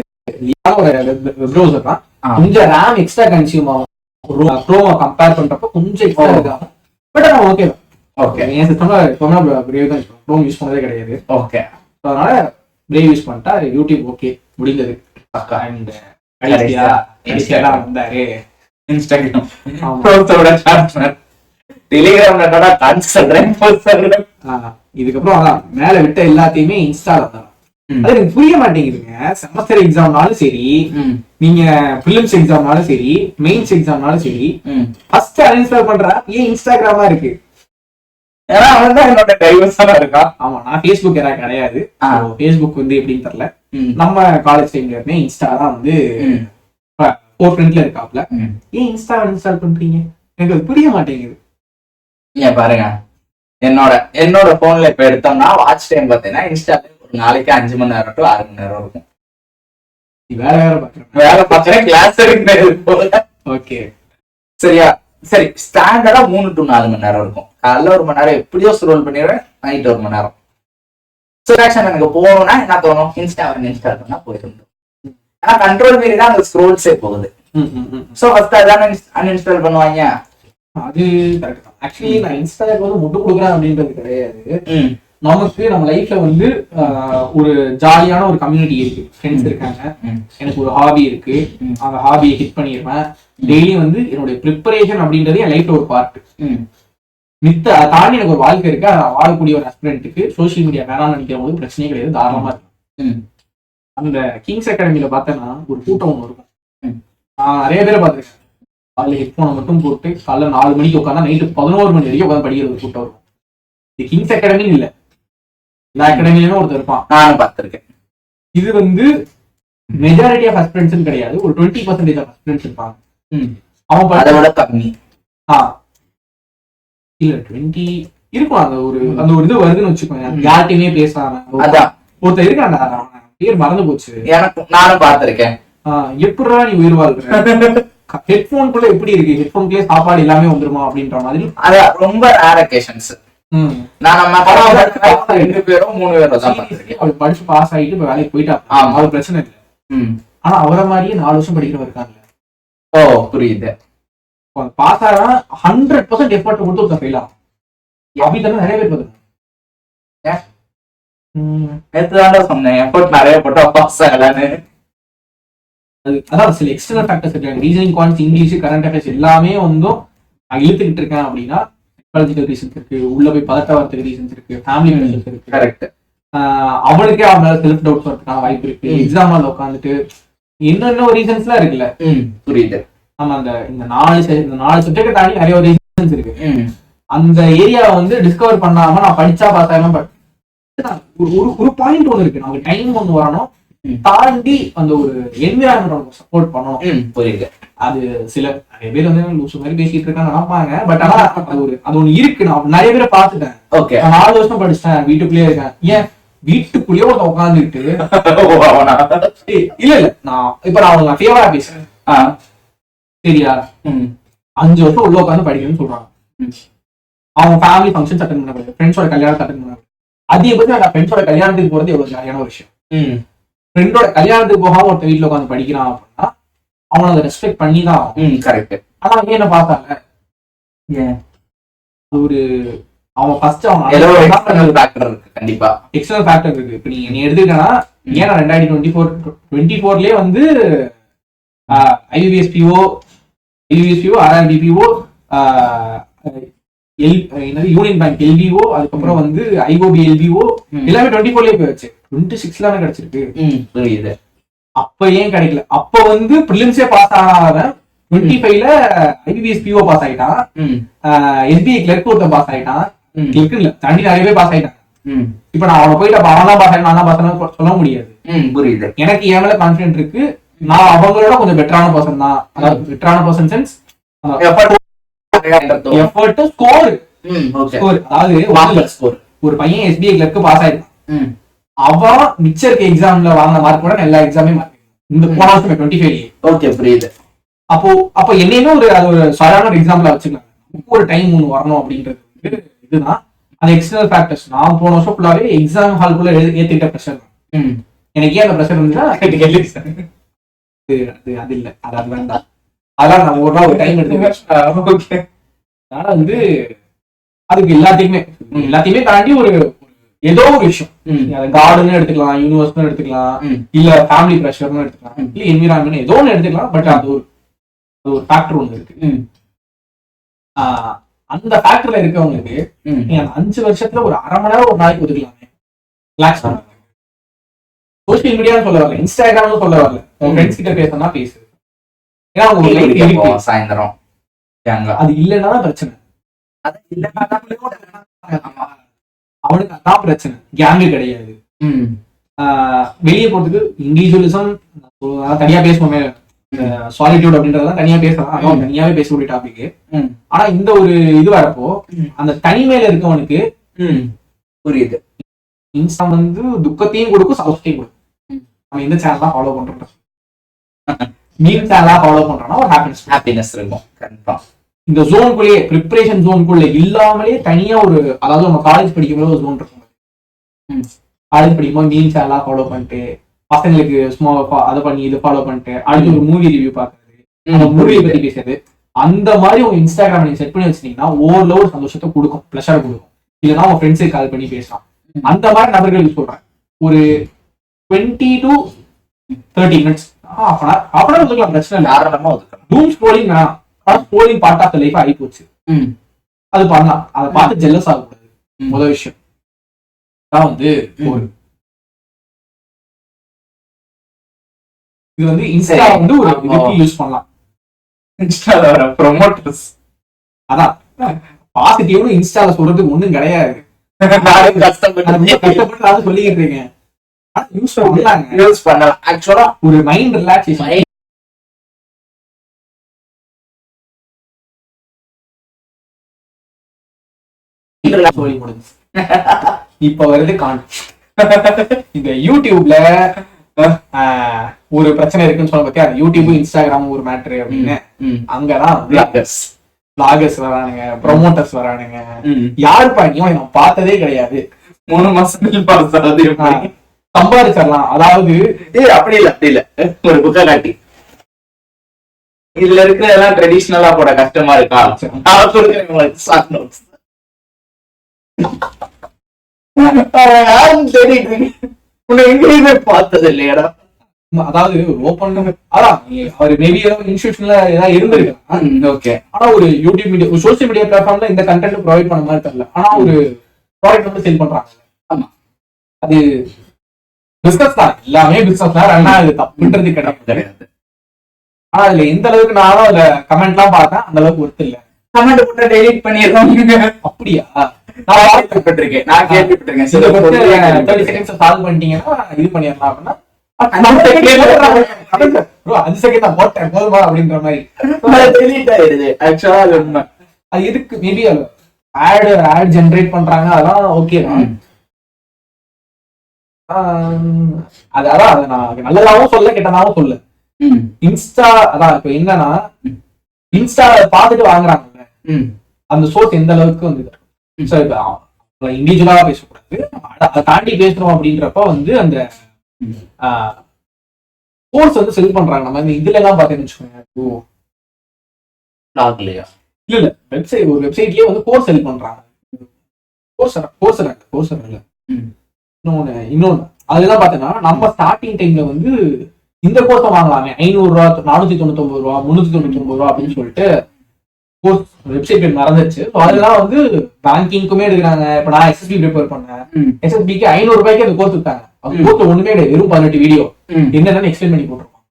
கிடையாது. ப்ரௌசர் தான். கொஞ்சம் ரேம் எக்ஸ்ட்ரா கன்சியூம் ஆகும். க்ரோமா கம்பேர் பண்றப்ப கொஞ்சம் எக்ஸ்ட்ரா இருக்கும். பட் ஆனா ஓகே ஓகே. என் சிஸ்டம்ல எப்பவுமே பிரேவ் தான் யூஸ் பண்ணுவேன். க்ரோம் யூஸ் பண்ணதே கிடையாது. ஓகே. அதனால பிரேவ் யூஸ் பண்ணிட்டா யூடியூப் ஓகே முடிந்தது. அண்ட் வந்தாரு இன்ஸ்டாகிராம், இதுக்கப்புறம் அதான் மேல விட்ட எல்லாத்தையுமே இன்ஸ்டால தான். அது எனக்கு புரிய மாட்டேங்குதுங்க. செமஸ்டர் எக்ஸாம்னாலும் சரி, நீங்க பிலிம்ஸ் எக்ஸாம்னாலும் சரி, மெயின்ஸ் எக்ஸாம்னாலும் சரி, ஃபர்ஸ்ட் அன்இன்ஸ்டால் பண்ற ஏன் இன்ஸ்டாகிராமா இருக்கு? ஏன்னா அவன் தான் என்னோட டைவர்ஸான இருக்கான். ஆமா, நான் ஃபேஸ்புக் எனக்கு கிடையாது. ஃபேஸ்புக் வந்து எப்படின்னு தெரியல. நம்ம காலேஜ் டைம்ல இருந்தே இன்ஸ்டா தான் வந்து ஃப்ரண்ட்ல இருக்காப்ல. ஏன் இன்ஸ்டா இன்ஸ்டால் பண்றீங்க? எனக்கு அது புரிய மாட்டேங்குது. நீங்க பாருங்க, என்னோட போன்ல இப்ப எடுத்தோம்னா வாட்ச் டைம் பாத்தீங்கன்னா இன்ஸ்டால ஒரு நாளைக்கு 5 மணி நேரம் டு 6 மணி நேரம் இருக்கும். வேலை பார்த்தேன் கிளாஸ் இருக்கு. ஓகே, சரியா? சரி, ஸ்டாண்டர்டா 3 to 4 மணி நேரம் இருக்கும். காலைல 1 மணி நேரம் எப்படியோ ஸ்க்ரோல் பண்ணிடுவேன், நைட் 1 மணி நேரம். ரிலாக்ஸேஷன் எனக்கு போகணும்னா என்ன தோணும், இன்ஸ்டால் பண்ணா போயிடும். ஆனா கண்ட்ரோல் மீறி தான் அந்த ஸ்க்ரோல்ஸே போகுது. சோ ஃபர்ஸ்ட் அதான் அன்இன்ஸ்டால் பண்ணுவாங்க. அது கரெக்ட் தான். ஆக்சுவலி நான் இன்ஸ்டாக்கு வந்து முட்டு கொடுக்குறேன் அப்படின்றது கிடையாது. நமக்கு நம்ம லைஃப்ல வந்து ஒரு ஜாலியான ஒரு கம்யூனிட்டி இருக்கு, ஃப்ரெண்ட்ஸ் இருக்காங்க, எனக்கு ஒரு ஹாபி இருக்கு, அந்த ஹாபியை ஹிட் பண்ணிடுவேன். டெய்லி வந்து என்னுடைய ப்ரிப்பரேஷன் அப்படின்றது என் லைஃப்ல ஒரு பார்ட். மித்த அதை தாண்டி எனக்கு ஒரு வாழ்க்கை இருக்கு, அதை வாழக்கூடிய ஒரு ஹஸ்பண்டுக்கு சோசியல் மீடியா வேணாம்னு நினைக்கிற போது பிரச்சனையே கிடையாது, தாராளமா இருக்கு. அந்த கிங்ஸ் அகாடமியில பார்த்தேன்னா ஒரு கூட்டம் ஒன்று இருக்கும். நிறைய பேரை பார்த்துருக்கேன், அதில் ஹெட்ஃபோனை மட்டும் போட்டு காலைல 4 மணிக்கு உட்காந்தா நைட்டு 11 மணி வரைக்கும் உட்காந்து படிக்கிற ஒரு கூட்டம் இருக்கும். இது கிங்ஸ் அகாடமின்னு இல்லை, எல்லா அகாடமிலுமே ஒருத்தர் இருப்பான், நானும் பார்த்திருக்கேன். இது வந்து மெஜாரிட்டி ஆஃப் ஹஸ்பண்ட்ஸ் கிடையாது, ஒரு 20% ஆஃப் ஹஸ்பண்ட்ஸ் இருப்பாங்க. அவன் அதோட கம்மி இல்ல 20 இருக்கும். அந்த ஒரு இது வருதுன்னு வச்சுக்கோங்க, யார்கிட்டயுமே பேசாம ஒருத்தர் இருக்காண்டா, பேர் மறந்து போச்சு, எனக்கு நானும் பார்த்திருக்கேன். எப்படிடா நீ உயிர் வாழ்ற, ஹெட்போனுக்குள்ள எப்படி இருக்கு, ஹெட்போனுக்குள்ளே சாப்பாடு எல்லாமே வந்துருமா அப்படின்ற மாதிரி. அது ரொம்ப ரேர் அகேஷன்ஸ். படிச்சு பாஸ் ஆயிட்டு இப்ப வேலைக்கு போயிட்டா, அது பிரச்சனை இல்லை. ஆனா அவரை மாதிரியே 4 வருஷம் படிக்கிறவங்க இருக்காங்க. ஓ புரியுது. பாஸ் ஆனா 100% எஃபர்ட் கொடுத்து ஒருத்தர் ஃபெயில் ஆகும். அப்படி தானே நிறைய பேர் பார்த்துருக்கேன். சொன்னேன் எஃபர்ட் நிறைய போட்டா பாஸ் ஆகலான்னு. அதான் சில எக்ஸ்டர்னல் ஃபேக்டர்ஸ் இருக்காங்க, reasoning, quantity, English, current affairs எல்லாமே வந்து நான் இழுத்துக்கிட்டு இருக்கேன் அப்படின்னா சைக்காலஜிக்கல் ரீசன்ஸ் இருக்கு, உள்ள போய் பதட்ட வரதுக்கு ரீசன்ஸ் இருக்கு, ஃபேமிலி ப்ரெஷர்ஸ் இருக்கு. கரெக்ட். அவனுக்கே அவன் மேல செல்ஃப் டவுட்ஸ் வரதுக்கான வாய்ப்பு இருக்கு, எக்ஸாம்ல உட்காந்துட்டு இன்னும் ரீசன்ஸ்லாம் இருக்குல்ல. புரியுது. ஆமா, இந்த 4 சப்ஜெக்ட் தாண்டி நிறைய ரீசன்ஸ் இருக்கு. அந்த ஏரியாவை வந்து டிஸ்கவர் பண்ணாம நான் படிச்சா பார்த்தாலும் ஒரு பாயிண்ட் ஒன்று இருக்கு, நமக்கு டைம் ஒன்று வரணும், தாண்டி அந்த ஒரு என்விரான்மெண்ட் சப்போர்ட் பண்ணணும். புரியுது. அது சில நிறைய பேர் வந்து லூசு மாதிரி பேசிட்டு இருக்காங்க நினைப்பாங்க, பட் ஆனா அது ஒண்ணு இருக்கு. நான் நிறைய பேரை பார்த்துட்டேன். ஓகே, 4 வருஷம் படிச்சிட்டேன், வீட்டுக்குள்ளேயே இருக்கேன். ஏன் வீட்டுக்குள்ளேயே ஒருத்த உட்காந்துட்டு இல்ல நான் இப்ப நான் ஃபேவரா பேசுறேன், சரியா? 5 வருஷம் உள்ள உட்காந்து படிக்கணும்னு சொல்றாங்க. அவங்க ஃபேமிலி ஃபங்க்ஷன்ஸ் அட்டெண்ட் பண்ண, ஃப்ரெண்ட்ஸோட கல்யாணத்தை அட்டெண்ட் பண்ண. அதிகபட்சம் நான் ஃப்ரெண்ட்ஸோட கல்யாணத்துக்கு போறது எவ்வளவு ஜாலியான விஷயம். ஃப்ரெண்டோட கல்யாணத்துக்கு போகாம ஒருத்த வீட்டுல உட்காந்து படிக்கிறான் அப்படின்னா அவனை அதை ரெஸ்பெக்ட் பண்ணி தான். கரெக்ட். ஆனா அவங்க என்ன பார்த்தாங்க, ஒரு அவன் ஃபர்ஸ்ட் அவன் எக்ஸ்டர்னல் ஃபேக்டர் இருக்கு, கண்டிப்பா எக்ஸ்டர்னல் ஃபேக்டர் இருக்கு. இப்ப நீ எடுத்துக்கிட்டா ஏன்னா 2024 வந்து ஐபிஎஸ்பிஓ, ஆர்ஆர்பிபிஓ, யூனியன் பேங்க் எல்பிஓ, அதுக்கப்புறம் வந்து ஐஓபி எல்பிஓ எல்லாமே 24 போயிடுச்சு. 26 கிடைச்சிருக்கு. புரியுது. அப்ப ஏன் கிடைக்கல? அப்ப வந்து பிரிலிம்ஸே பாஸ் ஆனவன் 25ல ஐபிஎஸ்பிஓ பாஸ் ஆயிட்டான், எஸ்பிஐ கிளர்க் ஒருத்தன் பாஸ் ஆயிட்டான், கிளர்க் இல்ல தாண்டி நிறைய பேர் பாஸ் ஆயிட்டான். இப்ப நான் அவனை போயிட்டு அவன் தான் பாஸ் ஆயிட்டான், நான் தான் பாஸ் ஆனா சொல்ல முடியாது. புரியுது. எனக்கு என் மேல கான்பிடன்ட் இருக்கு, நான் அவங்களோட கொஞ்சம் பெட்டரான பர்சன் தான். அதாவது பெட்டரான பர்சன் சென்ஸ் எஃபர்ட், ஸ்கோர். அதாவது ஒரு பையன் எஸ்பிஐ கிளர்க்கு பாஸ் ஆயிருக்கான், அவன் மிச்சம் இருக்க எக்ஸாம்ல வாங்கின மார்க் கூட எல்லா எக்ஸாமே மார்க் இந்த போன வருஷம் 25. ஓகே, புரியுது. அப்போ என்னையுமே ஒரு சரியான ஒரு எக்ஸாம்பிளா வச்சுக்கலாம். ஒரு டைம் ஒன்று வரணும் அப்படின்றது இதுதான் அந்த எக்ஸ்டர்னல் ஃபேக்டர்ஸ். நான் போன வருஷம் ஃபுல்லாவே எக்ஸாம் ஹால்குள்ள ஏத்திட்ட ப்ரெஷர் தான். எனக்கு ஏன் அந்த ப்ரெஷர் வந்துன்னா அது இல்ல, அதாவது வேண்டாம், அதான் நான் ஒரு நாள் ஒரு டைம் எடுத்துக்கிறேன். அதனால வந்து அதுக்கு எல்லாத்தையுமே தாண்டி ஒரு ஏதோ ஒரு விஷயம், கார்டுன்னு எடுத்துக்கலாம், யூனிவர்ஸ்னு எடுத்துக்கலாம், இல்ல ஃபேமிலி ப்ரெஷர்னு எடுத்துக்கலாம், இல்ல என்விரான்மெண்ட் ஏதோ ஒன்று எடுத்துக்கலாம். பட் அது ஒரு ஃபேக்டர் ஒன்று இருக்கு. அந்த ஃபேக்டர்ல இருக்கவங்களுக்கு நீங்க 5 வருஷத்துல ஒரு 1/2 மணி நேரம் ஒரு நாளைக்கு ஒதுக்கலாமே. ரிலாக்ஸ் பண்ணுங்க. சோசியல் மீடியான்னு சொல்ல வரல, இன்ஸ்டாகிராம்னு சொல்ல வரல, உங்க ஃப்ரெண்ட்ஸ் கிட்ட பேசணும்னா பேசு. ஏன்னா உங்க லைஃப் இருக்கு சாயந்தரம், அது இல்லைன்னா தான் பிரச்சனை. அது இல்லைன்னா அவனுக்கு அதான் பிரச்சனை. கேங்கு கிடையாது. வெளியே போறதுக்கு இண்டிவிஜுவலிசம் தனியா பேசுவோமே, சாலிட்யூட் அப்படின்றதெல்லாம் தனியா பேசலாம், அதான் தனியாவே பேசக்கூடிய டாபிக். ஆனா இந்த ஒரு இது வரப்போ அந்த தனிமையில இருக்கவனுக்கு புரியுது, இன்ஸ்டா வந்து துக்கத்தையும் கொடுக்கும், சந்தோஷத்தையும் கொடுக்கும். நம்ம எந்த சேனலா ஃபாலோ பண்றோம், மீன் சேனலா ஃபாலோ பண்றோம்னா ஒரு ஹாப்பினஸ் இருக்கும். கண்டிப்பா இந்த ஜோனுக்குள்ளேயே, ப்ரிப்பரேஷன் ஜோனுக்குள்ள இல்லாமலே தனியா ஒரு, அதாவது நம்ம காலேஜ் படிக்கும்போது ஒரு ஜோன் இருக்கும். காலேஜ் படிக்கும்போது மீன் சேனலா ஃபாலோ பண்ணிட்டு பசங்களுக்கு சும்மா அதை பண்ணி இதை ஃபாலோ பண்ணிட்டு அடுத்து ஒரு மூவி ரிவ்யூ பாக்குறது, மூவியை பத்தி பேசுறது, அந்த மாதிரி உங்க இன்ஸ்டாகிராம் நீங்க செட் பண்ணி வச்சிட்டீங்கன்னா ஓவர்ல ஒரு சந்தோஷத்தை கொடுக்கும், பிளஷர் கொடுக்கும். இல்லைன்னா உங்க ஃப்ரெண்ட்ஸுக்கு கால் பண்ணி பேசலாம். அந்த மாதிரி நபர்களுக்கு சொல்றேன், ஒரு 20 to 30 minutes அப்புறம் ஒதுக்கலாம், பிரச்சனை இல்லை. தாராளமா ஒதுக்கலாம். Doom scrolling scrolling part of the life ஆகி போச்சு. அது பண்ணலாம், அதை பார்த்து ஜெல்லஸ் ஆகக்கூடாது. முதல் விஷயம் தான் வந்து இது வந்து இன்ஸ்டா வந்து ஒரு இதுக்கு யூஸ் பண்ணலாம். இன்ஸ்டால வர ப்ரொமோட்டர்ஸ் அதான் பாசிட்டிவ்னு இன்ஸ்டால சொல்றதுக்கு ஒண்ணும் கிடையாது. கஷ்டப்பட்டு சொல்லிக்கிட்டு இருக்கேன். யூஸ் பண்ணலாம். ஆக்சுவலா ஒரு மைண்ட் ரிலாக்ஸேஷன். இப்ப வருது இந்த யூடியூப்ல ஒரு பிரச்சனை இருக்குன்னு சொல்ல பத்தியா, யூடியூப் இன்ஸ்டாகிராம் ஒரு மேட்ரு அப்படின்னு. அங்கதான் விளாகர்ஸ் வரானுங்க, ப்ரொமோட்டர்ஸ் வரானுங்க. யாருப்பா நீங்க நான் பார்த்ததே கிடையாது, 3 மாசம் சம்பாதிச்சிடலாம். அதாவது அப்படி இல்ல ஒரு புக்கை காட்டி இதுல இருக்கிற எல்லாம் ட்ரெடிஷனலா போட கஷ்டமா இருக்கா, பார்த்தது இல்லையாடா. அதாவது ஓபன் அதான் அவர் மேபி ஏதாவது இன்ஸ்டிடியூஷன்ல ஏதாவது இருந்திருக்கு. ஓகே, ஆனா ஒரு யூடியூப் மீடியா, ஒரு சோசியல் மீடியா பிளாட்ஃபார்ம்ல இந்த கண்டென்ட் ப்ரொவைட் பண்ண மாதிரி தெரியல. ஆனா ஒரு ப்ராடக்ட் வந்து செல் பண்றாங்க. ஆமா, அது பிசினஸ் தான், எல்லாமே பிசினஸ் தான். ஆனா அது தப்புன்றது கிடையாது. ஆனா அதுல எந்த அளவுக்கு நானும் அதுல கமெண்ட் எல்லாம் பார்த்தேன், அந்த அளவுக்கு ஒர்த் இல்ல. கமெண்ட் போட்டு டெலிட் பண்ணிடுறோம். அப்படியா? நான் கேள்விப்பட்டிருக்கேன். 30 செகண்ட்ஸ் சால்வ் பண்ணிட்டீங்கன்னா இது பண்ணிடலாம் அப்படின்னா 5 செகண்ட் தான் போட்டேன் போதுமா அப்படின்ற மாதிரி டெலிட் ஆயிடுது. ஆக்சுவலா அது உண்மை. அது எதுக்கு மேபி ஆட் ஜெனரேட் பண்றாங்க, அதெல்லாம் ஓகே தான். அதான் அதை நான் நல்லதாவும் சொல்ல கெட்டதாவும் சொல்ல. இன்ஸ்டா அதான் இப்ப என்னன்னா, இன்ஸ்டா பார்த்துட்டு வாங்குறாங்க, அந்த சோர்ஸ் எந்த அளவுக்கு வந்து இண்டிவிஜுவலா பேசக்கூடாது, அதை தாண்டி பேசுறோம் அப்படின்றப்ப வந்து அந்த கோர்ஸ் வந்து செல் பண்றாங்க. நம்ம இந்த இதுல எல்லாம் பாத்தீங்கன்னு வச்சுக்கோங்க, இல்ல வெப்சைட், ஒரு வெப்சைட்லயே வந்து கோர்ஸ் செல் பண்றாங்க. கோர்ஸ் இல்ல இன்னொன்னு அதெல்லாம் பாத்தீங்கன்னா, நம்ம ஸ்டார்டிங் டைம்ல வந்து இந்த கோர்ஸை வாங்கலாமே 500 ரூபா, 499 ரூபா, 399 ரூபா அப்படின்னு சொல்லிட்டு கோர்ஸ் வெப்சைட் பேர் மறந்துச்சு. அதெல்லாம் வந்து பேங்கிங்க்குமே எடுக்கிறாங்க. இப்ப நான் எஸ்எஸ்பி ப்ரிப்பேர் பண்ணேன், எஸ்எஸ்பிக்கு 500 ரூபாய்க்கு அந்த கோர்ஸ் விட்டாங்க. அது கோர்ஸ் ஒண்ணுமே கிடையாது, வெறும் 18 வீடியோ என்னன்னு எக்ஸ்பிளைன் பண்ணி போட்டிருப்பாங்க.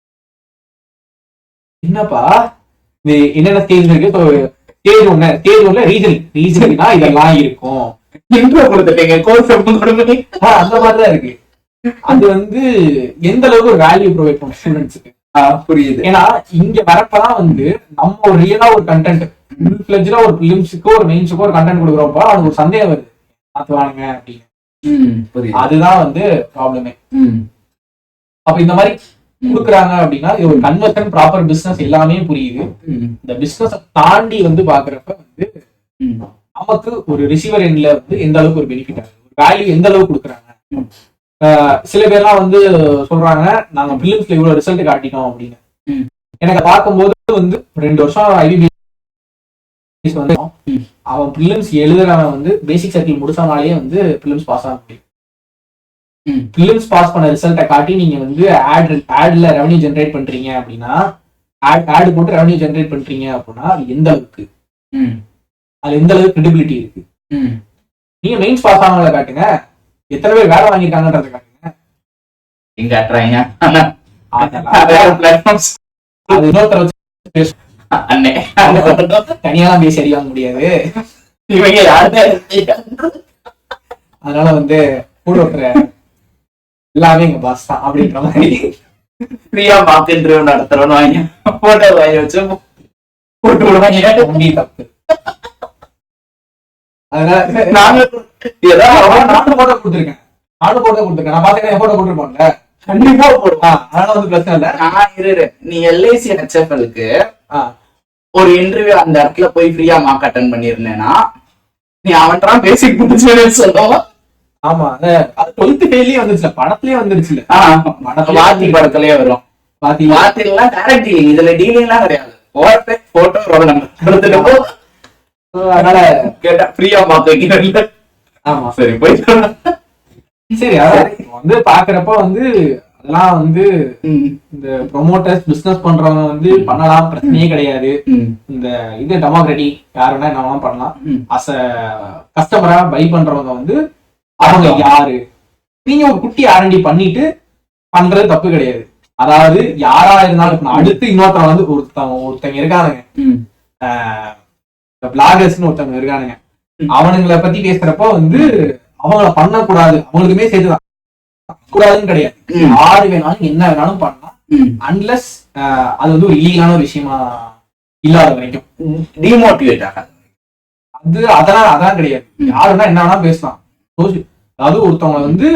என்னப்பா என்னென்ன ஸ்டேஜ் இருக்கு, ஸ்டேஜ் 1 ரீசனிங்னா இதெல்லாம் இருக்கும், அந்த மாதிரிதான் இருக்கு. அது வந்து எந்த அளவுக்கு ஒரு வேல்யூ ப்ரொவைட் பண்ணும் ஸ்டூடெண்ட்ஸுக்கு புரியுது. ஏன்னா இங்க வரப்பதான் வந்து நம்ம ஒரு ரியலா ஒரு கண்டென்ட் ஒரு பிலிம்ஸுக்கோ ஒரு மெயின்ஸுக்கோ ஒரு கண்டென்ட் கொடுக்குறப்ப அது ஒரு சந்தேகம் வருது, மாத்துவானுங்க அப்படின்னு. அதுதான் வந்து ப்ராப்ளமே. அப்ப இந்த மாதிரி கொடுக்குறாங்க அப்படின்னா இது ஒரு கன்வர்ஷன், ப்ராப்பர் பிசினஸ் எல்லாமே புரியுது. இந்த பிசினஸ் தாண்டி வந்து பாக்குறப்ப வந்து நமக்கு ஒரு ரிசீவர் எண்ட்ல வந்து எந்த அளவுக்கு ஒரு பெனிஃபிட் ஆகுது, ஒரு வேல்யூ எந்த அளவுக்கு கொடுக்குறாங்க. சில பேர்லாம் வந்து சொல்றாங்க நாங்க பிலிம்ஸ்ல இவ்வளவு ரிசல்ட் காட்டிட்டோம் அப்படின்னு. எனக்கு பார்க்கும்போது வந்து 2 வருஷம் ஐபிபிஎஸ் வந்து அவன் பிலிம்ஸ் எழுதுறவன் வந்து பேசிக் சர்க்கிள் முடிச்சவனாலேயே வந்து பிலிம்ஸ் பாஸ் ஆக முடியும். பிலிம்ஸ் பாஸ் பண்ண ரிசல்ட்டை காட்டி நீங்க வந்து ஆட்ல ரெவன்யூ ஜென்ரேட் பண்றீங்க அப்படின்னா, ஆட் போட்டு ரெவன்யூ ஜென்ரேட் பண்றீங்க அப்படின்னா அது எந்த அளவுக்கு, அது எந்த அளவுக்கு கிரெடிபிலிட்டி இருக்கு. நீங்க மெயின்ஸ் பாஸ் ஆனவங்களை காட்டுங்க, எத்தனை பேர் வேலை வாங்கியிருக்காங்கன்றத காட்டுங்க. எங்க காட்டுறாங்க தனியாலாம் பேசி அடி வாங்க முடியாது. அதனால வந்து கூட ஒருத்தர எல்லாமே எங்க பாஸ் தான் அப்படின்ற மாதிரி ஃப்ரீயா மார்க் இன்டர்வியூ நடத்துறோம்னு வாங்கி போட்டோ வாங்கி வச்சு போட்டு விடுவாங்க. தப்பு. அதனால நானும் போட்டோ கொடுத்துருக்கேன். நான் பாத்துக்கிறேன், போட்டோ கொடுத்துருப்போம்ல, கண்டிப்பா போடுவான். அதனால வந்து பிரச்சனை இல்ல. நான் நீ எல்ஐசி ஹெச்எஃப்எல்க்கு ஒரு இன்டர்வியூ அந்த இடத்துல போய் ஃப்ரீயா மார்க் அட்டன் பண்ணிருந்தேன்னா நீ அவன்றான் பேசிக் முடிச்சு சொல்லுவான். ஆமா, அது 12th ஃபெயிலே வந்துருச்சுல, படத்துலயே வந்துருச்சுல. வாத்தி படத்துலயே வரும். வாத்திலாம் டைரக்ட் டீலிங், இதுல டீலிங்லாம் கிடையாது. போட்டோ கொடுத்துட்டு அதனால கேட்டா ஃப்ரீயா பாக்க வைக்கிறேன். ஆமா சரி போயிட்டு சரி. அதான் வந்து பாக்குறப்ப வந்து அதெல்லாம் வந்து இந்த ப்ரொமோட்டர்ஸ் பிசினஸ் பண்றவங்க வந்து பண்ணலாம், பிரச்சனையே கிடையாது. இந்த இது டெமோக்ராட்டிக் யாருன்னா என்ன பண்ணலாம். அஸ் அ கஸ்டமரா பை பண்றவங்க வந்து அவங்க யாரு, நீங்க ஒரு குட்டி ஆரண்டி பண்ணிட்டு பண்றது தப்பு கிடையாது. அதாவது யாரா இருந்தாலும் அடுத்து இன்னொருத்தவங்க வந்து ஒருத்தங்க இருக்கானுங்க, பிளாகர்ஸ்னு ஒருத்தவங்க இருக்கானுங்க, அவனுங்களை பத்தி பேசுறப்போ வந்து அவங்கள பண்ணக்கூடாது, அவங்களுக்குமே சேர்த்துதான் கூடாதுன்னு கிடையாது. யாரு வேணாலும் என்ன வேணாலும் பண்ணலாம், அன்லஸ் அது வந்து ஒரு இல்லீகலான ஒரு விஷயமா இல்லாத வரைக்கும் டிமோட்டிவேட் ஆகாது. அதான் கிடையாது. யாருன்னா என்ன வேணாலும் பேசலாம். அதாவது ஒருத்தவங்க வந்து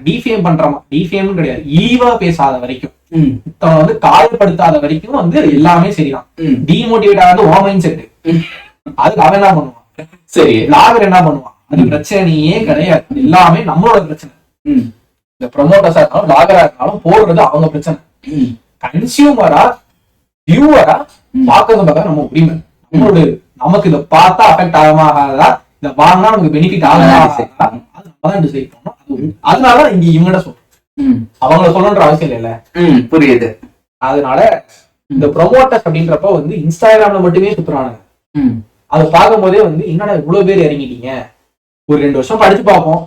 டிஃபேம் பண்றமா, டிஃபேம் கிடையாது, இழிவா பேசாத வரைக்கும், ஒருத்தவங்க வந்து காயப்படுத்தாத வரைக்கும் வந்து எல்லாமே சரிதான். டிமோட்டிவேட் ஆகாது ஓ மைண்ட் செட். அதுக்கு அவன் என்ன பண்ணுவான், சரி பிளாகர் என்ன பண்ணுவான், அது பிரச்சனையே கிடையாது. எல்லாமே நம்மளோட பிரச்சனை. இந்த ப்ரொமோட்டர்ஸா இருந்தாலும் பிளாகரா இருந்தாலும் போடுறது அவங்க பிரச்சனை. கன்சியூமரா வியூவரா பாக்குறது பார்த்தா நம்ம உரிமை, நம்மளோட. நமக்கு இதை பார்த்தா அஃபெக்ட் ஆகாம ஆகாதா, இதை வாங்கினா நமக்கு பெனிஃபிட் ஆகாதா, அது நம்ம தான் டிசைட் பண்ணணும். அதனால இங்க இவங்க சொல்றோம், அவங்கள சொல்லணுன்ற அவசியம் இல்ல. புரியுது. அதனால இந்த ப்ரொமோட்டர்ஸ் அப்படின்றப்ப வந்து இன்ஸ்டாகிராம்ல மட்டுமே சுத்துறானுங்க. அதை பார்க்கும் போதே வந்து என்னடா இவ்வளவு பேர் இறங்கிட்டீங்க, ஒரு 2 வருஷம் படிச்சு பார்ப்போம்.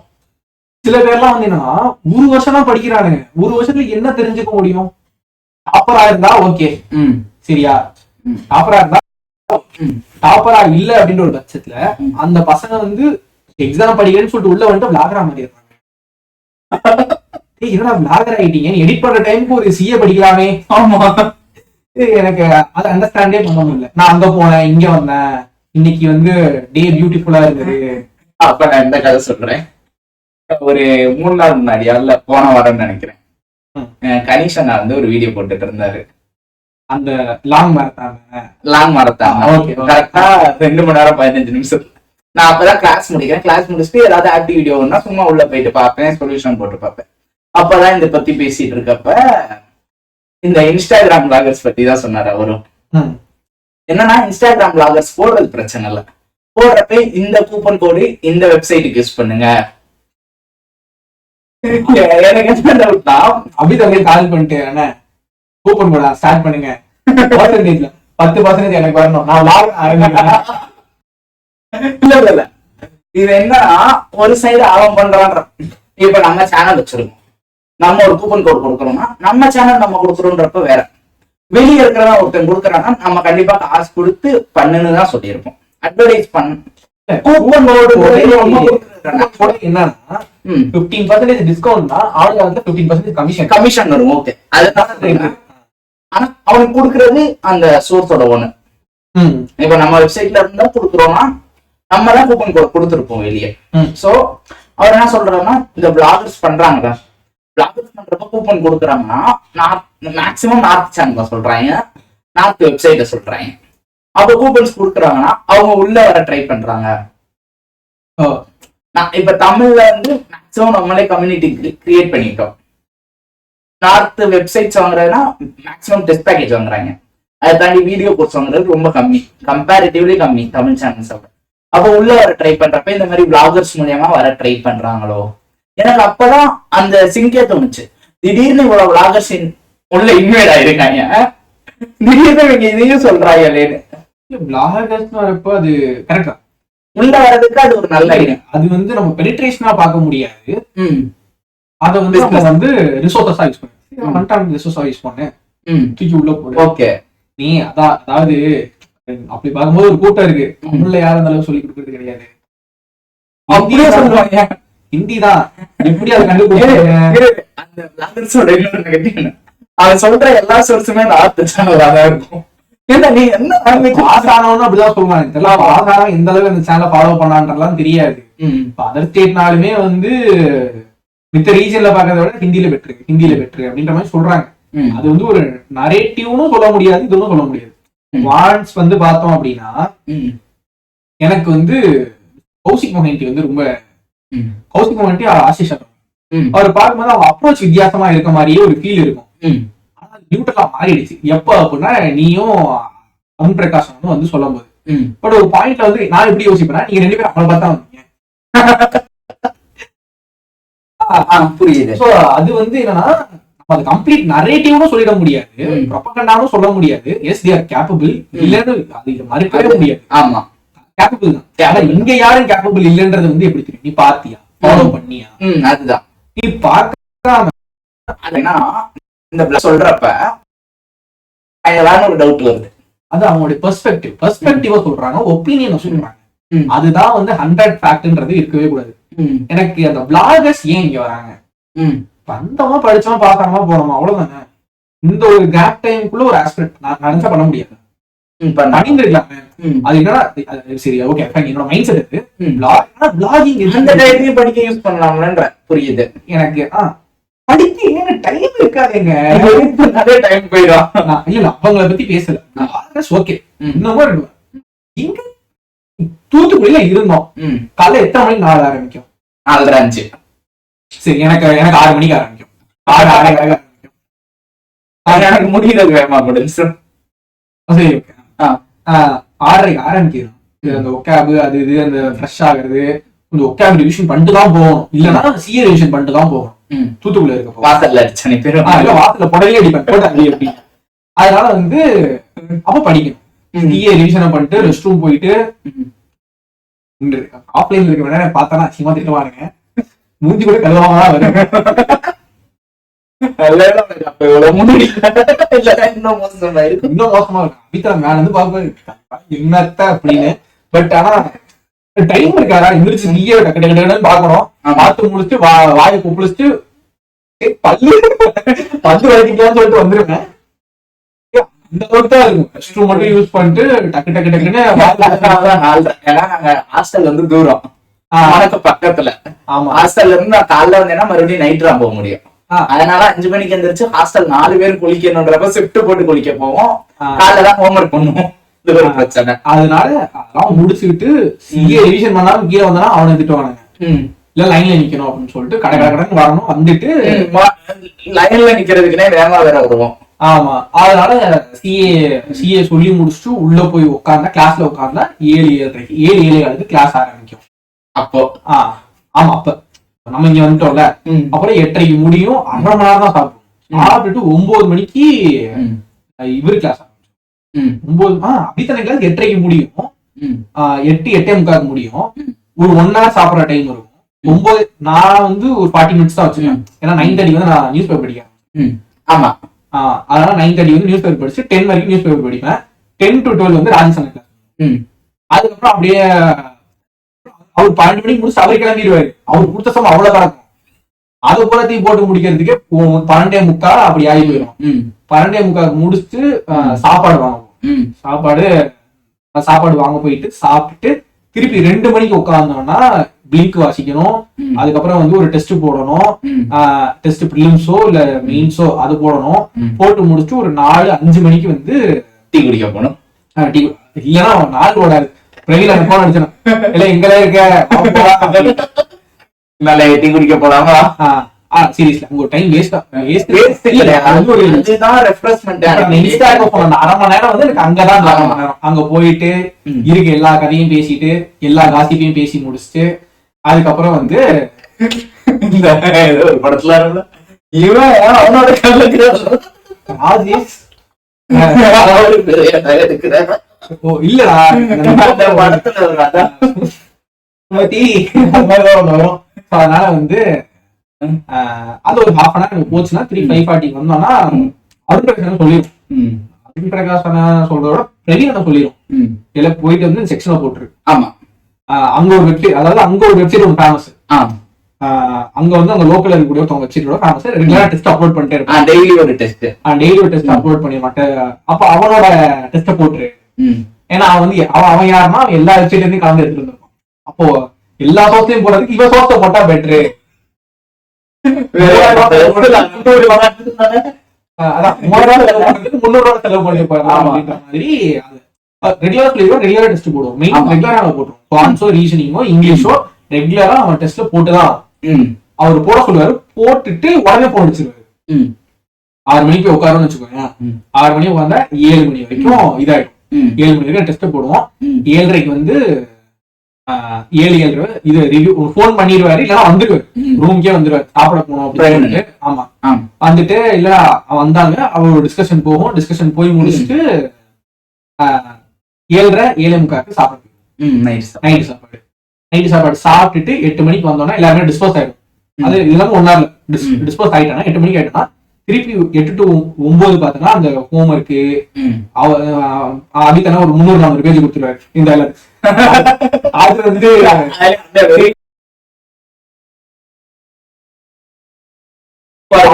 சில பேர்லாம் வந்து என்னன்னா 1 வருஷம் தான் படிக்கிறானுங்க, 1 வருஷத்துல என்ன தெரிஞ்சுக்க முடியும்? டாப்பரா இருந்தா ஓகே, சரியா? டாப்பரா இருந்தா, டாப்பரா இல்ல அப்படின்ற ஒரு பட்சத்துல அந்த பசங்க வந்து எக்ஸாம் படிக்கிறேன்னு சொல்லிட்டு உள்ள வந்துட்டு பிளாகரா மாறிடுறாங்க. என்னடா பிளாகர் ஆயிட்டீங்க, எடிட் பண்ற டைமுக்கு ஒரு சிஏ படிக்கலாமே. ஆமா, எனக்கு அதை அண்டர்ஸ்டாண்டே பண்ண முடியல. நான் அங்க போனேன், இங்க வந்தேன், இன்னைக்கு வந்து டே பியூட்டிஃபுல்லா இருக்குது. அப்ப நான் இந்த கதை சொல்றேன். ஒரு 3 நாள் முன்னாடி அல்ல போன வாரம்னு நினைக்கிறேன், கணேசன் வந்து ஒரு வீடியோ போட்டுட்டு இருந்தாரு. அந்த லாங் மரத்தான் கரெக்டா 2 மணி நேரம் 15 நிமிஷம். நான் அப்பதான் கிளாஸ் முடிக்கிறேன். கிளாஸ் முடிச்சுட்டு ஏதாவது ஆக்டிவ் வீடியோன்னா சும்மா உள்ள போயிட்டு பார்ப்பேன், சொல்யூஷன் போட்டு பார்ப்பேன். அப்பதான் இதை பத்தி பேசிட்டு இருக்கப்ப இந்த இன்ஸ்டாகிராம் பிளாகர்ஸ் பத்தி தான் சொன்னாரு அவரும். என்னன்னா இன்ஸ்டாகிராம் பிளாகர்ஸ் போடுறது பிரச்சனை இல்ல, போடுறப்ப இந்த கூப்பன் கோடு இந்த வெப்சைட்டுக்கு யூஸ் பண்ணுங்க. எனக்கு என்ன டவுட்னா, அபிதமே கால் பண்ணிட்டு என்ன கூப்பன் கோடா ஸ்டார்ட் பண்ணுங்க, 10% எனக்கு வரணும், நான் இல்ல இது என்னன்னா ஒரு சைடு அவன் பண்றான்ற. இப்ப நம்ம சேனல் வச்சிருக்கோம், நம்ம ஒரு கூப்பன் கோட் கொடுக்குறோம்னா நம்ம சேனல் நம்ம கொடுக்குறோன்றப்ப வேற. வெளியே இருக்கிறதா ஒருத்தன் கொடுக்குறான்னா நம்ம கண்டிப்பா காசு கொடுத்து பண்ணுன்னு தான் சொல்லியிருப்போம். அட்வர்டைஸ் பண்ண கூப்பன் கோடு என்னன்னா 15% டிஸ்கவுண்ட்னா ஆளுங்க வந்து 15% கமிஷன் வரும். ஓகே, அதுதான். ஆனா அவனுக்கு கொடுக்கறது அந்த சோர்ஸோட ஒண்ணு. இப்ப நம்ம வெப்சைட்ல இருந்தா கொடுக்குறோம்னா நம்ம தான் கூப்பன் கோட் கொடுத்துருப்போம் வெளியே. சோ அவர் என்ன சொல்றாருன்னா, இந்த பிளாகர்ஸ் பண்றாங்க, பிளாகர்ஸ் பண்றப்ப கூப்பன் கொடுக்குறாங்கன்னா மேக்சிமம் நார்த் சேனல் சொல்றாங்க, நார்த் வெப்சைட்ட சொல்றாங்க. அப்ப கூப்பன்ஸ் கொடுக்குறாங்கன்னா அவங்க உள்ள வர ட்ரை பண்றாங்க. இப்ப தமிழ்ல வந்து மேக்சிமம் நம்மளே கம்யூனிட்டி கிரியேட் பண்ணிட்டோம். நார்த் வெப்சைட்ஸ் வாங்குறதுன்னா மேக்சிமம் டெஸ்ட் பேக்கேஜ் வாங்குறாங்க. அதை தாண்டி வீடியோ கோர்ஸ் வாங்குறது ரொம்ப கம்மி, கம்பேரிட்டிவ்லி கம்மி தமிழ் சேனல்ஸ். அப்ப உள்ள வர ட்ரை பண்றப்ப இந்த மாதிரி பிளாகர்ஸ் மூலியமா வர ட்ரை பண்றாங்களோ, எனக்கு அப்பதான் அந்த சிங்கே தோணுச்சு. திடீர்னு இவ்வளவு பிளாகர்ஸ் உள்ள இன்வைட் ஆயிருக்காங்க, திடீர்னு இவங்க இதையும் சொல்றாங்களேன்னு. பிளாகர்ஸ் வரப்போ அது கரெக்டா உள்ள வர்றதுக்கு அது ஒரு நல்ல ஐடியா. அது வந்து நம்ம பெனிட்ரேஷனா பார்க்க முடியாது. அதை வந்து நம்ம வந்து ரிசோர்ஸா யூஸ் பண்ணு, ரிசோர்ஸா யூஸ் பண்ணு, தூக்கி உள்ள போடு. ஓகே, நீ அதாவது அப்படி பார்க்கும்போது ஒரு கூட்டம் இருக்கு, தமிழ்ல யாரும் அந்த அளவுக்கு சொல்லி கொடுக்கறது கிடையாது. அப்படியே சொல்லுவாங்க, ஹிந்தி தான். எப்படி அதை கண்டுபிடிக்க அவன் சொல்ற எல்லா சோர்ஸுமே நார்த் சேனலா தான் இருக்கும். நீ என்ன பாஸ் ஆனவனும் அப்படிதான் சொல்லுவாங்க. இதெல்லாம் பாஸ் ஆனவன் எந்த அளவுக்கு அந்த சேனலை ஃபாலோ பண்ணான்றலாம் தெரியாது. அதர் ஸ்டேட்னாலுமே வந்து மித்த ரீஜன்ல பாக்கிறத விட ஹிந்தியில பெட்ரு அப்படின்ற மாதிரி சொல்றாங்க. அது வந்து ஒரு நரேட்டிவ்னு சொல்ல முடியாது, இதுவும் சொல்ல முடியாது. வான்ஸ் வந்து பார்த்தோம் அப்படின்னா எனக்கு வந்து கௌசிக் மொஹந்தி வந்து ரொம்ப கௌசிக் மொஹந்தி ஆசிஷ் அவர் பார்க்கும்போது அவங்க அப்ரோச் வித்தியாசமா இருக்க மாதிரியே ஒரு ஃபீல் இருக்கும். ஆனா நியூட்ரலா மாறிடுச்சு. எப்ப அப்படின்னா நீயும் அருண் பிரகாஷ் வந்து சொல்லும் போது. பட் ஒரு பாயிண்ட்ல வந்து நான் எப்படி யோசிப்பேன்னா, நீங்க 2 பேரும் அவளை பார்த்தா வந்தீங்க. புரியுது. சோ அது வந்து என்னன்னா, அது கம்ப்ளீட் நரேட்டிவ்னு சொல்லிட முடியாது, ப்ரொபகண்டாவும் சொல்ல முடியாது. எஸ் தே ஆர் கேப்பபிள், இல்லன்னு அது மறுக்கவே முடியாது. ஆமா, கேப்பபிள் தான். ஆனா இங்க யாரும் கேப்பபிள் இல்லன்றது வந்து எப்படி தெரியும்? நீ பாத்தியா, ஃபாலோ பண்ணியா? அதுதான். நீ பார்க்காம அதுனா இந்த சொல்றப்ப வேற ஒரு டவுட் வருது. அது அவங்களுடைய பெர்ஸ்பெக்டிவ் சொல்றாங்க, ஒப்பீனியன் சொல்றாங்க. அதுதான் வந்து 100 ஃபேக்ட்ன்றது இருக்கவே கூடாது. எனக்கு அந்த பிளாகர்ஸ் ஏன் இங்க வராங்க? வந்தவங்க படிச்சவங்க பாக்காம போனோமா, அவ்வளவுதானே. இந்த ஒரு கேப் டைமுக்குள்ள ஒரு ஆஸ்பெக்ட் நான் நினைச்சா பண்ண முடியாது. பண்ணிருக்கலாமே. அது என்னன்னா சரி ஓகே என்னோட மைண்ட் செட் இருக்கு. பிளாகிங் இந்த டைம்லயும் படிக்க யூஸ் பண்ணலாம்லன்ற புரியுது எனக்கு. படிக்க என்ன டைம் இருக்காதுங்க, நிறைய டைம் போயிடும். இல்ல அவங்கள பத்தி பேசல. ஓகே இன்னமும் இருக்கு. இங்க தூத்துக்குடியில இருந்தோம். காலைல எத்தனை மணிக்கு நாள் ஆரம்பிக்கும்? 4:30 சரி, எனக்கு 6 மணிக்கு ஆரம்பிக்கும். 6:30 ஆரம்பிக்கும். எனக்கு முடிகிறது வேமா முடிஞ்சு. சரி ஓகே. 6:30 ஆரம்பிக்கிறோம். அந்த ஒக்காபு அது இது அந்த ஃப்ரெஷ் ஆகுறது, கொஞ்சம் ஒக்காபு ரிவிஷன் பண்ணிட்டு தான் போகணும். இல்லன்னா சிஏ ரிவிஷன் பண்ணிட்டு தான் போகணும். தூத்துக்குள்ள இருக்க வாசல்ல அடிச்சனி பேரும் வாசல்ல புடவையே அடிப்பேன் போட்டாங்க எப்படி. அதனால வந்து அப்ப படிக்கணும். சிஏ ரிவிஷனை பண்ணிட்டு ரெஸ்ட் ரூம் போயிட்டு ஆஃப்லைன்ல இருக்க வேணா பார்த்தானா அசிங்கமா திட்டுவாருங்க. மூஞ்சி கூட கழுவாம தான் வரும். இன்னும் மோசமா இருக்கும். அபித்தா மேல இருந்து பாப்பேன் என்னத்த அப்படின்னு. பட் ஆனா டைம் இருக்காரா, எந்திரிச்சு நீயே டக்கு பாக்கணும். பார்த்து முடிச்சுட்டு வாயை குப்பிளிச்சுட்டு பல்லு வரைக்கும் சொல்லிட்டு வந்துருவேன். அந்த அளவுக்கு தான் இருக்கும். ரெஸ்ட் ரூம் மட்டும் யூஸ் பண்ணிட்டு டக்குன்னு ஹாஸ்டல் வந்து தூரம், பக்கத்துல. ஆமா, ஹாஸ்டல்ல இருந்து நான் காலைல வந்தேன்னா மறுபடியும் நைட் தான் போக முடியும். அதனால 5 மணிக்கு எந்திரிச்சு ஹாஸ்டல் 4 பேரும் குளிக்கணும்ன்றப்ப ஷிஃப்ட் போட்டு குளிக்க போவோம். காலைல தான் ஹோம்ஒர்க் பண்ணுவோம். இது ஒரு பிரச்சனை. அதனால அதெல்லாம் முடிச்சுக்கிட்டு சிஏ ரிவிஷன் பண்ணாலும் கீழே வந்தா அவனை திட்டுவானுங்க. இல்ல லைன்ல நிக்கணும் அப்படின்னு சொல்லிட்டு கடை வரணும். வந்துட்டு லைன்ல நிக்கிறதுக்குன்னே வேகமா வேற வருவோம். ஆமா, அதனால சிஏ சொல்லி முடிச்சுட்டு உள்ள போய் உட்கார்ந்தா, கிளாஸ்ல உட்கார்ந்தா 7:30 கிளாஸ் ஆரம்பிக்கும். அப்போ ஆமா, அப்ப நம்ம இங்க வந்துட்டோம்ல. அப்புறம் 8:30 முடியும். 1/2 மணி நேரம் தான் சாப்பிடுவோம். சாப்பிட்டுட்டு 9 மணிக்கு இவரு கிளாஸ் ஆரம்பிச்சோம். 9 அபித்தனை கிளாஸ் 8:30 முடியும். 8:45 முடியும். ஒரு 1 ஹவர் சாப்பிட்ற டைம் இருக்கும். 9 நான் வந்து ஒரு 40 மினிட்ஸ் தான் வச்சிருக்கேன். ஏன்னா 9:30 வந்து நான் நியூஸ் பேப்பர் படிக்கிறேன். ஆமா, அதனால 9:30 வந்து நியூஸ் பேப்பர் படிச்சு 10 வரைக்கும் நியூஸ் பேப்பர் படிப்பேன். 10 to 12 வந்து ராஜசன் கிளாஸ். அதுக்கப்புறம் அப்படியே அவர் 12 மணிக்கு முடிச்சு அவர் கிளம்பிடுவாரு. அவர் கொடுத்த சமம் அவ்வளவு கிடக்கும். அதை போலத்தையும் போட்டு முடிக்கிறதுக்கே 12:45 அப்படி ஆகி போயிடும். 12:45 முடிச்சுட்டு சாப்பாடு வாங்குவோம். சாப்பாடு வாங்க போயிட்டு சாப்பிட்டு திருப்பி 2 மணிக்கு உட்கார்ந்தோம்னா பிளிங்க் வாசிக்கணும். அதுக்கப்புறம் வந்து ஒரு டெஸ்ட் போடணும். டெஸ்ட் பிரிலிம்ஸோ இல்ல மெயின்ஸோ அது போடணும். போட்டு முடிச்சுட்டு ஒரு 4-5 மணிக்கு வந்து டீ குடிக்க போகணும். டீ இல்லைன்னா 4 ஓடாது. பிரவீன் அந்த போன் அடிச்சணும். இல்ல எங்களே இருக்க டீ குடிக்க போலாமா? சீரியஸ்லி உங்க டைம் வேஸ்ட் இதுதான் ரெஃப்ரெஷ்மென்ட். 1/2 மணி நேரம் வந்து எனக்கு அங்கதான் 1/2 மணி நேரம். அங்க போயிட்டு இருக்க எல்லா கதையும் பேசிட்டு எல்லா காசிப்பையும் பேசி முடிச்சுட்டு அதுக்கப்புறம் வந்து ஒரு படத்துல இவன் அவனோட இல்லடா படத்துல வரும். அதனால வந்து அது ஒரு 1/2 மணி நேரம் போச்சுன்னா 3:40 வந்தோம்னா அருண் பிரகாஷ் சொல்லிடும். அருண் பிரகாஷ் சொல்றதோட பிரவீன் சொல்லிடும். இல்ல போயிட்டு வந்து செக்ஷன்ல போட்டுரு. ஆமா, அங்க ஒரு வெப்சைட், அதாவது அங்க ஒரு வெப்சைட் ஒன்று ஃபேமஸ். அங்க வந்து அங்க லோக்கல் இருக்கக்கூடிய ஒருத்தவங்க வெப்சைட்டோட ஃபேமஸ். ரெகுலரா டெஸ்ட் அப்லோட் பண்ணிட்டே இருப்பான். டெய்லி ஒரு டெஸ்ட் அப்லோட் பண்ணி அப்ப அவனோட டெஸ்ட போட்டுரு. ஏன்னா அவன் வந்து அவன் யாருன்னா அவன் எல்லா வெப்சைட்லயும் கலந்து எடுத்துட்டு இருந்திருப்பான். அப்போ எல்லா சோர்ஸ்லயும் போறதுக்கு இவன் சோர்ஸ போட்டா பெட்ரு. அதான் 300 செலவு பண்ணி அப்படின்ற மாதிரி ரெகுலரா டெஸ்ட் போடுவோம். மெயின் ரெகுலரா போட்டுருவோம். குவான்ஸோ ரீசனிங்கோ இங்கிலீஷோ ரெகுலரா அவன் டெஸ்ட்ல போட்டுதான் அவர் போட சொல்லுவாரு. போட்டுட்டு உடனே போன் அடிச்சிருவாரு. 6 மணிக்கு உட்காரும்னு வச்சுக்கோங்க. 6 மணி உட்காந்தா 7 மணி வரைக்கும் இதாயிடும். 7 மணி வரைக்கும் டெஸ்ட் போடுவோம். 7:30க்கு வந்து 7:30 இது ரிவ்யூ போன் பண்ணிடுவாரு, இல்லன்னா வந்துருவாரு, ரூம்க்கே வந்துருவாரு, சாப்பிட போனோம் அப்படின்னு. ஆமா, வந்துட்டு இல்ல வந்தாங்க, அவரோட டிஸ்கஷன் போகும். டிஸ்கஷன் போய் முடிச்சுட்டு 7:30 சாப்பிடுவோம். நைட்டு சாப்பாடு சாப்பிட்டுட்டு 8 மணிக்கு வந்தோம்னா எல்லாருமே டிஸ்போஸ் ஆயிடும். அது இல்லாம 1 hour டிஸ்போஸ் ஆயிட்டானா 8 மணிக்கு ஆயிட்டோம்னா திருப்பி 8 to 9 பார்த்தோம்னா அந்த ஹோம் ஒர்க்கு அதுக்கான ஒரு 300-400 பேஜ் கொடுத்துருவாரு. இந்த அது வந்து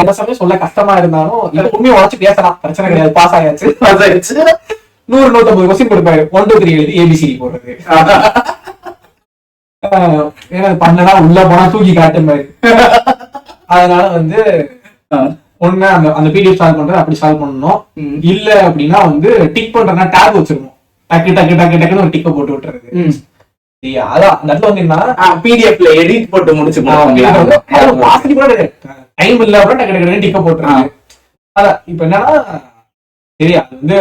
அந்த சமயம் சொல்ல கஷ்டமா இருந்தாலும் உண்மையை உடச்சு பேசலாம், பிரச்சனை கிடையாது. பாஸ் ஆயாச்சு 100-150 கொஸ்டின் கொடுப்பாரு. 1 2 3 எழுதி ABCD போடுறது. பண்ணனா உள்ள போனா தூக்கி காட்டும் மாதிரி. அதனால வந்து ஒண்ணு அந்த PDF சால்வ் பண்றது அப்படி சால்வ் பண்ணணும். இல்ல அப்படின்னா வந்து டிக் பண்றதுனா டேப் வச்சிருக்கோம், டக்கு டக்கு டக்கு டக்குன்னு ஒரு டிக்க போட்டு விட்டுறது. அதான் அந்த இடத்துல வந்து என்ன PDFல எடிட் போட்டு முடிச்சு டைம் இல்ல அப்புறம் டக்கு டக்கு டிக்க போட்டுறாங்க. அதான் இப்ப என்னன்னா சரி, அது வந்து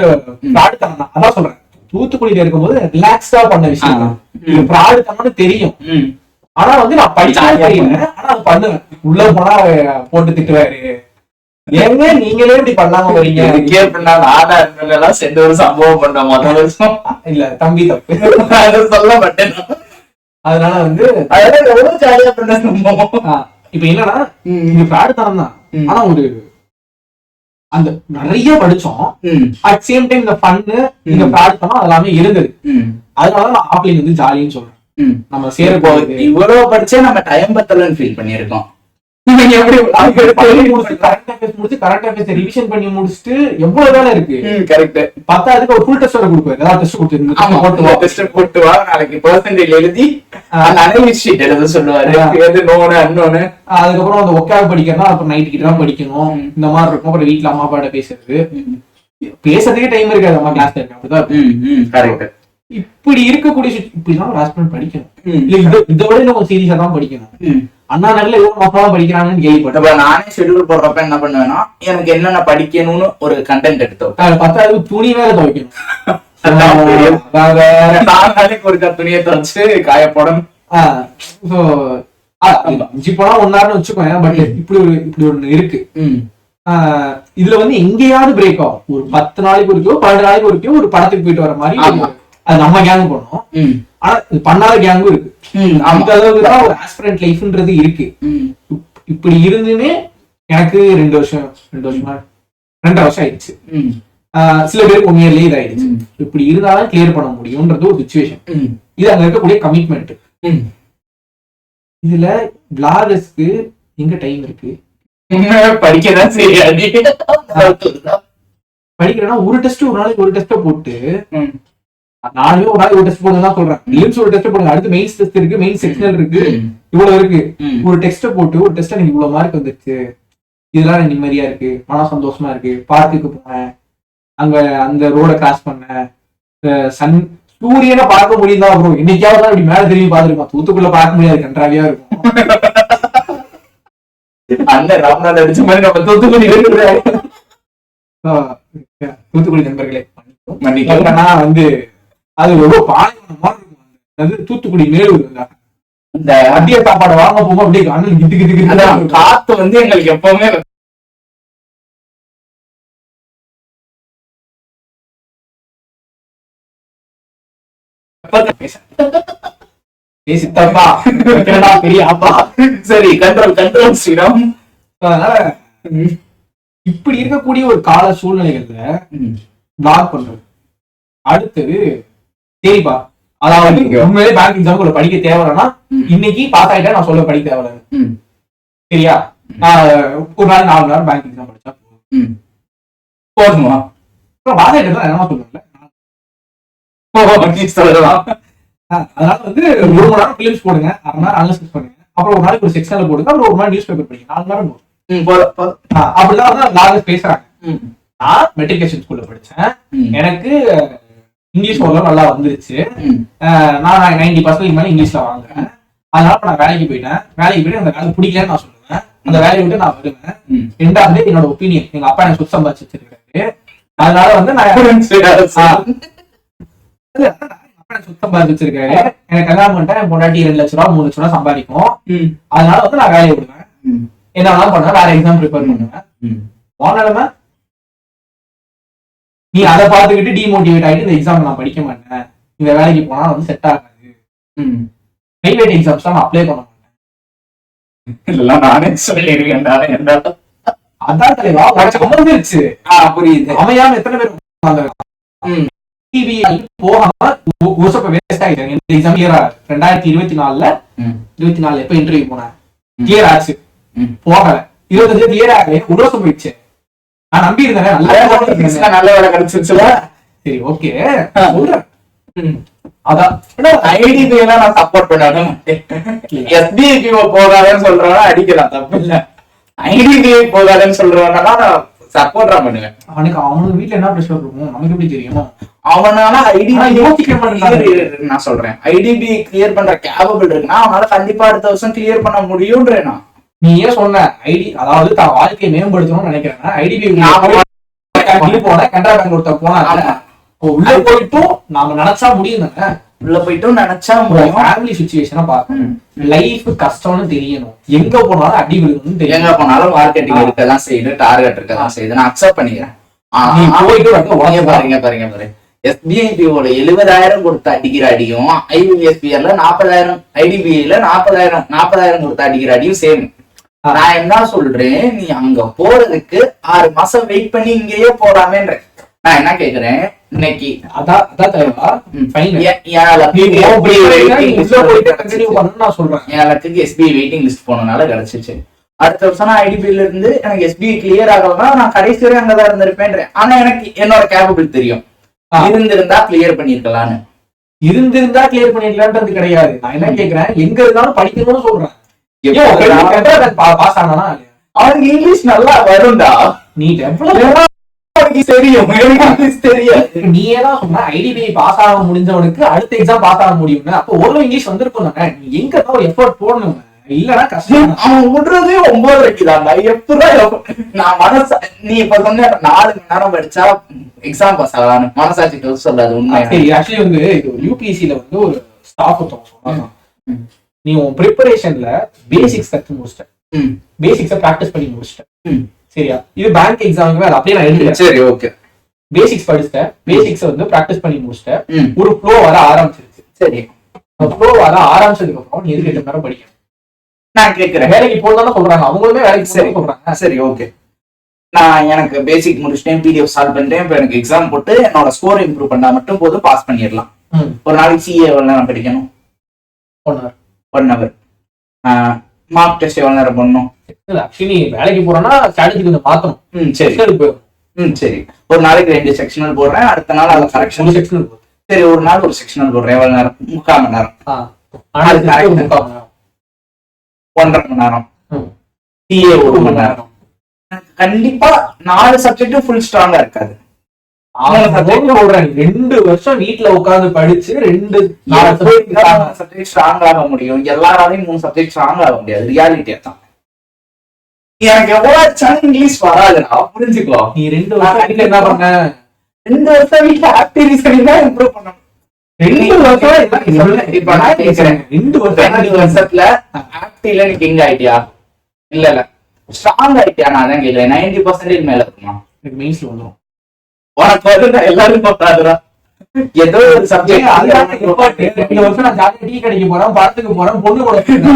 ஃப்ராட் தனம் தான். அதான் சொல்றேன், தூத்துக்குடியில இருக்கும்போது ரிலாக்ஸ்டா பண்ண விஷயம். இது ஃப்ராட் தனம்னு தெரியும், ஆனா வந்து நான் படிச்சாலே தெரியல, ஆனா அது பண்ணுவேன். உள்ள போனா போட்டு திட்டுவாரு, ஏங்க நீங்களே இப்படி பண்ணாம வரீங்க. சேர்ந்து ஒரு சம்பவம் பண்ண முதல் வருஷம் இல்ல தம்பி தப்பு சொல்ல மாட்டேன். அதனால வந்து எவ்வளவு ஜாலியா பண்ண சம்பவம். இப்ப என்னன்னா இது ஃப்ராட் தனம் தான், ஆனா ஒரு அந்த நிறைய படிச்சோம். அட் சேம் டைம் இந்த ஃபன்னு இந்த ஃப்ராட் தனம் எல்லாமே இருந்தது. அதனால நான் ஆஃப்லைன் வந்து ஜாலின்னு சொல்றேன். நம்ம சேர போகுது இவ்வளவு படிச்சே நம்ம டைம் பத்தலன்னு ஃபீல் பண்ணிருக்கோம். ரிவிஷன் பண்ணி முடிச்சுட்டு எவ்வளவு வேலை இருக்கு. கரெக்ட். பத்தாவதுக்கு ஒரு ஃபுல் டெஸ்ட் கொடுப்பாரு, ஏதாவது டெஸ்ட் போட்டு வா, நாளைக்கு பெர்சன்டேஜ் எழுதி அனலைஸ் ஷீட் எழுத சொல்லுவாரு. எது நோனு அன்னோனு. அதுக்கப்புறம் அந்த ஒக்காக படிக்கிறதா அப்புறம் நைட் கிட்ட தான் படிக்கணும். இந்த மாதிரி இருக்கும். அப்புறம் வீட்டுல அம்மா அப்பாட்ட பேசுறதுக்கே டைம் இருக்காது. அம்மா கிளாஸ் டைம் அப்படிதான். இப்படி இருக்கக்கூடிய இப்படிதான் ஹாஸ்பிட்டல் படிக்கணும். இதை விட நம்ம சீரியஸா தான் படிக்கணும். அண்ணா நகர்ல எவ்வளவு மொத்தமா படிக்கிறாங்கன்னு கேள்விப்பட்டேன். நானே ஷெட்யூல் போடுறப்ப என்ன பண்ணுவேன்னா, எனக்கு என்னென்ன படிக்கணும்னு ஒரு கண்டென்ட் எடுத்தோம். 10 துணி வேற துவைக்கணும். 4 நாளைக்கு ஒரு துணியை துவைச்சு காய போடணும். அஞ்சு போனா 1 hour வச்சுக்கோங்க. பட் இப்படி ஒண்ணு இருக்கு. இதுல வந்து எங்கேயாவது பிரேக் ஆகும். ஒரு 10 நாளைக்கு ஒருக்கோ 12 நாளைக்கு ஒருக்கோ ஒரு படத்துக்கு போயிட்டு வர மாதிரி அது நம்ம கேங் பண்ணோம். ஆனா இது பண்ணாத கேங்கும் இருக்கு. அந்த அளவுக்கு தான் ஒரு ஆஸ்பிரண்ட் லைஃப்ன்றது இருக்கு. இப்படி இருந்துமே எனக்கு 2 வருஷம் ஆயிடுச்சு. சில பேருக்கு 1 yearலயே இதாயிடுச்சு. இப்படி இருந்தாலும் கிளியர் பண்ண முடியும்ன்றது ஒரு சிச்சுவேஷன். இது அங்க இருக்கக்கூடிய கமிட்மெண்ட். இதுல பிளாகர்ஸ்க்கு எங்க டைம் இருக்கு? படிக்கதான் சரி, படிக்கிறேன்னா ஒரு டெஸ்ட் ஒரு நாளைக்கு ஒரு டெஸ்ட போட்டு நானுமே ஒரு நாளைக்கு ஒரு டெஸ்ட் போடுங்க தான் சொல்றேன். லிம்ஸ் ஒரு டெஸ்ட் போடுங்க, அடுத்து மெயின்ஸ் டெஸ்ட் இருக்கு, மெயின் செக்ஷனல் இருக்கு, இவ்வளவு இருக்கு. ஒரு டெஸ்ட போட்டு ஒரு டெஸ்ட் எனக்கு இவ்வளவு மார்க் வந்துருச்சு, இதெல்லாம் எனக்கு நிம்மதியா இருக்கு, மன சந்தோஷமா இருக்கு. பார்க்குக்கு போனேன், அங்க அந்த ரோட கிராஸ் பண்ணேன், சூரியனை பார்க்க முடியும் தான். அப்புறம் இன்னைக்காவது தான் இப்படி மேல திரும்பி பாத்துருக்கோம். தூத்துக்குள்ள பார்க்க முடியாது, கன்றாவியா இருக்கும். அண்ணன் ராம்நாத் அடிச்ச மாதிரி நம்ம தூத்துக்குடி நண்பர்களே மன்னிக்கா வந்து அது ரொம்ப பாலைவனமா இருக்கும். அது தூத்துக்குடி மேலூர் இந்த மதிய சாப்பாடு வாங்க போகும் அப்படியே அண்ணன் கிட்டு கிட்டு காத்து வந்து எங்களுக்கு எப்பவுமே சித்தப்பா பெரிய அப்பா. சரி, கண்ட்ரோல் ஸ்ரீராம். அதனால இப்படி இருக்கக்கூடிய ஒரு கால சூழ்நிலைகள்ல பிளாக் பண்றது. அடுத்தது சரிப்பா, அதாவது உண்மையிலே பேங்க் எக்ஸாம் படிக்க தேவைன்னா இன்னைக்கு பாஸ் ஆயிட்டா நான் சொல்ல படிக்க தேவை. சரியா, ஒரு நாள் 4 மணி நேரம் பேங்க் எக்ஸாம் படிச்சா போதுமா? பாஸ் ஆயிட்டா என்ன சொல்லலாம். அதனால வந்து 1 மணி நேரம் பிலிம்ஸ் போடுங்க, 1/2 மணி நேரம் அனலிசிஸ் பண்ணுங்க, அப்புறம் ஒரு நாளைக்கு ஒரு செக்ஷன்ல போடுங்க, அப்புறம் 1 மணி நேரம் நியூஸ் பேப்பர் படிங்க, 4 மணி நேரம் போதும். அப்படிதான் வந்து லாகர்ஸ் பேசுறாங்க. நான் மெட்ரிகுலேஷன் ஸ்கூல்ல படிச்சேன். எனக்கு இங்கிலீஷ் ஓரளவு நல்லா வந்துருச்சு. நான் 90% மேல இங்கிலீஷ்ல வாங்குறேன். அதனால நான் வேலைக்கு போயிட்டேன். அந்த வேலை பிடிக்கலன்னு நான் சொல்லுவேன். அந்த வேலையை விட்டு நான் வருவேன். ரெண்டாவது என்னோட ஒப்பீனியன், எங்க அப்பா எனக்கு சுத்தம் சம்பாதிச்சு வச்சிருக்காரு, அதனால வந்து நான் சுத்தம் பார்த்து வச்சிருக்காரு, எனக்கு கல்யாணம் பண்ணிட்டேன், என் பொண்டாட்டி 2 லட்ச ரூபா 3 லட்ச ரூபா சம்பாதிக்கும், அதனால வந்து நான் வேலையை விடுவேன், என்ன வேணாலும் பண்ணுவேன், வேற எக்ஸாம் ப்ரிப்பேர் பண்ணுவேன். போனாலுமே நீ அதை பார்த்துக்கிட்டு டிமோட்டிவேட் ஆகிட்டு இந்த எக்ஸாம் நான் படிக்க மாட்டேன், இந்த வேலைக்கு போனா வந்து செட் ஆகாது, பிரைவேட் எக்ஸாம்ஸ் தான் நான் அப்ளை பண்ண மாட்டேன், இதெல்லாம் நானே சொல்லிருக்கேன். அதான் தலைவா அமர்ந்துருச்சு. புரியுது. அமையாம எத்தனை பேர் போகாம வேஸ்ட் ஆயிட்டாங்க. இந்த எக்ஸாம் கிளியர் 2024 எப்ப இன்டர்வியூ போனேன், கிளியர் ஆச்சு, போகல, 25 கிளியர் ஆகல, ஒரு வருஷம் போயிடுச்சு. நான் நம்பி இருந்தேன் நல்ல வேலை கிடைச்சிருச்சுல. சரி ஓகே சொல்றேன். அதான் ஐடிபி எல்லாம் நான் சப்போர்ட் பண்ண மாட்டேன். எஸ்பிஐ போகாதன்னு சொல்றவனா அடிக்கலாம், தப்பு இல்ல. ஐடிபி போகாதன்னு சொல்றவனா நான் சப்போர்ட்டா பண்ணுவேன். அவனுக்கு வீட்டுல என்ன பிரச்சனை இருக்கும் நமக்கு எப்படி தெரியும்? அவனால ஐடிபி நான் சொல்றேன், ஐடிபி கிளியர் பண்ற கேபபிள் இருக்குன்னா அவனால கண்டிப்பா அடுத்த வருஷம் கிளியர் பண்ண முடியும்ன்றேன். நீ ஏன் சொன்ன ஐடி, அதாவது தான் வாழ்க்கையை மேம்படுத்தணும்னு நினைக்கிறேன். ஐடிபி போன கனரா பேங்க் ஒருத்தர் போனா உள்ள போயிட்டும் நாம நினைச்சா முடியும் தானே, உள்ள போயிட்டும் நினைச்சா ஃபேமிலி சிச்சுவேஷனை பார்க்கணும், லைஃப் கஷ்டம்னு தெரியணும், எங்க போனாலும் அடி விழுகணும்னு தெரியும், எங்க போனாலும் மார்க்கெட்டிங் இருக்கதான் செய்யுது, டார்கெட் இருக்கதான் செய்யுது, நான் அக்செப்ட் பண்ணிக்கிறேன். பாருங்க எஸ்பிஐபிஓல 70,000 கொடுத்து அடிக்கிற அடியும் ஐபிஎஸ்பிஆர்ல 40,000, ஐடிபிஐல 40,000 கொடுத்து அடிக்கிற அடியும் சேம். நான் என்ன சொல்றேன், நீ அங்க போறதுக்கு 6 மாசம் வெயிட் பண்ணி இங்கேயே போறாமேன்ற. நான் என்ன கேக்குறேன், இன்னைக்கு எஸ்பிஐ வெயிட்டிங் லிஸ்ட் போனனால கிடைச்சிச்சு. அடுத்த வருஷம் நான் ஐடிபில இருந்து எனக்கு எஸ்பிஐ கிளியர் ஆகலன்னா நான் கடைசி வரை அங்கதான் இருந்திருப்பேன். ஆனா எனக்கு என்னோட கேபபிள் தெரியும், இருந்திருந்தா கிளியர் பண்ணிருக்கலான்னு. இருந்திருந்தா கிளியர் பண்ணிருக்கலான்றது கிடையாது. நான் என்ன கேக்குறேன், எங்க இருந்தாலும் படிக்கணும்னு சொல்றேன். அவனுக்கு இங்கிலீஷ் நல்லா வரும்டா, நீ தெரியும் தெரியாது. நீ ஏதான் சொன்ன ஐடிபிஐ பாஸ் ஆக முடிஞ்சவனுக்கு அடுத்த எக்ஸாம் பாஸ் ஆக முடியும்னு. அப்போ ஒரு இங்கிலீஷ் வந்திருக்கும் தானே, நீ எங்க தான் ஒரு எஃபோர்ட் போடணும், இல்லன்னா கஷ்டம். அவன் விடுறதே 9:30 தான்டா. எப்படா நான் மனசா, நீ இப்ப சொன்ன 4 மணி நேரம் படிச்சா எக்ஸாம் பாஸ் ஆகலாம், மனசாட்சி சொல்லாது உண்மை. ஆக்சுவலி வந்து யூபிஎஸ்சில வந்து ஒரு ஸ்டாஃப் சொன்னாங்க, நீ உன் ப்ரிப்பரேஷன்ல பேசிக்ஸ் கத்து முடிச்சிட்ட, பேசிக்ஸ பிராக்டிஸ் பண்ணி முடிச்சிட்ட, சரியா? இது பேங்க் எக்ஸாமுக்கு அது அப்படியே நான் எழுதுறேன். சரி ஓகே, பேசிக்ஸ் படிச்சிட்டேன், பேசிக்ஸ் வந்து பிராக்டிஸ் பண்ணி முடிச்சிட்டேன், ஒரு ஃப்ளோ வர ஆரம்பிச்சிருச்சு. சரி, ஃப்ளோ வர ஆரம்பிச்சதுக்கு அப்புறம் நீ எதுக்கு 8 மணி நேரம் படிக்கணும்? நான் கேட்கிறேன், வேலைக்கு போறதானே சொல்றாங்க, அவங்களுமே வேலைக்கு சரி சொல்றாங்க. சரி ஓகே, நான் எனக்கு பேசிக் முடிச்சிட்டேன், பிடிஎஃப் சால்வ் பண்ணிட்டேன், இப்போ எனக்கு எக்ஸாம் போட்டு என்னோட ஸ்கோர் இம்ப்ரூவ் பண்ணா மட்டும் போதும், பாஸ் பண்ணிடலாம். ஒரு நாளைக்கு சிஏ எவ்வளவு நேரம் படிக்கணும்? 1 hour. மார்க் டெஸ்ட் எவ்வளவு நேரம் பண்ணணும்? ஆக்சுவலி வேலைக்கு போறோம்னா ஸ்ட்ராட்டஜி கொஞ்சம் மாத்தணும். சரி சரி, ஒரு நாளைக்கு 2 செக்ஷனல் போடுறேன், அடுத்த நாள் அதை கரெக்ஷன் செக்ஷனல். சரி, ஒரு நாள் ஒரு செக்ஷனல் போடுறேன், எவ்வளவு நேரம்? 3/4 மணி நேரம். 1.5 மணி நேரம். சிஏ 1 மணி நேரம். கண்டிப்பா 4 சப்ஜெக்டும் ஃபுல் ஸ்ட்ராங்கா இருக்காது. 2 வருஷம் வீட்டுல உட்கார்ந்து படிச்சு 4 சப்ஜெக்ட் ஸ்ட்ராங் ஆக முடியும். எல்லாராலையும் 3 சப்ஜெக்ட் ஸ்ட்ராங் ஆக முடியாது. ரியாலிட்டியா தான். எனக்கு எவ்வளவு இங்கிலீஷ் வராதுடா, புரிஞ்சுக்கோ. நீ 2 வருஷம் வீட்டுல என்ன பண்ண? 2 வருஷம் வீட்டுல ஆக்டிவ் ரீசனிங் தான் இம்ப்ரூவ் பண்ணணும். 2 வருஷத்துல ஆக்டிவ்ல நீ கிங் ஆயிட்டியா? இல்ல ஸ்ட்ராங் ஆயிட்டியா? நான் தான் கேட்கிறேன். 90% மேல இருக்குமா? மெயின்ஸ்ல வந்துடும். உனக்கு வந்து எல்லாரும் பார்த்தாதுடா, ஏதோ ஒரு சப்ஜெக்ட். 2 வருஷம் நான் ஜாலியா டீ கடைக்கு போறேன், படத்துக்கு போறேன், பொண்ணு கூட 2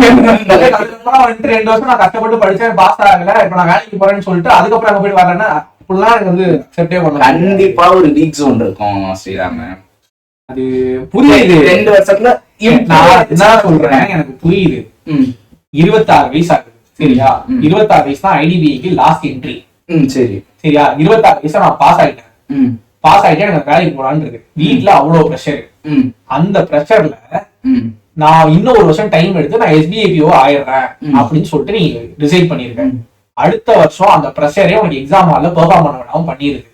வருஷம் நான் கஷ்டப்பட்டு படிச்சேன், பாஸ் ஆகல, இப்ப நான் வேலைக்கு போறேன்னு சொல்லிட்டு அதுக்கப்புறம் அங்க போயிட்டு வரேன்னா ஃபுல்லா எனக்கு வந்து செட்டே பண்ணல. கண்டிப்பா ஒரு வீக் ஜோன் இருக்கும் ஸ்ரீராம. அது புரியுது. 2 வருஷத்துல நான் என்ன சொல்றேன், எனக்கு புரியுது. 26 வயசு ஆகுது, சரியா? 26 வயசு தான் ஐடிபிஐக்கு லாஸ்ட் என்ட்ரி. சரி சரியா? 26 வயசு நான் பாஸ் ஆயிட்டேன். பாஸ் ஆயிட்டே எனக்கு வேலைக்கு போலான்னு இருக்கு. வீட்டுல அவ்வளவு ப்ரெஷர். அந்த ப்ரெஷர்ல நான் இன்னும் 1 வருஷம் டைம் எடுத்து நான் எஸ்பிஐபிஓ ஆயிடுறேன் அப்படின்னு சொல்லிட்டு நீ டிசைட் பண்ணிருக்கேன். அடுத்த வருஷம் அந்த ப்ரெஷரே உனக்கு எக்ஸாம் ஹால்ல பெர்ஃபார்ம் பண்ண வேண்டாம் பண்ணிருக்கு.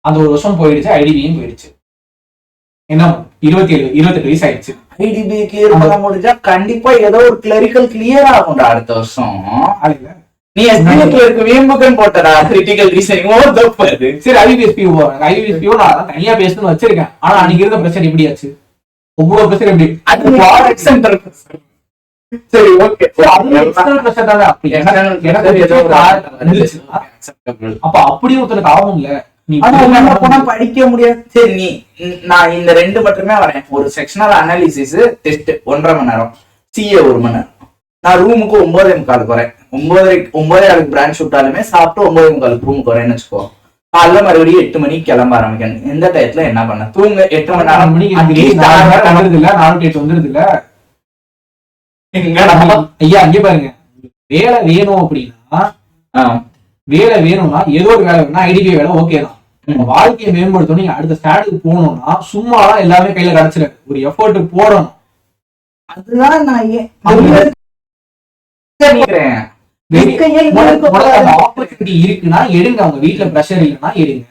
அந்த 1 வருஷம் போயிடுச்சு, ஐடிபியும் போயிடுச்சு. என்ன 27-28 வயசு ஆயிடுச்சு. ஐடிபி கிளியர் பண்ண முடிஞ்சா கண்டிப்பா ஏதோ ஒரு கிளரிக்கல் கிளியர் ஆகும்டா அடுத்த வருஷம். நீ எஸ்பிஎஸ்ல இருக்க வேம்புகன் போட்டடா கிரிட்டிக்கல் ரீசனிங் தப்பு அது. சரி ஐபிஎஸ்பிஓ ஐபிஎஸ்பிஓ நான் தனியா பேசணும்னு வச்சிருக்கேன். ஆனா அன்னைக்கு இருந்த பிரச்சனை எப்படி ஆச்சு? ஒவ்வொரு பிரச்சனை எப்படி அது ப்ராடக்ட் சென்டர். சரி ஓகே அப்ப அப்படியே ஒருத்தருக்கு ஆகும் இல்ல. போனா படிக்க முடியாது. சரி நீ நான் இந்த 2 மட்டுமே வரேன். ஒரு செக்ஷனல் அனாலிசிஸ் டெஸ்ட் 1.5 மணி நேரம், சிஏ 1 மணி நேரம். நான் ரூமுக்கு 9:45 வரேன். 9:30 பிரான்ச் விட்டாலுமே சாப்பிட்டு 9:45 ரூமுக்கு வரேன்னு வச்சுக்கோ. காலைல மறுபடியும் 8 மணிக்கு கிளம்ப ஆரம்பிக்கணும். எந்த டயத்துல என்ன பண்ண? தூங்க 8 மணி நேரம் மணிக்கு வந்துருது இல்ல, 4-8 வந்துருது இல்ல. ஐயா அங்கே பாருங்க, வேலை வேணும் அப்படின்னா வேலை வேணும்னா ஏதோ ஒரு வேலை வேணும்னா ஐடிபி வேலை ஓகே தான். வாழ்க்கையை மேம்படுத்தணும். நீங்க அடுத்த ஸ்டாண்டுக்கு போகணும்னா சும்மாலாம் எல்லாமே கையில கிடைச்சிட ஒரு எஃபர்ட் போடணும். அதுதான் நான் ஆப்பர்ச்சுனிட்டி இருக்குன்னா எடுங்க. உங்க வீட்டுல பிரஷர் இல்லைன்னா எடுங்க.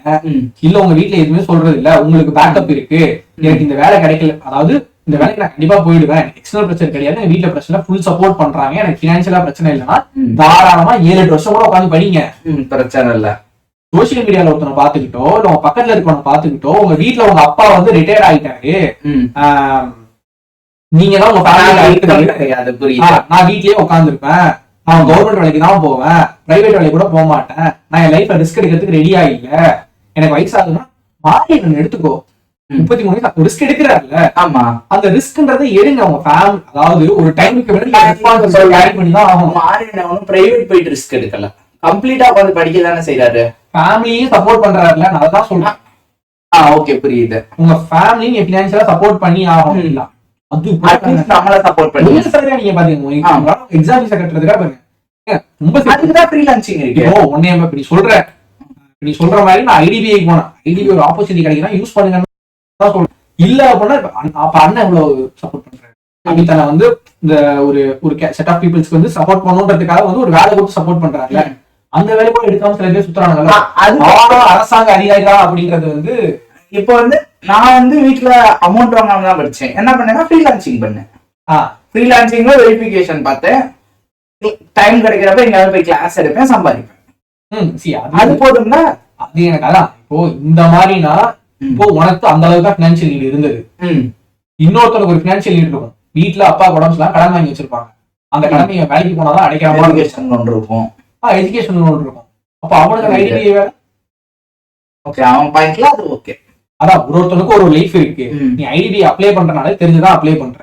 இல்ல உங்க வீட்டுல எதுவுமே சொல்றது இல்ல, உங்களுக்கு பேக்கப் இருக்கு, எனக்கு இந்த வேலை கிடைக்கல, அதாவது இந்த வேலைக்கு நான் கண்டிப்பா போயிடுவேன், எக்ஸ்டர்னல் பிரச்சனை கிடையாது, எங்க வீட்டுல பிரச்சனை ஃபுல் சப்போர்ட் பண்றாங்க, எனக்கு பினான்சியலா பிரச்சனை இல்லைன்னா தாராளமா 7-8 வருஷம் கூட உட்காந்து படிங்க, பிரச்சனை இல்ல. சோசியல் மீடியால ஒருத்தனை பாத்துக்கிட்டோ இல்ல உங்க பக்கத்துல இருக்கவனை பாத்துக்கிட்டோ உங்க வீட்டுல உங்க அப்பா வந்து ரிட்டையர்ட் ஆயிட்டாரு, நீங்க தான் உங்க ஃபேமிலி நான் வீட்லயே உட்காந்துருப்பேன், நான் கவர்மெண்ட் வேலைக்கு தான் போவேன், பிரைவேட் வேலைக்கு கூட போக மாட்டேன், நான் என் லைஃப்ல ரிஸ்க் எடுக்கிறதுக்கு ரெடியா இல்ல, எனக்கு வயசாகுதுன்னா மாறி எடுத்துக்கோ. 33 வயசு ரிஸ்க் எடுக்கிறாருல்ல, ஆமா அந்த ரிஸ்க்ன்றதை எடுங்க. உங்க ஃபேமிலி அதாவது ஒரு டைமுக்கு பண்ணிதான் ஆகும். மாறி பிரைவேட் போயிட்டு ரிஸ்க் எடுக்கல, கம்ப்ளீட்டா உட்காந்து படிக்க தானே செய்யறாரு. ஃபேமிலியும் சப்போர்ட் பண்றாருல, நான் அதான் சொல்றேன். ஓகே புரியுது. உங்க ஃபேமிலி நீங்க பினான்சியலா சப்போர்ட் பண்ணி ஆகும். இல்ல அது நம்மள சப்போர்ட் பண்ணி நீங்க பாத்தீங்க எக்ஸாம் ஃபீஸ் கட்டுறதுக்காக பாருங்க, ரொம்ப அதுக்குதான் ஃப்ரீலான்சிங் இருக்கு. உடனே இப்படி சொல்ற நீ சொல்ற மாதிரி நான் ஐடிபிஐ போனேன், ஐடிபி ஒரு ஆப்பர்ச்சுனிட்டி கிடைக்குன்னா யூஸ் பண்ணுங்க இல்ல அப்படின்னா அப்ப அண்ணன் எவ்வளவு சப்போர்ட் பண்றாரு. அமிதான வந்து இந்த ஒரு செட் ஆஃப் பீப்புள்ஸ்க்கு வந்து சப்போர்ட் பண்ணுன்றதுக்காக வந்து ஒரு வேலை கொடுத்து சப்போர்ட் பண்றாருல, அந்த வேலை கூட எடுக்காம சில பேர் சுத்துறாங்க. அரசாங்க அதிகாரிகளா அப்படின்றது வந்து இப்போ வந்து நான் வந்து வீட்டுல அமௌண்ட் வாங்காம தான் படிச்சேன். என்ன பண்ணேன்னா ஃப்ரீலான்சிங் பண்ணேன். ஃப்ரீலான்சிங்ல வெரிஃபிகேஷன் பார்த்தேன், டைம் கிடைக்கிறப்ப எங்கேயாவது போய் கிளாஸ் எடுப்பேன், சம்பாதிப்பேன். அது போதும்னா அது எனக்கு அதான். இப்போ இந்த மாதிரினா இப்போ உனக்கு அந்த அளவுக்கு தான் பினான்சியல் நீட் இருந்தது. இன்னொருத்தருக்கு ஒரு பினான்சியல் நீட் இருக்கும். வீட்டுல அப்பா உடம்புலாம் கடன் வாங்கி வச்சிருப்பாங்க, அந்த கடன் நீங்க வேலைக்கு போனாதான் அடைக்காம எஜுகேஷன் லோன் இருக்கும். எஜுகேஷன் லோன் இருக்கும். அப்ப அவனுக்கு ஐடிபி வேலை ஓகே, அவன் பாயிண்ட்ல அது ஓகே. அதான் ஒருத்தனுக்கு ஒரு லைஃப் இருக்கு. நீ ஐடிபி அப்ளை பண்றனால தெரிஞ்சுதான் அப்ளை பண்ற.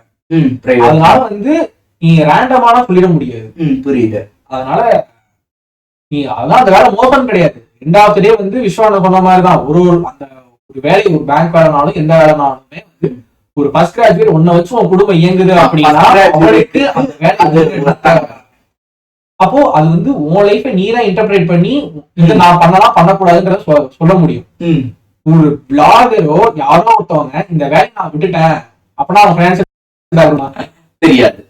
அதனால வந்து நீ ரேண்டமான சொல்லிட முடியாது. புரியுது. அதனால நீ அதான் அந்த வேலை மோசம் கிடையாது. 2வது டே வந்து விஸ்வான சொன்ன மாதிரிதான் அந்த ஒரு வேலை, ஒரு பேங்க் வேலைனாலும் எந்த வேலைனாலுமே வந்து ஒரு ஃபர்ஸ்ட் கிராஜுவேட் ஒன்ன வச்சு உன் குடும்பம் இயங்குது அப்படின்னா அவங்களுக்கு அந்த வேலை அப்போ அது வந்து உன் லைஃபை நீ தான் இன்டர்பிரேட் பண்ணி இது நான் பண்ணலாம் பண்ணக்கூடாதுன்றத சொல்ல முடியும். ஒரு பிளாகரோ யாரோ ஒருத்தவங்க இந்த வேலையை நான் விட்டுட்டேன் அப்படின்னா அவன் பினான்சியல் பேக்ரவுண்ட் தெரியாது.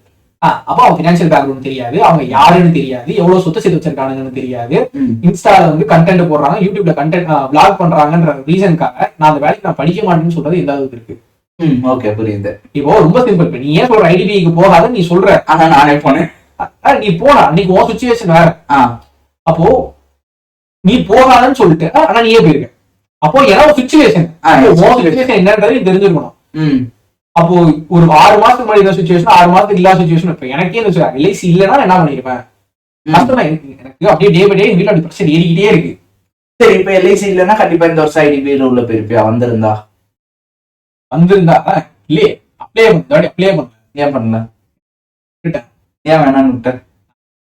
அப்ப அவன் பினான்சியல் பேக்ரவுண்ட் தெரியாது, அவங்க யாருன்னு தெரியாது, எவ்வளவு சொத்து சேர்த்து வச்சிருக்கானுங்கன்னு தெரியாது, இன்ஸ்டால வந்து கண்டென்ட் போடுறாங்க, யூடியூப்ல கண்டென்ட் பிளாக் பண்றாங்கன்ற ரீசனுக்காக நான் அந்த வேலைக்கு நான் படிக்க மாட்டேன்னு சொல்றது எந்த அளவுக்கு இருக்கு. ஓகே புரியுது. இப்போ ரொம்ப சிம்பிள். நீ ஏன் சொல்ற ஐடிபிக்கு போகாத நீ சொல்ற, ஆனா நானே போனேன். நீ போனா அன்னைக்கு உன் சுச்சுவேஷன் வேற. அப்போ நீ போகாதன்னு சொல்லிட்டு ஆனா நீயே போயிருக்க. அப்போ ஏன்னா சுச்சுவேஷன் என்னன்றது நீ தெரிஞ்சிருக்கணும். அப்போ ஒரு 6 மாசத்துக்கு முன்னாடி இருந்த சுச்சுவேஷன் 6 மாசத்துக்கு இல்லாத சுச்சுவேஷன் இப்ப எனக்கே இந்த எல்ஐசி இல்லைன்னா என்ன பண்ணிருப்பேன். கஷ்டமா எனக்கு அப்படியே டே பை டே வீட்டுல அப்படி பிரச்சனை ஏறிக்கிட்டே இருக்கு. சரி இப்ப எல்ஐசி இல்லைன்னா கண்டிப்பா இந்த வருஷம் ஐடிபில உள்ள போயிருப்பியா? வந்திருந்தா இல்லையே அப்ளை பண்ணல. ஏன் பண்ணல? ஏன் வேணான்னு விட்டேன்.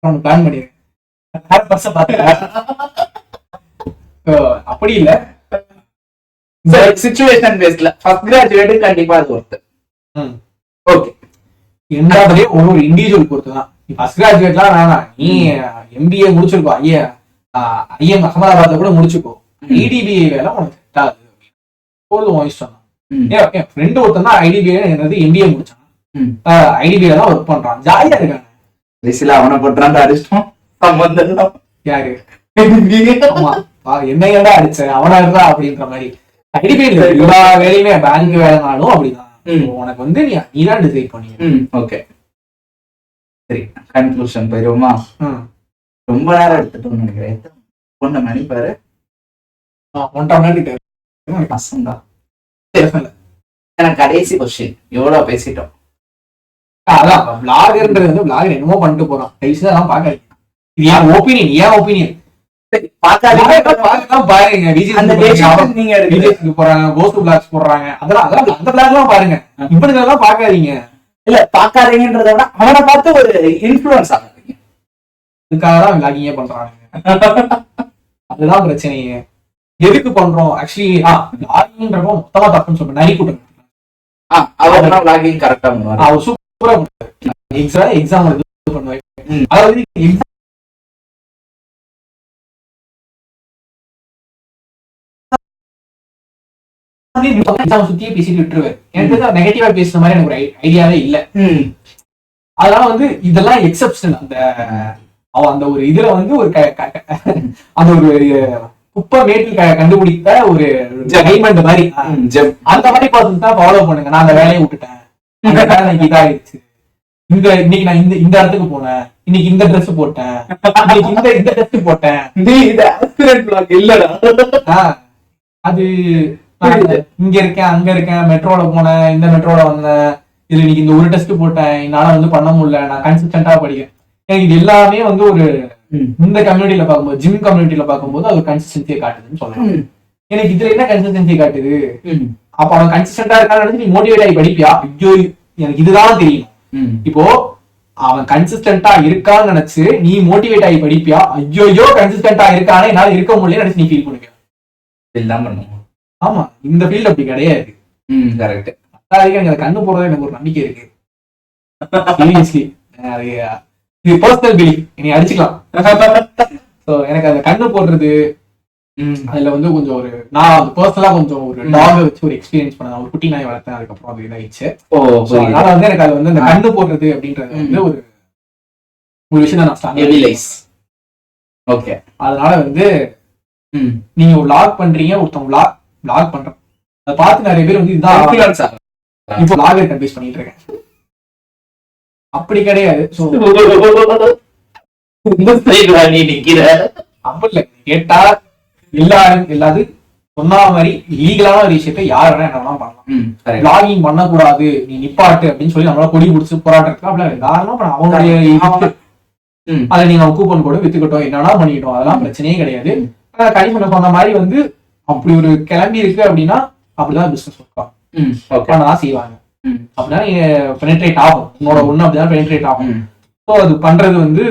பிளான் பண்ணிருக்கேன். அப்படி இல்ல, சிச்சுவேஷன் பேஸ்ல ஃபர்ஸ்ட் கிராஜுவேட் கண்டிப்பா அது ஒருத்தர். ஓகே, ரெண்டாவதே ஒரு இண்டிவிஜுவல் பொறுத்துதான். நீ ஃபர்ஸ்ட் கிராஜுவேட்லாம் வேணாம், நீ எம்பிஏ முடிச்சிருக்கோ, ஐஎம் அகமதாபாத்ல கூட முடிச்சுக்கோ, இடிபிஐ வேலை உனக்கு செட் ஆகுது போதும் இஷ்டம். என் ஃப்ரெண்டு ஒருத்தன் தான் ஐடிபிஐ எம்பிஏ முடிச்சான், ஐடிபிஐ தான் ஒர்க் பண்றான், ஜாலியா இருக்காங்க. அவனை போட்டுறான் அரிஷ்டம் சம்பந்தம் யாரு என்ன ஏண்டா அடிச்ச அவனா இருந்தா அப்படின்ற மாதிரி. ஐடிபிஐ எல்லா வேலையுமே பேங்க் வேலைனாலும் அப்படிதான். உனக்கு வந்து நீதான் டிசைட் பண்ணி. ஓகே சரி, கன்க்ளூஷன் போயிருவோமா? ரொம்ப நேரம் எடுத்துட்டோம்னு நினைக்கிறேன். 1 மணி பாரு, 1.5 மணி நேரம் பசங்க. எனக்கு கடைசி கொஸ்டின், எவ்வளவு பேசிட்டோம்? அதான் vloggerன்றது வந்து vlogger என்னமோ பண்ணிட்டு போறான். அதெல்லாம் பாக்காதீங்க. இது என் ஒப்பீனியன், ஏன் ஒப்பீனியன் பாருங்க. நீங்க போறாங்க, கோஸ்ட் பிளாக்ஸ் போடுறாங்க, அதெல்லாம் அந்த பிளாக் எல்லாம் பாருங்க. இப்படி எல்லாம் பாக்காதீங்க. இல்ல பாக்காதீங்கன்றத விட அவனை பார்த்து ஒரு இன்ஃபுளுன்ஸ் ஆகாதீங்க. இதுக்காக தான் விளாகிங்கே பண்றாங்க. அதுதான் பிரச்சனையே. எதுக்கு பண்றோம் ஆக்சுவலி? விளாகிங்கிறப்போ மொத்தமா தப்புன்னு சொல்றேன். நரி கூட்டம் அவர் விளாகிங் கரெக்டா பண்ணுவார். அவர் சூப்பரா எக்ஸாம் பண்ணுவாங்க. அதாவது சுத்தியே பேசிட்டு விட்டுருவேன். எனக்கு நெகட்டிவா பேசுற மாதிரி எனக்கு ஒரு ஐடியாவே இல்ல. அதனால வந்து இதெல்லாம் எக்ஸப்ஷன். அந்த ஒரு இதுல வந்து ஒரு அந்த ஒரு குப்பை மேட்டில் கண்டுபிடித்த ஒரு டைமண்ட் மாதிரி, அந்த மாதிரி பார்த்து தான் ஃபாலோ பண்ணுங்க. நான் அந்த வேலையை விட்டுட்டேன், எனக்கு இதாயிடுச்சு. இன்னைக்கு நான் இந்த இடத்துக்கு போனேன், இன்னைக்கு இந்த ட்ரெஸ் போட்டேன், இன்னைக்கு இந்த ட்ரெஸ் போட்டேன். இல்லடா அது இங்க இருக்கேன், அங்க இருக்கேன், மெட்ரோல போனேன், இந்த மெட்ரோல வந்தேன், இதுல இன்னைக்கு இந்த ஒரு டெஸ்ட் போட்டேன், என்னால வந்து பண்ண முடியல, நான் கன்சிஸ்டன்டா படிக்கிறேன். எனக்கு இது எல்லாமே வந்து ஒரு இந்த கம்யூனிட்டியில பார்க்கும்போது, ஜிம் கம்யூனிட்டியில பார்க்கும்போது அது கன்சிஸ்டன்சியை காட்டுதுன்னு சொல்லலாம். எனக்கு இதுல என்ன கன்சிஸ்டன்சி காட்டுது? அப்ப அவன் கன்சிஸ்டன்டா இருக்கான்னு நீ மோட்டிவேட் ஆகி படிப்பியா? ஐயோ எனக்கு இதுதான் தெரியும். இப்போ அவன் கன்சிஸ்டன்டா இருக்கான்னு நினைச்சு நீ மோட்டிவேட் ஆகி படிப்பியா? ஐயோ கன்சிஸ்டன்டா இருக்கானே என்னால இருக்க முடியல நினைச்சு நீ ஃபீல் பண்ணுவியா? எல்லாம் பண்ணுவோம். ஆமா, இந்த ஃபீல்ட் அப்படி கிடையாது. கரெக்ட். எனக்கு கண்ணு போடுறது எனக்கு ஒரு நம்பிக்கை இருக்கு. சீரியஸ்லி இது பர்சனல் பிலீஃப், நீ அடிச்சுக்கலாம். சோ எனக்கு அந்த கண்ணு போடுறது அதுல வந்து கொஞ்சம் ஒரு நான் பர்சனலா கொஞ்சம் ஒரு டாக வச்சு ஒரு எக்ஸ்பீரியன்ஸ் பண்ணேன். ஒரு குட்டி நாய் வளர்த்தேன், அதுக்கப்புறம் அது இதாயிடுச்சு. அதனால வந்து எனக்கு அது வந்து அந்த கண்ணு போடுறது அப்படின்றது வந்து ஒரு விஷயம் நான் ஸ்டார்ட். ஓகே. அதனால வந்து நீங்க vlog பண்றீங்க, ஒருத்தவங்க vlog பண்றேன், அதை பார்த்து நிறைய பேர் வந்து இதுதான் இப்போ vlogger கன்ஃபியூஸ் பண்ணிட்டு இருக்கேன். அப்படி கிடையாது. அப்படி இல்லை, கேட்டா எல்லாரும் சொன்ன மாதிரி லீகலான ஒரு விஷயத்த யார் வேணா என்ன பண்ணலாம். vlogging பண்ணக்கூடாது, நீ நிப்பாட்டு அப்படின்னு சொல்லி நம்மளால கொடி பிடிச்சி போராட்டம் அப்படி தாராளமா அவங்களுடைய அதை நீங்க கூப்பன் கூட வித்துக்கிட்டோம், என்னன்னா பண்ணிக்கிட்டோம், அதெல்லாம் பிரச்சனையே கிடையாது. கனிமண சொன்ன மாதிரி வந்து அப்படி ஒரு கிளம்பி இருக்கு அப்படின்னா அப்படிதான் பிசினஸ் பண்ணதான் செய்வாங்க. அப்படின்னா நீங்க பெனிட்ரேட் ஆகும், உன்னோட ஒண்ணு அப்படிதான் பெனிட்ரேட் ஆகும். ஸோ அது பண்றது வந்து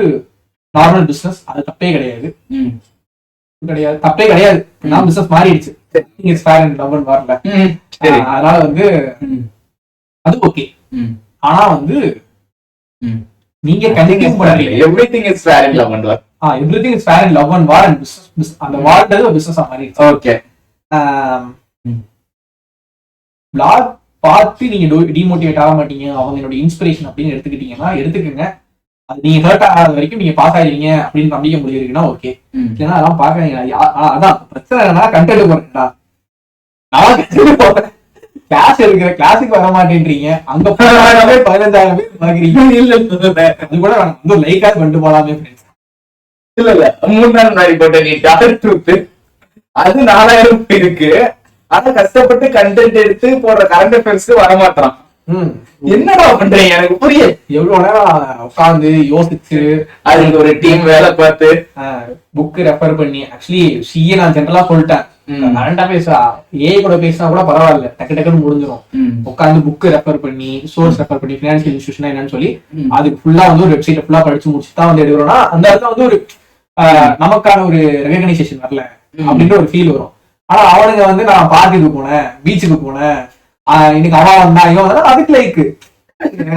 நார்மல் பிசினஸ், அது தப்பே கிடையாது. தப்பே கிடையாது. நான் பிசினஸ் மாறிடுச்சு, வரல. அதனால வந்து அது ஓகே. ஆனா வந்து நீங்க கண்டினியூ பண்றீங்க. Everything is fair in love and war. Everything is fair in love and war and business. அந்த வார்ன்றது ஒரு பிசினஸா மாறிடுச்சு. ஓகே. vlog பார்த்து நீங்க டிமோட்டிவேட் ஆக மாட்டீங்க, அவங்க என்னோட இன்ஸ்பிரேஷன் அப்படின்னு எடுத்துக்கிட்டீங்கன்னா எடுத்துக்கங்க. அது நீங்க ஹர்ட் ஆகாத வரைக்கும் நீங்க பாஸ் ஆயிருவீங்க அப்படின்னு நம்பிக்கை முடியிருக்குன்னா ஓகே. ஏன்னா அதெல்லாம் பாக்குறீங்க. அதான் பிரச்சனை என்னன்னா கண்டென்ட் போறேன்டா, நான் கண்டென்ட் போறேன், கிளாஸ் எடுக்கிற கிளாஸுக்கு வர மாட்டேன்றீங்க, அங்க 15,000 பேர் பாக்குறீங்க. இல்ல அது கூட வந்து லைக்காக பண்ணிட்டு போலாமே ஃப்ரெண்ட்ஸ். இல்ல 3 நாள் முன்னாடி போட்ட நீ டார்க் ட்ரூத் அது 4000 இருக்கு. ஆனா கஷ்டப்பட்டு கண்டென்ட் எடுத்து போடுற கரண்ட் அஃபேர்ஸ்க்கு வரமாட்டான். என்னடா பண்றீங்க எனக்கு புரியல. எவ்வளவு நேரம் உட்காந்து யோசிச்சு அதுக்கு ஒரு டீம் வேலை பார்த்து புக் ரெஃபர் பண்ணி, ஆக்சுவலி சிஏ நான் ஜென்ரலா சொல்லிட்டேன், கரண்டா பேச ஏ கூட பேசினா கூட பரவாயில்ல, டக்கு டக்குன்னு முடிஞ்சிடும். உட்காந்து புக் ரெஃபர் பண்ணி, சோர்ஸ் ரெஃபர் பண்ணி, பினான்சியல் இன்ஸ்டிடியூஷன் என்னன்னு சொல்லி அதுக்கு ஃபுல்லா வந்து ஒரு வெப்சைட் ஃபுல்லா படிச்சு முடிச்சு தான் வந்து எடுக்கிறோம்னா அந்த இடத்துல வந்து ஒரு நமக்கான ஒரு ரெகக்னைசேஷன் வரல அப்படின்ற ஒரு ஃபீல் வரும். ஆனா அவனுங்க வந்து நான் பார்க்குக்கு போனேன், பீச்சுக்கு போனேன், இன்னைக்கு அவன் வந்தா இவன் வந்தா அதுக்கு லைக்,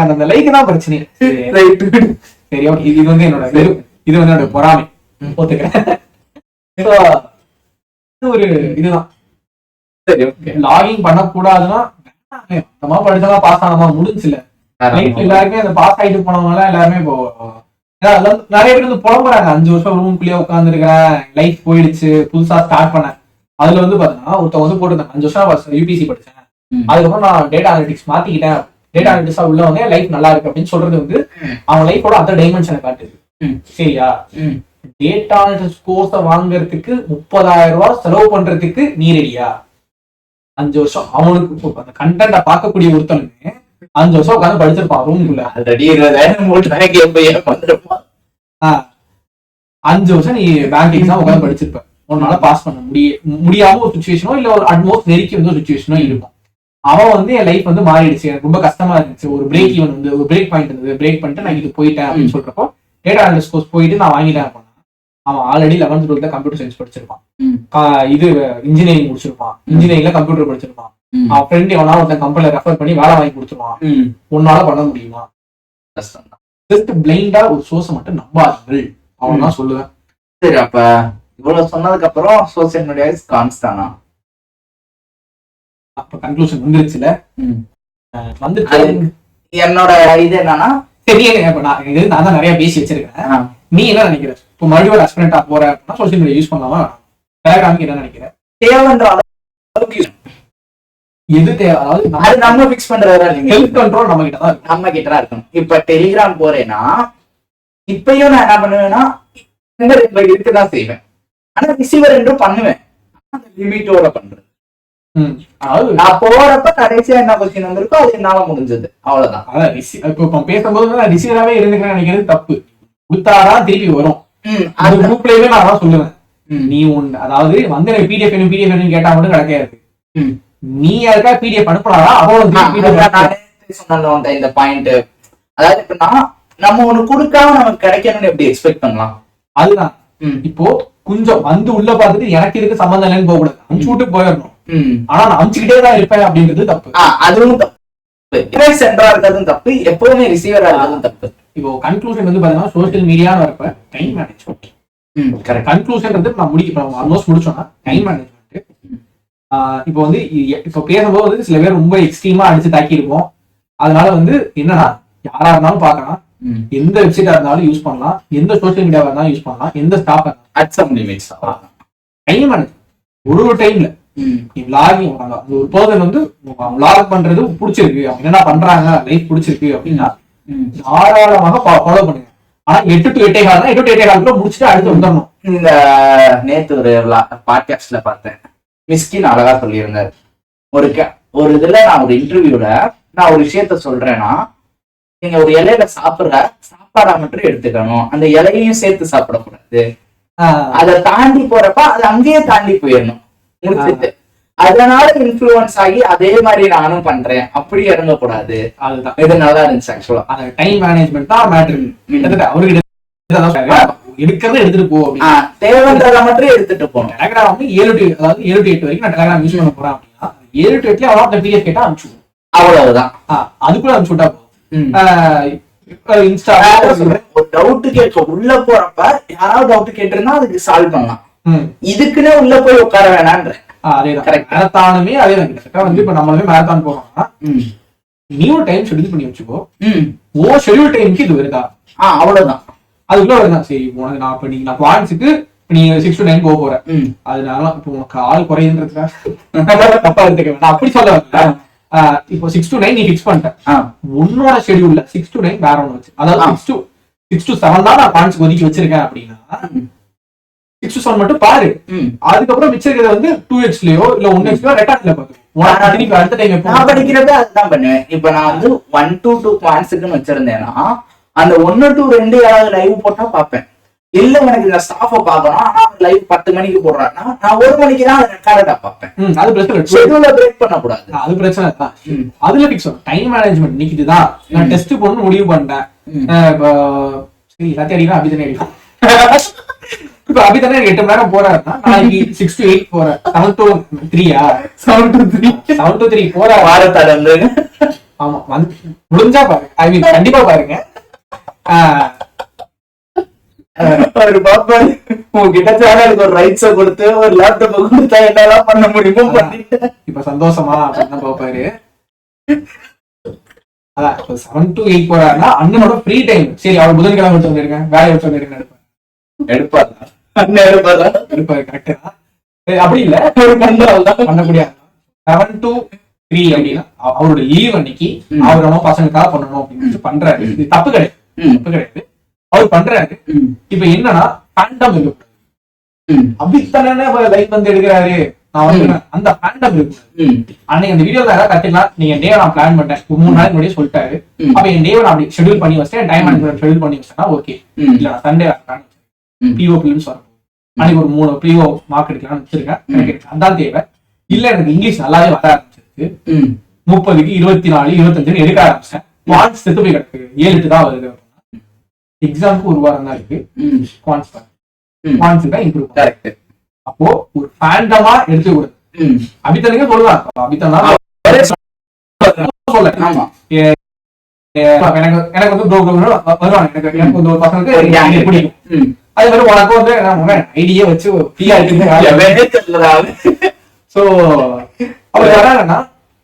அந்த லைக் தான் பிரச்சனை. சரி ஓகே, இது வந்து என்னோட பொறாமை ஒத்துக்கிறேன். ஒரு இதுதான் லாகிங் பண்ணக்கூடாதுன்னா நம்ம படிச்சா பாஸ் ஆனமா முடிஞ்சுல. எல்லாருமே அந்த பாஸ் ஆயிட்டு போனவங்க எல்லாருமே இப்போ நிறைய பேர் வந்து புலம்புறாங்க, 5 வருஷம் ரூம்குள்ளேயே உட்கார்ந்து இருக்கிறேன், லைஃப் போயிடுச்சு, புதுசா ஸ்டார்ட் பண்ணேன். அதுல வந்து பாத்தீங்கன்னா ஒருத்தவங்க வந்து போட்டுருந்தேன், 5 வருஷம் யூபிசி படிச்சேன், அதுக்கப்புறம் நான் டேட்டா அனலிட்டிக்ஸ் மாத்திக்கிட்டேன், டேட்டா அனலிட்டிக்ஸா உள்ள வந்து லைஃப் நல்லா இருக்கு அப்படின்னு சொல்றது வந்து அவன் லைஃபோட அந்த டைமென்ஷனை காட்டுது. சரியா? டேட்டா கோர்ஸ வாங்குறதுக்கு 30,000 ரூபாய் செலவு பண்றதுக்கு நீ ரெடியா? 5 வருஷம் அவனுக்கு அந்த கண்டென்ட பார்க்கக்கூடிய ஒருத்தனுக்கு 5 வருஷம் உட்காந்து படிச்சிருப்பான் ரூமுக்குள்ள. ஆல்ரெடி 20,000 5 வருஷம் நீ பேங்க் எக்ஸாம் உட்காந்து படிச்சிருப்ப. உன்னால பாஸ் பண்ண முடியாம ஒரு சுச்சுவேஷனோ இல்ல ஒரு அட்மோஸ்ட் நெருக்கி வந்து ஒரு சுச்சுவேஷனோ இருக்கும். அவன் வந்து என் லைஃப் வந்து மாறிடுச்சு, எனக்கு ரொம்ப கஷ்டமா இருந்துச்சு, ஒரு பிரேக் ஈவன் வந்து ஒரு பிரேக் பாயிண்ட் இருந்தது, பிரேக் பண்ணிட்டு நான் இது போயிட்டேன் அப்படின்னு சொல்றப்போ டேட்டா அனலிஸ்ட் கோர்ஸ் போயிட்டு நான் வாங்கிட்டேன் அப்படின்னா அவன் already 11th 12th computer science படிச்சிருப்பான், இது இன்ஜினியரிங் முடிச்சிருப்பான், இன்ஜினியரிங்ல கம்ப்யூட்டர் படிச்சிருப்பான், அவன் ஃப்ரெண்ட் எவனா ஒருத்தன் கம்பெனில ரெஃபர் பண்ணி வேலை வாங்கி கொடுத்துருவான். உன்னால பண்ண முடியுமா? ஜஸ்ட் பிளைண்டா ஒரு சோர்ஸை மட்டும் நம்பாதீர்கள் அவன் தான் சொல்லுவேன். சரி, அப்ப இவ்வளவு சொன்னதுக்கு அப்புறம் சோசியல் மீடியா இஸ் கான்ஸ்டானா? அப்ப கன்க்ளூஷன் வந்துருச்சுல. வந்துச்சு. என்னோட இது என்னன்னா, சரி நான் தான் நிறைய பேசி வச்சிருக்கேன். நீ என்ன நினைக்கிற? இப்போ மறுபடியும் ஒரு அஸ்பிரண்டா போற அப்படின்னா சோசியல் மீடியா யூஸ் பண்ணலாமா? டெலிகிராமுக்கு என்ன நினைக்கிற? தேவைன்ற அளவுக்கு எது தேவை? அதாவது நம்ம பிக்ஸ் பண்றதா ஹெல்த் கண்ட்ரோல் நம்ம கிட்ட தான் நம்ம கிட்ட தான் இருக்கணும். இப்ப டெலிகிராம் போறேன்னா இப்பயும் நான் என்ன பண்ணுவேன்னா இருக்குதான் செய்வேன், ஆனா ரிசீவர் என்றும் பண்ணுவேன், லிமிட்டோட பண்றேன். நான் போறப்ப கடைசியா என்ன கொஸ்டின் வந்திருக்கோ அது என்னால முடிஞ்சது, அவ்வளவுதான். அதான் இப்போ பேசும்போது நான் ரிசீவராகவே இருந்துக்கிறேன் நினைக்கிறது தப்பு. கொடுத்தாதான் திருப்பி வரும். அது குரூப்லயே நான் தான் சொல்லுவேன். நீ ஒண்ணு அதாவது வந்து எனக்கு பிடிஎஃப் வேணும் கேட்டா மட்டும் கிடைக்காது. நீ யாருக்கா பிடிஎஃப் அனுப்பினாதான் அவன் சொன்ன இந்த பாயிண்ட். அதாவது இப்ப நம்ம ஒண்ணு கொடுக்காம நமக்கு கிடைக்கணும்னு எப்படி எக்ஸ்பெக்ட் பண்ணலாம்? அதுதான் இப்போ கொஞ்சம் வந்து உள்ள பார்த்துட்டு எனக்கு இதுக்கு சம்பந்தம் இல்லைன்னு போக கூடாது, அனுப்பிச்சு விட்டு போயிடணும். ஆனா நான் அனுப்பிச்சுக்கிட்டே தான் இருப்பேன் அப்படின்றது தப்பு. அதுவும் தப்பு, சென்டரா இருக்கிறதும் தப்பு, எப்பவுமே ரிசீவரா இருக்கிறதும் தப்பு. இப்போ கன்க்ளூஷன் வந்து பாத்தீங்கன்னா சோசியல் மீடியான்னு வரப்ப டைம் மேனேஜ்மெண்ட். கரெக்ட். கன்க்ளூஷன் வந்து நான் முடிக்க ஆல்மோஸ்ட் முடிச்சோம்னா டைம் மேனேஜ்மெண்ட். இப்போ வந்து இப்போ பேசும்போது வந்து சில பேர் ரொம்ப எக்ஸ்ட்ரீமா அடிச்சு தாக்கி இருப்போம். அதனால வந்து என்னன்னா யாரா இருந்தாலும் பாக்கலாம், எந்த வெப்சைட்டா இருந்தாலும் யூஸ் பண்ணலாம், எந்த சோசியல் மீடியாவா இருந்தாலும் யூஸ் பண்ணலாம், எந்த ஸ்டாப் டைம் மேனேஜ் ஒரு டைம்ல லாகிங் ஒரு பர்சன் வந்து லாக் பண்றது பிடிச்சிருக்கு, அவங்க என்ன பண்றாங்க லைஃப் பிடிச்சிருக்கு அப்படின்னா தாராளமாக ஃபாலோ பண்ணுங்க. ஆனா 8 to 8:15 8 to 8:15 முடிச்சுட்டு அடுத்து வந்துடணும். இந்த நேத்து ஒரு பாட்காஸ்ட்ல பார்த்தேன், மிஸ்கின் அழகா சொல்லியிருந்தாரு. ஒரு இதுல நான் ஒரு இன்டர்வியூல நான் ஒரு விஷயத்த சொல்றேன்னா, நீங்க ஒரு இலையில சாப்பாடா மட்டும் எடுத்துக்கணும், அந்த இலையையும் சேர்த்து சாப்பிடக்கூடாது. அதை தாண்டி போறப்ப அது அங்கேயே தாண்டி போயிடணும் முடிச்சுட்டு. அதனால இன்ஃபுளுன்ஸ் ஆகி அதே மாதிரி நானும் பண்றேன் அப்படி இறங்கக்கூடாது. அதுதான் இது நல்லா இருந்துச்சு. ஆக்சுவலா அந்த டைம் மேனேஜ்மெண்ட் தான் மேட்டர். அவருக்கு எடுக்கிறத எடுத்துட்டு போ, தேவைன்றத மட்டும் எடுத்துட்டு போகணும். டெலிகிராம் வந்து 7 to 8 வரைக்கும் நான் டெலிகிராம் யூஸ் பண்ண போறேன் அப்படின்னா 7 to 8 அவ்வளோ பிடிஎஃப் கேட்டா அனுப்பிச்சு அவ்வளவுதான். அதுக்குள்ள அனுப்பிச்சு விட்டா இன்ஸ்டா ஒரு டவுட் கேட்க உள்ள போறப்ப யாராவது டவுட் கேட்டிருந்தா அதுக்கு சால்வ் பண்ணலாம். இதுக்குன்னே உள்ள போய் உட்கார வேணான்ற. அதேதான் மேரத்தானுமே அதேதான். கிட்டத்தட்ட வந்து இப்ப நம்மளுமே மேரத்தான் போறோம்னா நீ ஒரு டைம் ஷெட்யூல் பண்ணி வச்சுக்கோ. ஓ ஷெட்யூல் டைமுக்கு இது வருதா? அவ்வளவுதான். அதுக்குள்ள வருதான். சரி உனக்கு நான் இப்ப நான் குவான்ஸுக்கு நீ 6 to 9 போக போற. அதனால இப்போ உனக்கு ஆள் குறையுதுன்றதுக்காக தப்பா எடுத்துக்க வேண்டாம், அப்படி சொல்ல வரல. இப்போ 6 to 9 நீ ஃபிக்ஸ் பண்ணிட்ட. உன்னோட ஷெட்யூல்ல 6 to 9 வேற ஒண்ணு வச்சு, அதாவது 6 to 7 தான் நான் குவான்ஸுக்கு ஒதுக்கி வச்சிருக்கேன் அப்படின்னா 6 to 7 மட்டும் பாரு. அதுக்கப்புறம் மிச்சம் வந்து 2xலயோ இல்ல 1xலயோ ரெக்கார்ட்ல பாத்து அடுத்த டைம் நான் படிக்கிறப்ப அதுதான் பண்ணுவேன். இப்ப நான் வந்து 1 to 2 குவான்ஸுக்குன்னு வச்சிருந்தேன்னா அந்த 1 to 2 யாராவது லைவ் போட்டா பாப்பேன். இல்ல எனக்கு இந்த ஸ்டாஃப பாக்கணும், ஆனா லைவ் 10 மணிக்கு போடுறான்னா நான் 1 மணிக்கு தான் அதை ரெக்கார்டா பாப்பேன். அது பிரச்சனை, ஷெட்யூல பிரேக் பண்ண கூடாது. அது பிரச்சனை தான். அதுல பிக்ஸ் டைம் மேனேஜ்மெண்ட் இன்னைக்கு இதுதான் நான் டெஸ்ட் போடணும்னு முடிவு பண்ணிட்டேன். சரி எல்லாத்தையும் அடிக்கலாம், அபிதானே அடிக்கும். இப்ப அபிதானே 8 மணி நேரம் போறாருன்னா நாளைக்கு 6 to 8 போறேன். 7 to 3 போற வாரத்தாடு. ஆமா வந்து முடிஞ்சா பாருங்க, ஐ மீன் கண்டிப்பா பாருங்க. ஒரு பாப்பாரு உங்ககிட்ட சேனலுக்கு ஒரு ரைட்ஸ கொடுத்து ஒரு லேப்டாப் கொடுத்தா என்னெல்லாம் பண்ண முடியுமோ பண்ணிட்டு இப்ப சந்தோஷமா அப்படின்னு பாப்பாரு. அதான் 7 to 8 போறாருன்னா அண்ணனோட ஃப்ரீ டைம். சரி அவர் புதன்கிழமை விட்டு வந்துருக்கேன், வேலையை விட்டு வந்துருக்கேன் எடுப்பாரு. கரெக்ட் தான். அப்படி இல்ல ஒரு பண்ணக்கூடிய 7 to 3 அப்படின்னா அவரோட லீவ் அன்னைக்கு அவர் நம்ம பசங்களுக்காக பண்ணணும் அப்படின்னு பண்றாரு. இது தப்பு கிடையாது, தப்பு கிடையாது, அவர் பண்றாரு. இப்ப என்னன்னா ஃபேண்டம் இருக்கு. அபித்தனே லைஃப் வந்து எடுக்கிறாரு, நான் வந்து அந்த ஃபேண்டம் இருக்கு. அன்னைக்கு அந்த வீடியோல ஏதாவது கத்துக்கலாம், நீங்க டே நான் பிளான் பண்ணேன் 3 நாளைக்கு முன்னாடியே சொல்லிட்டாரு. அப்ப என் டேவை நான் அப்படி ஷெட்யூல் பண்ணி வச்சேன், டைம் மேனேஜ்மெண்ட் ஷெட்யூல் பண்ணி வச்சேன்னா ஓகே. இல்ல நான் சண்டே பிஓ பிலிம்ஸ் வரும், அன்னைக்கு ஒரு 3 பிஓ மார்க் எடுக்கலாம்னு வச்சிருக்கேன். எனக்கு அதான் தேவை. இல்ல எனக்கு இங்கிலீஷ் நல்லாவே வர ஆரம்பிச்சிருக்கு, 30க்கு 24 25 எடுக்க ஆரம்பிச்சேன். குவான்ஸ் செத்து போய் கிடக்கு, 7-8 தான் வருது. எக்ஸாமுக்கு 1 வாரம் தான் இருக்கு. குவான்ஸ் தான் இம்ப்ரூவ். கரெக்ட். அப்போ ஒரு ஃபேண்டமா எடுத்து கொடு. அபித்தனுக்கு சொல்லலாம், அபித்தனா சொல்ல எனக்கு வந்து வருவாங்க, எனக்கு வந்து ஒரு பசங்களுக்கு பிடிக்கும். அதே மாதிரி உனக்கு வந்து ஐடியா வச்சு ஃப்ரீயா இருக்கு. சோ அவர் வராங்கன்னா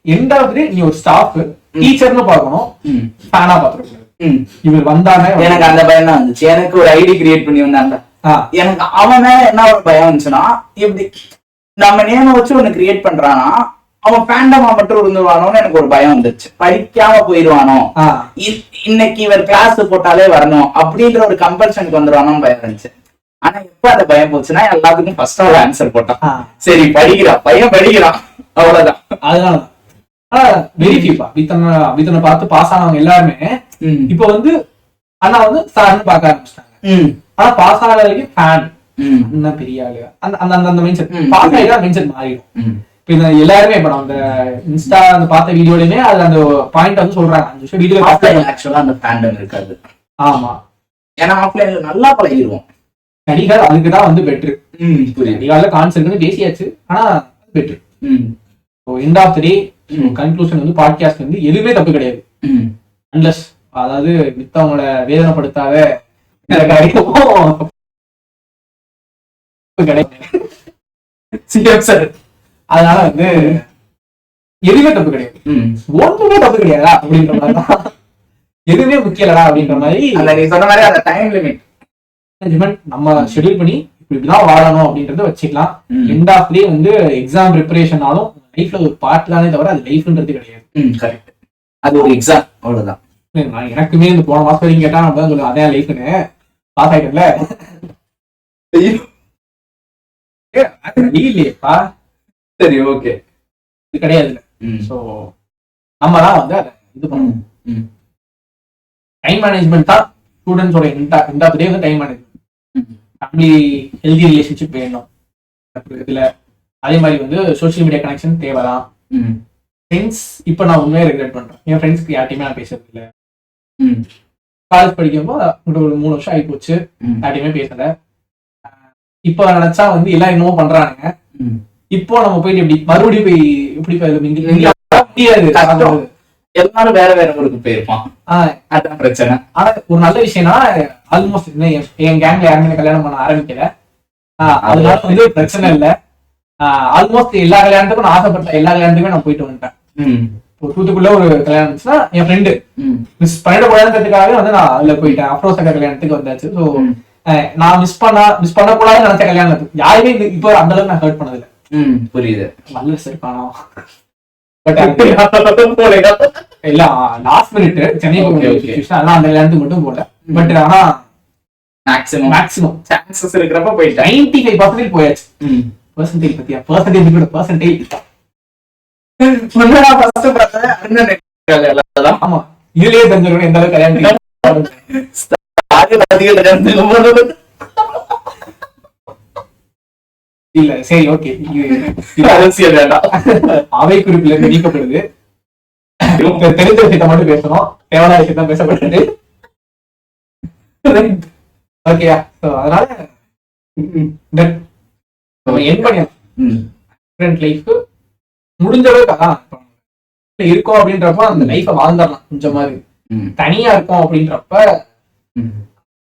எண்ட் ஆஃப் தி நீ ஒரு ஸ்டாஃப் டீச்சர்னு பார்க்கணும், ஃபேனா பாத்துருக்க. இவர் வந்தானே எனக்கு அந்த பயம் தான் வந்துச்சு. எனக்கு ஒரு ஐடி கிரியேட் பண்ணி வந்தாங்க, எனக்கு அவன் மேல என்ன ஒரு பயம் இருந்துச்சுன்னா, இப்படி நம்ம நேம வச்சு ஒண்ணு கிரியேட் பண்றானா அவன் ஃபேண்டமா மட்டும் இருந்துருவானோன்னு எனக்கு ஒரு பயம் வந்துருச்சு. படிக்காம போயிடுவானோ, இன்னைக்கு இவர் கிளாஸ் போட்டாலே வரணும் அப்படின்ற ஒரு கம்பல்ஷனுக்கு வந்துருவானோன்னு பயம் இருந்துச்சு. ஆனா எப்ப அந்த பயம் போச்சுன்னா எல்லாத்துக்கும் ஃபர்ஸ்ட் ஆல் ஆன்சர் போட்டான். சரி படிக்கிறான், பையன் படிக்கிறான், அவ்வளவுதான். அதனால வெரி ஃபீப்பா அபித்தனை பார்த்து பாஸ் ஆனவங்க எல்லாருமே இப்ப வந்து அண்ணா வந்து சார்னு பார்க்க ஆரம்பிச்சிட்டாங்க. ஆனா பாஸ் ஆகிற வரைக்கும் ஃபேன் என்ன பெரிய ஆளு, அந்த அந்த மைண்ட் செட் பாஸ் ஆகிட்டா மைண்ட் செட் மாறிடும். இப்ப இந்த எல்லாருமே இப்ப நான் அந்த இன்ஸ்டா அந்த பார்த்த வீடியோலயுமே அது அந்த பாயிண்ட் வந்து சொல்றாங்க. 5 நிமிஷம் வீடியோ ஆக்சுவலா அந்த ஃபேண்டம் இருக்காது. ஆமா, ஏன்னா ஆஃப்லைன்ல நல்லா பழகிடுவோம். நடிகர் அதுக்குதான் வந்து பெட்ரு. நடிகால கான்செப்ட்னு பேசியாச்சு, ஆனா பெட்ரு. End of the day conclusion வந்து பாட்காஸ்ட் வந்து எதுவுமே தப்பு கிடையாது. அன்லஸ் அதாவது மித்தவங்கள வேதனைப்படுத்தாத அதனால வந்து எதுவுமே தப்பு கிடையாது, ஒண்ணுமே தப்பு கிடையாதா அப்படின்ற மாதிரிதான். எதுவுமே முக்கியலடா அப்படின்ற மாதிரி நீ சொன்ன மாதிரி அந்த டைம் லிமிட் மேனேஜ்மெண்ட் நம்ம ஷெட்யூல் பண்ணி இப்படிதான் வாழணும் அப்படின்றத வச்சுக்கலாம். எண்ட் ஆஃப் டே வந்து எக்ஸாம் ப்ரிப்பரேஷனாலும் லைஃப்ல ஒரு பார்ட் தானே தவிர அது லைஃப்ன்றது கிடையாது. கரெக்ட், அது ஒரு எக்ஸாம் அவ்வளவுதான். எனக்குமே இந்த போன மாசம் வரைக்கும் கேட்டா நம்ம தான் சொல்லுவேன் அதே லைஃப்னு. பாஸ் ஆயிட்டல இல்லையப்பா, சரி ஓகே, இது கிடையாது. சோ நம்ம தான் வந்து அதை இது பண்ணணும். டைம் மேனேஜ்மெண்ட் தான் ஸ்டூடெண்ட்ஸோட எண்ட் ஆஃப் டே வந்து time management. Family healthy relationship வேணும் இதுல. அதே மாதிரி வந்து சோசியல் மீடியா கனெக்ஷன் தேவைதான். ஃப்ரெண்ட்ஸ் இப்போ நான் உண்மையாக ரெகுலேட் பண்றேன். என் ஃப்ரெண்ட்ஸ்க்கு யார்ட்டையுமே நான் பேசுறது இல்லை. காலேஜ் படிக்கும்போது ஒரு 3 வருஷம் ஆகி போச்சு, யார்ட்டையுமே பேசல. இப்போ நினைச்சா வந்து எல்லாம் என்னமோ பண்றானுங்க. இப்போ நம்ம போயிட்டு எப்படி மறுபடியும் போய் எப்படி முடியாது, எல்லாரும் வேற வேற ஊருக்கு போயிருப்பான், அதான் பிரச்சனை. ஆனா ஒரு நல்ல விஷயம்னா ஆல்மோஸ்ட் என் கேங்ல யாருமே கல்யாணம் பண்ண ஆரம்பிக்கல, அதனால வந்து பிரச்சனை இல்லை. ஆல்மோஸ்ட் எல்லா கல்யாணத்துக்கும் நான் ஆசைப்பட்ட எல்லா கல்யாணத்துக்குமே நான் போயிட்டு வந்துட்டேன். தூத்துக்குள்ள ஒரு கல்யாணம் இருந்துச்சுன்னா என் ஃப்ரெண்டு மிஸ் பண்ணிடக்கூடாதுன்றதுக்காகவே வந்து நான் அதுல போயிட்டேன். அப்ரோஸ் அக்கா கல்யாணத்துக்கு வந்தாச்சு. ஸோ நான் மிஸ் பண்ணக்கூடாதுன்னு நினைச்ச கல்யாணத்துக்கு யாருமே இப்போ அந்த அளவுக்கு நான் ஹர்ட் பண்ணதில்லை. புரியுது, நல்ல சரிப்பானோ. பட் இல்ல லாஸ்ட் மினிட் சென்னை அதெல்லாம் அந்த கல்யாணத்துக்கு மட்டும் போல. பட் ஆனா மேக்ஸிமம் சான்சஸ் இருக்கிறப்ப போயிட்டு 95% போயாச்சு. பெர்சன்டேஜ் பத்தியா, பெர்சன்டேஜ் கூட பெர்சன்டேஜ். ஆமா, இதுலயே தெரிஞ்சிருக்கணும் எந்த அளவுக்கு கல்யாணம். இல்ல சரி ஓகே, அவை குறிப்புல இருந்து நீக்கப்படுது. தெரிஞ்ச விஷயத்த மட்டும் பேசணும், தேவையான விஷயத்தான் பேசப்படுது. ஓகேயா? அதனால என் பையன் லைஃப் முடிஞ்ச அளவுக்கு அதான் இருக்கோம் அப்படின்றப்ப அந்த லைஃபை வாழ்ந்துடலாம். கொஞ்சம் மாதிரி தனியா இருக்கும் அப்படின்றப்ப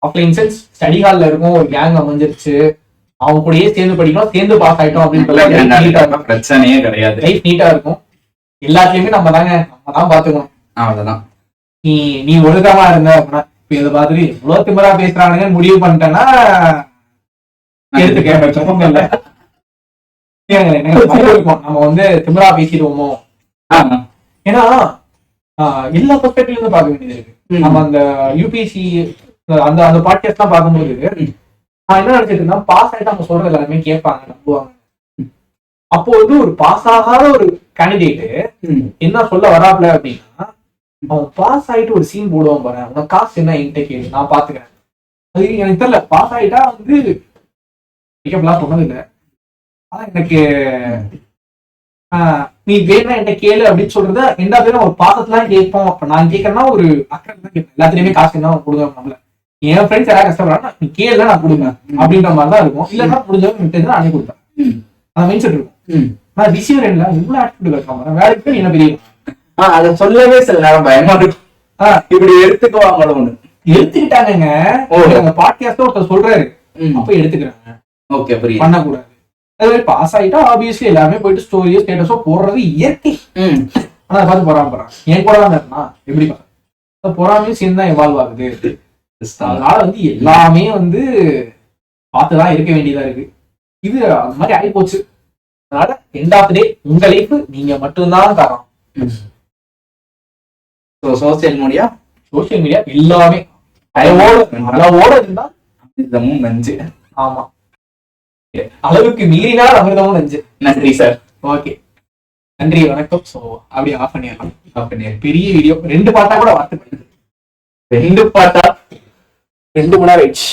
ஆஃப்லைன் சென்ஸ் ஸ்டடி ஹால்ல இருக்கும், ஒரு கேங் அமைஞ்சிருச்சு, அவங்க கூடயே சேர்ந்து படிக்கணும், சேர்ந்து பாஸ் ஆயிட்டோம் அப்படின்னு பிரச்சனையே கிடையாது. லைஃப் நீட்டா இருக்கும். எல்லாத்துலயுமே நம்ம தான் பாத்துக்கணும். அவ்வளவுதான். நீ ஒழுக்கமா இருந்த அப்படின்னா இப்ப இதை மாதிரி எவ்வளவு திமிரா பேசுறானுங்க முடிவு பண்ணிட்டேன்னா எடுத்துக்க. நம்ம வந்து திமிரா பேசிடுவோமோ, ஏன்னா எல்லா பெர்ஸ்பெக்டிவ்ல இருந்து பார்க்க வேண்டியது இருக்கு. நம்ம அந்த யூபிஎஸ்சி அந்த பாட்காஸ்ட் எல்லாம் பார்க்கும்போது நான் என்ன நினைச்சிட்டு இருந்தேன், பாஸ் ஆயிட்டு அவங்க சொல்றது எல்லாருமே கேட்பாங்க, நம்புவாங்க. அப்போ வந்து ஒரு பாஸ் ஆகாத ஒரு கேண்டிடேட் என்ன சொல்ல வராப்ல அப்படின்னா, அவன் பாஸ் ஆயிட்டு ஒரு சீன் போடுவான் பாரு, உனக்கு காசு என்ன என்கிட்ட கேளு, நான் பாத்துக்கிறேன். அது எனக்கு தெரியல, பாஸ் ஆயிட்டா வந்து பிக்கப்லாம் சொன்னது இல்லை. ஆனா எனக்கு நீ வேணா என்கிட்ட கேளு அப்படின்னு சொல்றத ரெண்டாவது பேரும் ஒரு பாசத்துலாம் கேட்போம். அப்ப நான் கேட்கறேன்னா ஒரு அக்கறை தான் கேட்பேன். எல்லாத்துலயுமே காசு என்ன கொடுங்க நம்மள. என் ஃப்ரெண்ட்ஸ் யாராவது கஷ்டப்படுறாங்க, நீ கேள்ல நான் கொடுங்க அப்படின்ற மாதிரிதான் இருக்கும். இல்லைன்னா முடிஞ்சவங்க நான் அனுப்பி கொடுத்தேன். அந்த மைண்ட் செட் இருக்கும். நான் ரிசீவர் என்ன இவ்வளவு ஆட்டிடியூட் இருக்காங்க, வேலைக்கு என்ன பெரிய அதை சொல்லவே சில நேரம் பயமா இருக்கும். இப்படி எடுத்துக்குவாங்களோன்னு எடுத்துக்கிட்டாங்க. அந்த பாட்காஸ்ட் ஒருத்தர் சொல்றாரு, அப்ப எடுத்துக்கிறாங்க. ஓகே, புரியுது. பண்ணக்கூடாது. அது மாதிரி பாஸ் ஆயிட்டா ஆப்வியஸ்லி எல்லாருமே போயிட்டு ஸ்டோரியோ ஸ்டேட்டஸோ போடுறது இயற்கை. ஆனா அதை பார்த்து பொறாமப்படுறான். என் கூட தான் இருந்தா எப்படி பொறாமையும் சேர்ந்து தான் எவால்வ் ஆகுது. அதனால வந்து எல்லாமே வந்து பார்த்துதான் இருக்க வேண்டியதா இருக்கு. இது அந்த மாதிரி ஆகி போச்சு. அதனால எண்ட் ஆஃப் டே உங்க லைஃப் நீங்க மட்டும்தான் தரோம். சோசியல் மீடியா எல்லாமே அளவோட இருந்தா இதமும் நஞ்சு. ஆமா, அளவுக்கு மீறினால் அமிர்தமும் நஞ்சு. நன்றி சார். ஓகே, நன்றி, வணக்கம். சோ அப்படியே ஆஃப் பண்ணிடலாம். பெரிய வீடியோ 2 பாட்டா கூட வார்த்தை 2 பாட்டா 2 மணி நேரம் ஆயிடுச்சு.